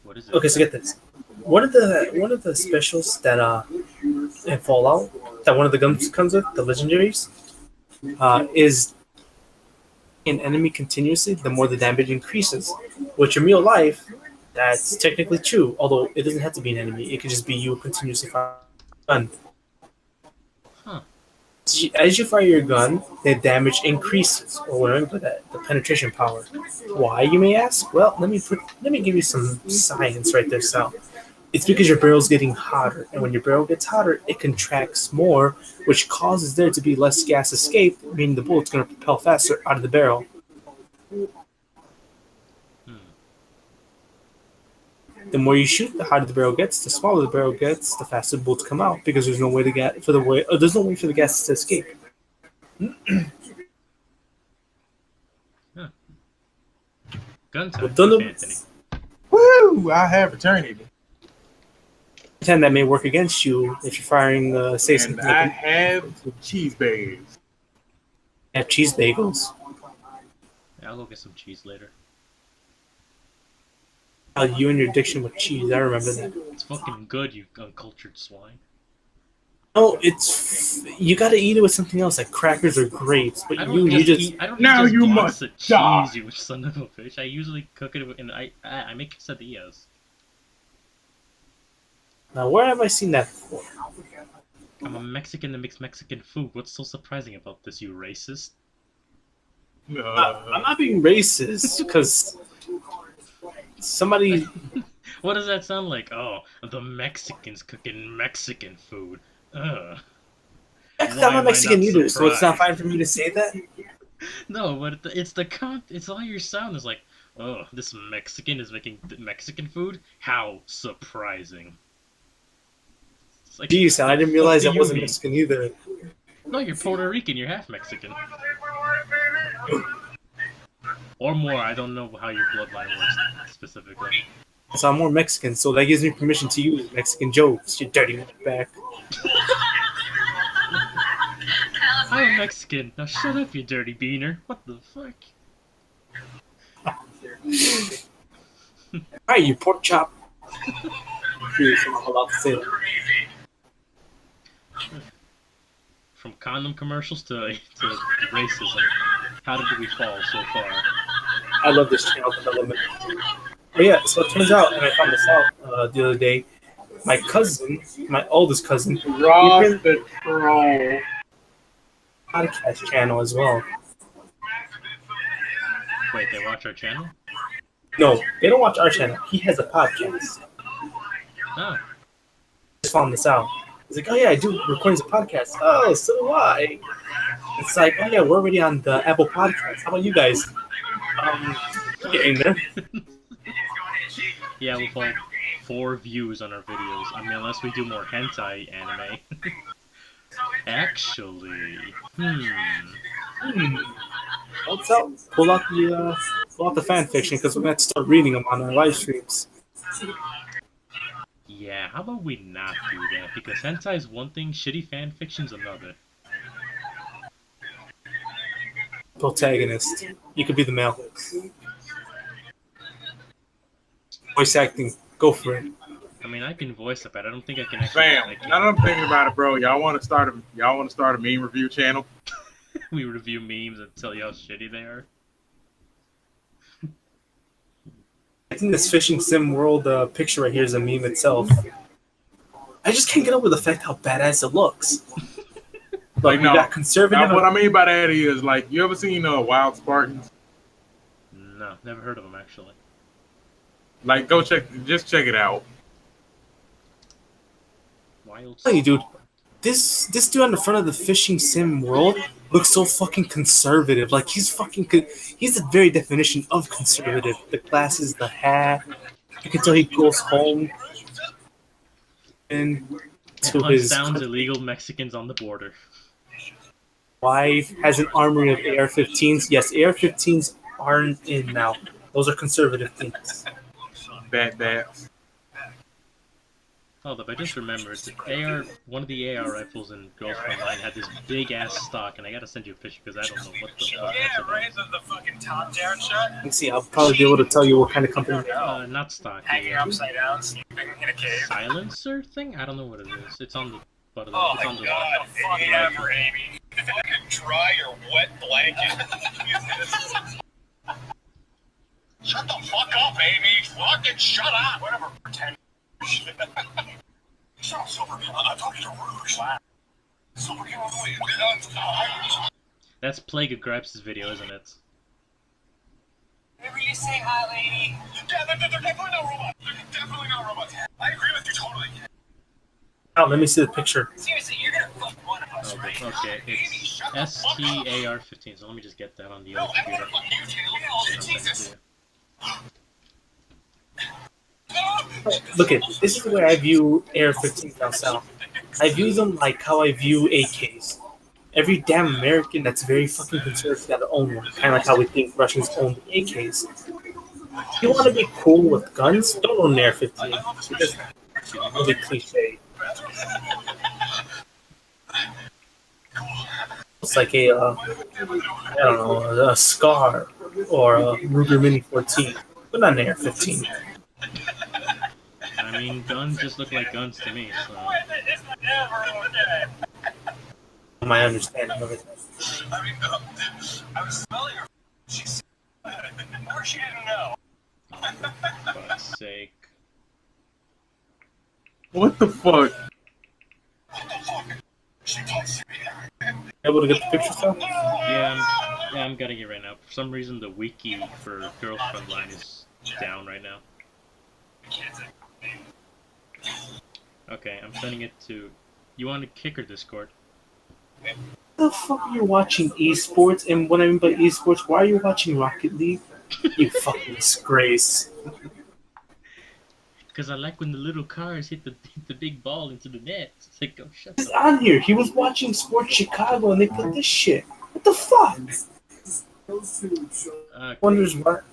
What is it? Okay, so get this. One of the specials that in Fallout that one of the guns comes with, the legendaries, is an enemy continuously, the more the damage increases. Which in real life, that's technically true, although it doesn't have to be an enemy. It could just be you continuously firing a gun. Huh. As you fire your gun, the damage increases, or whatever the penetration power. Why, you may ask? Well, let me give you some science right there, Sal. It's because your barrel's getting hotter, and when your barrel gets hotter, it contracts more, which causes there to be less gas escape, meaning the bullet's going to propel faster out of the barrel. The more you shoot, the harder the barrel gets. The smaller the barrel gets, the faster the bullets come out because there's no way to get for the way. There's no way for the gas to escape. Gun time, We've done them. Anthony. Woo! I have eternity. And that may work against you if you're firing, say, And something I like have cheese bags. have cheese bagels. Yeah, I'll go get some cheese later. You and your addiction with cheese, I remember that. It's fucking good, you uncultured swine. No, it's you got to eat it with something else like crackers or grapes. But you just I don't Now eat just you blocks must of die. cheese, you son of a bitch. I usually cook it and I make quesadillas. now where have I seen that before? I'm a Mexican that makes Mexican food. What's so surprising about this, you racist? I'm not being racist because somebody. What does that sound like? Oh, the Mexicans cooking Mexican food. Ugh. I'm Why am I not Mexican not either, so it's not surprised? fine for me to say that. No, but it's the it's all your sound is like, oh, this Mexican is making Mexican food? How surprising. It's like, Jeez, I didn't what realize do I you wasn't mean? Mexican either. No, you're Puerto Rican, you're half Mexican. Or more, I don't know how your bloodline works specifically. So I'm more Mexican, so that gives me permission to use Mexican jokes, you dirty back. I'm Mexican. Now shut up, you dirty beaner. What the fuck? Alright, you pork chop. Jeez, I'm not allowed to say that. From condom commercials to racism. How did we fall so far? I love this channel development. Oh yeah, so it turns out, and I found this out the other day, my cousin, my oldest cousin, Ross he the Troll. podcast channel as well. Wait, they watch our channel? No, they don't watch our channel. He has a podcast. Oh. Just found this out. He's like, oh yeah, I do recordings of podcasts. Oh, so do I. It's like, oh yeah, we're already on the Apple Podcast. How about you guys? Getting there. Yeah, we'll fall 4 views on our videos. I mean, unless we do more hentai anime. Actually, What's up? Pull out the fan fiction because we're going to start reading them on our live streams. Yeah, how about we not do that? Because hentai is one thing, shitty fan fiction's another. Protagonist. You could be the male. Voice acting. Go for it. I mean, I can voice it, but I don't think I can actually. Fam, now that I'm thinking about it, bro, y'all want to start a meme review channel? We review memes and tell you how shitty they are. I think this fishing sim world picture right here is a meme itself. I just can't get over the fact how badass it looks. Like, we got conservative. Now, what I mean by that is, like, you ever seen Wild Spartans? No, never heard of them actually. Like, just check it out. Wild. Hey, dude, this dude on the front of the fishing sim world looks so fucking conservative. Like, he's the very definition of conservative. The glasses, the hat. You can tell he goes home and to his sounds illegal Mexicans on the border. wife, has an armory of AR-15s. Yes, AR-15s aren't in now. Those are conservative things. That. Oh, but I just remembered, one of the AR rifles in Girls Online had this big ass stock, and I gotta send you a picture because I don't know what the fuck that's about. The fucking top down shot. Let's see, I'll probably be able to tell you what kind of company they are. Not stock. Hanging upside down, sleeping in a cave. Silencer thing? I don't know what it is. It's on the butt of the. Oh it's my on the god, yeah, for Amy. Fucking dry or wet blanket. Shut the fuck up, Amy. Fucking shut up. Whatever, pretend. Shut up, Silver. I'm talking to Rouge. Silver, get on the way. That's Plague of Gripes' video, isn't it? They really say hi, lady. Yeah, they're definitely not robots. They're definitely not robots. I agree with you totally. Oh, let me see the picture. Seriously, you're gonna fuck one of us, right? Okay, it's STAR-15, so let me just get that on the other I don't computer. wanna fuck you, too. Jesus. Look at this is the way I view AR-15s down south. I view them like how I view AKs. Every damn American that's very fucking conservative got to own one. Kind of like how we think Russians own the AKs. If you want to be cool with guns, don't own an AR-15. Because it's really cliche. It's like a, I don't know, a Scar or a Ruger Mini 14, but not an AR-15. I mean, guns just look like guns to me, so... My understanding of it. I was smelling her. She said, or she didn't know. For fuck's sake. What the fuck? She touched me. Able to get the picture stuff? Yeah, I'm getting it right now. For some reason, the wiki for Girlfriend Line is down right now. Okay, I'm sending it to... You want to kick or Discord? The fuck are you watching esports? And what I mean by esports, why are you watching Rocket League? You fucking disgrace. Because I like when the little cars hit the big ball into the net. It's like, oh, shut He's up. on here. He was watching Sports Chicago and they put this shit. What the fuck? Wonders what?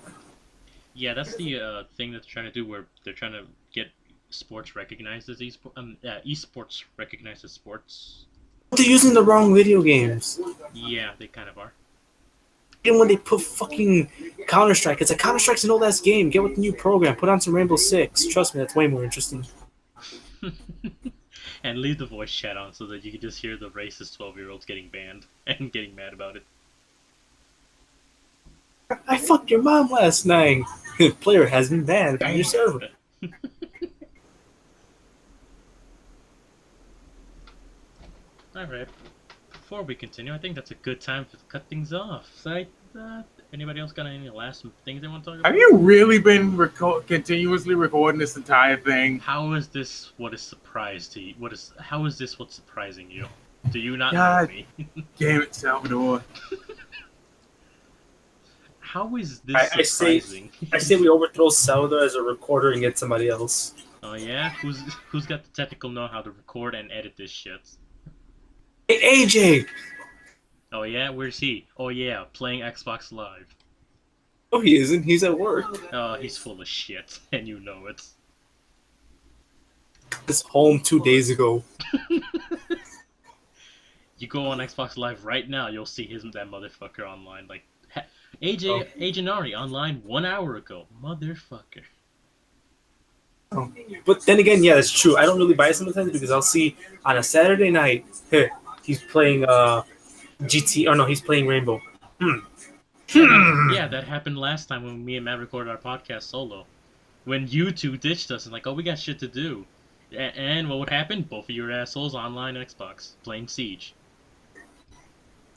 Yeah, that's the thing that they're trying to do, where they're trying to get sports recognized as esports recognized as sports. They're using the wrong video games. Yeah, they kind of are. Even when they put fucking Counter-Strike, it's like Counter-Strike's an old-ass game. Get with the new program. Put on some Rainbow Six. Trust me, that's way more interesting. And leave the voice chat on so that you can just hear the racist 12-year-olds getting banned and getting mad about it. I fucked your mom last night. Player has been banned from your server. Alright, before we continue, I think that's a good time to cut things off. So, anybody else got any last things they want to talk about? Have you really been continuously recording this entire thing? How is this what is surprised to you? How is this what's surprising you? Do you not know God me? damn it, Salvador. How is this I surprising? say we overthrow Salvador as a recorder and get somebody else. Oh yeah? Who's got the technical know-how to record and edit this shit? Hey, AJ! Oh yeah? Where's he? Oh yeah, playing Xbox Live. Oh, he isn't. He's at work. Oh, he's full of shit, and you know it. He's home 2 days ago. You go on Xbox Live right now, you'll see that motherfucker online. Like, AJ Nari online 1 hour ago. Motherfucker. Oh. But then again, yeah, that's true. I don't really buy it sometimes because I'll see on a Saturday night, hey, he's playing GT, or no, he's playing Rainbow. Yeah, that happened last time when me and Matt recorded our podcast solo. When you two ditched us and like, oh, we got shit to do. And what would happen? Both of your assholes online Xbox, playing Siege.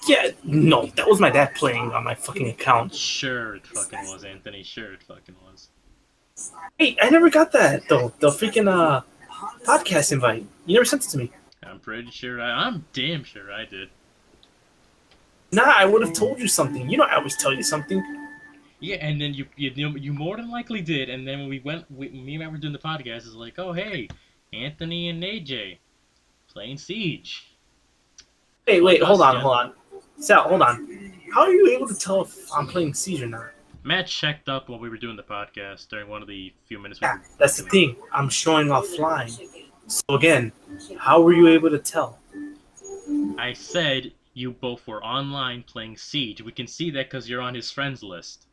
Yeah, no, that was my dad playing on my fucking account. Sure it fucking was, Anthony. Sure it fucking was. Hey, I never got that, though. The freaking podcast invite. You never sent it to me. I'm pretty sure I'm damn sure I did. Nah, I would have told you something. You know I always tell you something. Yeah, and then you more than likely did, and then when me and Matt were doing the podcast, it's like, oh hey, Anthony and AJ playing Siege. Hey, wait, hold on. Sal, hold on. How are you able to tell if I'm playing Siege or not? Matt checked up while we were doing the podcast during one of the few minutes. Yeah, that's the thing. I'm showing offline. So again, how were you able to tell? I said you both were online playing Siege. We can see that because you're on his friends list.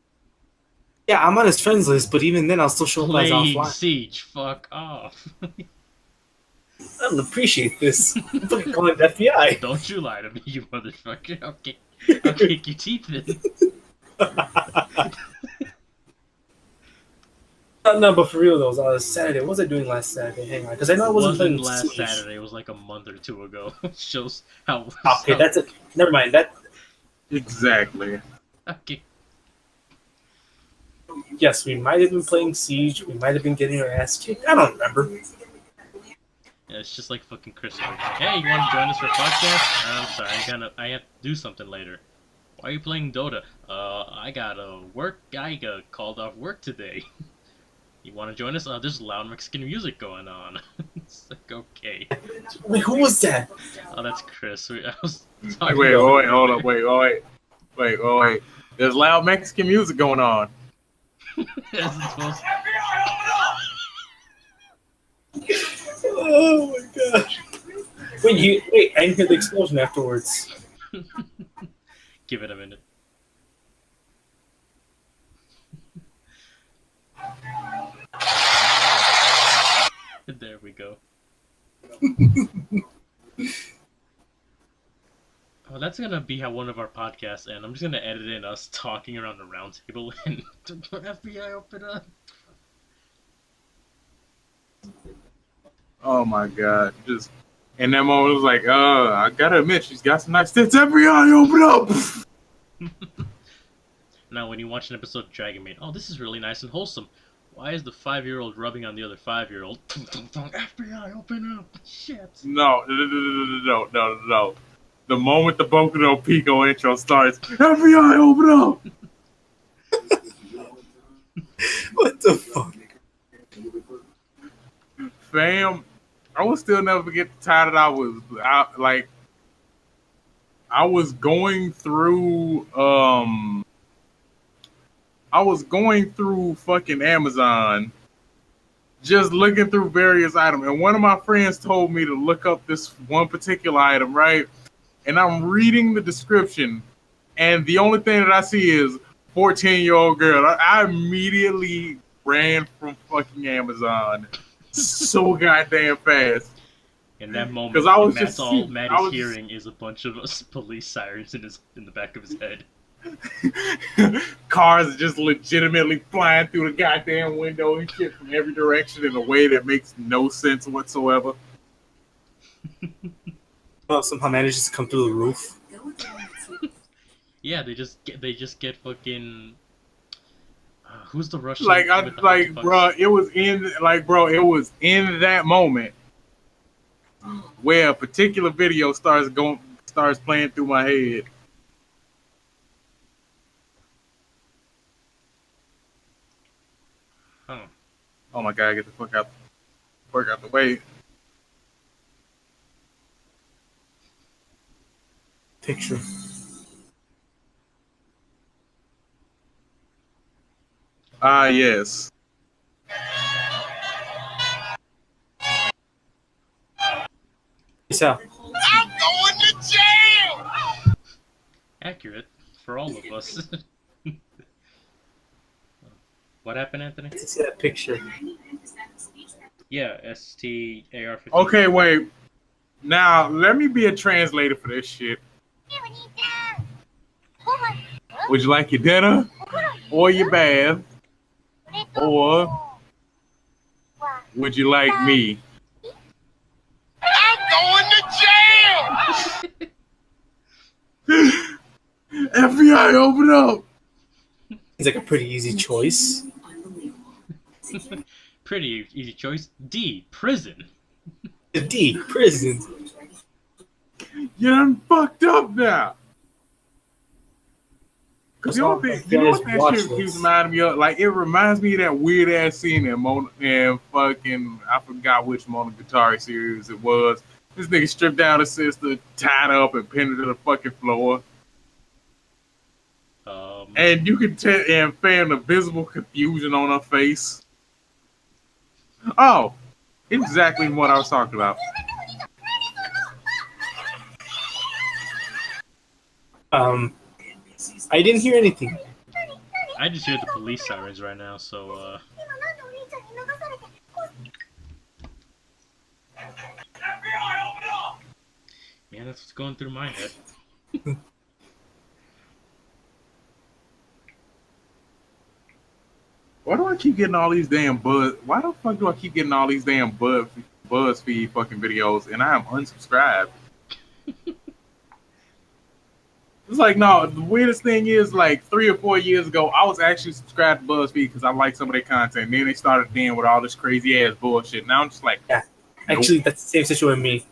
Yeah, I'm on his friends list, but even then I'll still show up as Playing offline. Siege, fuck off. I don't appreciate this. I'm fucking calling the FBI. Don't you lie to me, you motherfucker. I'll kick your teeth in. No, but for real though, Saturday. What was I doing last Saturday? Hang on, because I know I wasn't playing last Siege. Saturday. It was like a month or two ago. Shows how. Okay, that's it. Never mind. That. Exactly. Okay. Yes, we might have been playing Siege. We might have been getting our ass kicked. I don't remember. Yeah, it's just like fucking Chris. Like, hey, you want to join us for a podcast? I'm sorry, I have to do something later. Why are you playing Dota? I got work. I got called off work today. You want to join us? Oh, there's loud Mexican music going on. It's like, okay. Wait, who was that? Oh, that's Chris. I was Wait, talking wait, about hold up, wait. There's loud Mexican music going on. Yes, it's supposed Oh my gosh. Wait, I didn't hear the explosion afterwards. Give it a minute. There we go. Oh, that's gonna be how one of our podcasts end. I'm just gonna edit in us talking around the round table and FBI open up. Oh my god. Just in that moment, it was like, I gotta admit, she's got some nice tits. FBI, open up! Now, when you watch an episode of Dragon Maid, oh, this is really nice and wholesome. Why is the 5-year-old rubbing on the other 5-year-old? FBI, open up! Shit. No. The moment the Boku no Pico intro starts, FBI, open up! What the fuck? Fam, I will still never forget the time that I was going through fucking Amazon, just looking through various items, and one of my friends told me to look up this one particular item, right? And I'm reading the description, and the only thing that I see is 14-year-old girl. I immediately ran from fucking Amazon so goddamn fast. In that moment, Because I was Matt's just all Matt is hearing is a bunch of police sirens in the back of his head. Cars are just legitimately flying through the goddamn window and shit from every direction in a way that makes no sense whatsoever. Oh, somehow manages to come through the roof. Yeah, they just get fucking. Who's the Russian? Bro, it was in that moment where a particular video starts playing through my head. Huh. Oh my god, get the fuck out the way. Picture. Ah, yes. Yeah. I'm going to jail! Accurate for all of us. What happened, Anthony? Let's see that picture. Yeah, STAR-15. Okay, wait. Now, let me be a translator for this shit. Would you like your dinner? Or your bath? Or would you like me? I'm going to jail! FBI, open up! It's like a pretty easy choice. Pretty easy choice. D, prison. D, prison. You done fucked up now. Cause you know what that shit keeps reminding me of? Like, it reminds me of that weird ass scene in fucking, I forgot which Monogatari series it was. This nigga stripped down his sister, tied up, and pinned her to the fucking floor. And you can tell, and fan the visible confusion on her face. Oh, exactly what I was talking about. I didn't hear anything. I just hear the police sirens right now, so man, that's what's going through my head. Why do I keep getting all these damn Why the fuck do I keep getting all these damn BuzzFeed fucking videos and I am unsubscribed? It's like, no, the weirdest thing is, like, 3 or 4 years ago, I was actually subscribed to BuzzFeed because I liked some of their content. And then they started dealing with all this crazy ass bullshit. Now I'm just like, yeah. Actually, that's the same situation with me.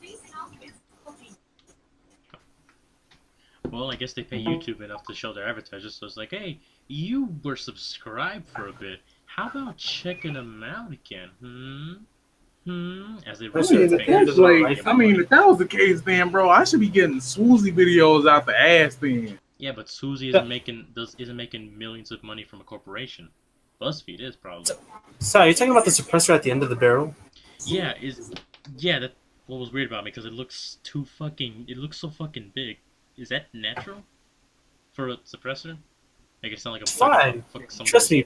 Well, I guess they pay YouTube enough to show their advertisers, so it's like, hey, you were subscribed for a bit. How about checking them out again? As they I rub mean, their if fingers that's on like, the I mean, if that was the case, then bro, I should be getting swoozy videos out the ass then. Yeah, but Suzy isn't making millions of money from a corporation. BuzzFeed is probably. So you're talking about the suppressor at the end of the barrel? Yeah, that what was weird about me because it looks so fucking big. Is that natural for a suppressor? Make it sound like a Fine. Trust me,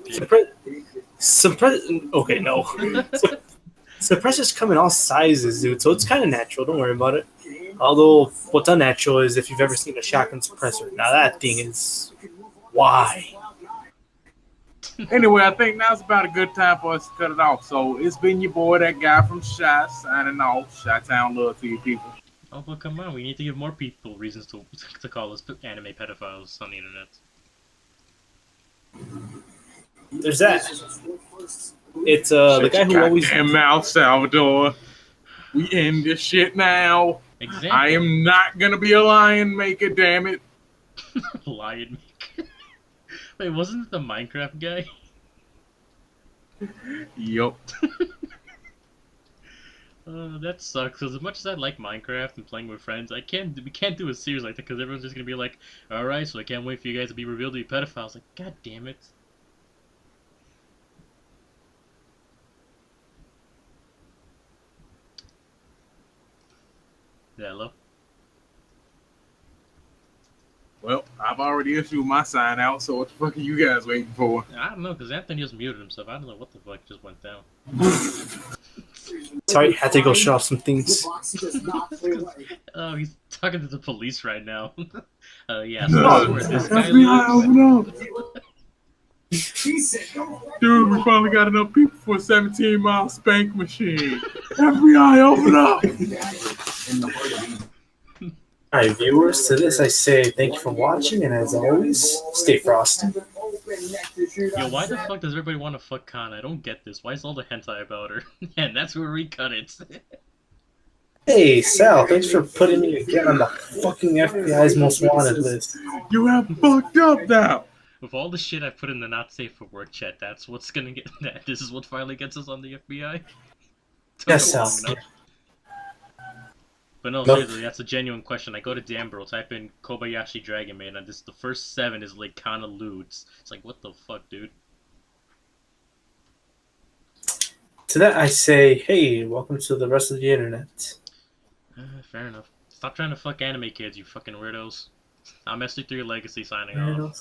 okay, no. Suppressors come in all sizes, dude, so it's kind of natural. Don't worry about it. Although, what's unnatural is if you've ever seen a shotgun suppressor. Now, that thing is... Why? Anyway, I think now's about a good time for us to cut it off. So it's been your boy, that guy from Shot, signing off. Shot-Town love to you people. Oh, but come on, we need to give more people reasons to call us anime pedophiles on the internet. There's that. It's the guy who always... Damn mouth, Salvador. We end this shit now. Exactly. I am not gonna be a lion maker, damn it. Lion maker. Wait, wasn't it the Minecraft guy? Yup. That sucks. Because as much as I like Minecraft and playing with friends, we can't do a series like that because everyone's just gonna be like, "All right, so I can't wait for you guys to be revealed to be pedophiles." Like, god damn it. Yeah, hello. Well, I've already issued my sign out, so what the fuck are you guys waiting for? I don't know, because Anthony just muted himself. I don't know what the fuck just went down. Sorry, had to go show off some things. Oh, he's talking to the police right now. Yeah, so that's where this guy FBI, lives. open up! Dude, we finally got enough people for a 17-mile spank machine. FBI, open up! Alright, viewers, to this I say thank you for watching, and as always, stay frosty. Yo, why the fuck does everybody want to fuck Khan? I don't get this. Why is all the hentai about her? And that's where we cut it. Hey, Sal, thanks for putting me again on the fucking FBI's most wanted list. You have fucked up now! With all the shit I put in the not safe for work chat, that's what's gonna get that. This is what finally gets us on the FBI? Yes, Sal. But no, seriously, that's a genuine question. I go to Danbro, type in Kobayashi Dragon Maid, and the first 7 is like kinda lewds. It's like, what the fuck, dude? To that I say, hey, welcome to the rest of the internet. Fair enough. Stop trying to fuck anime kids, you fucking weirdos. I'm SC3 Legacy signing off.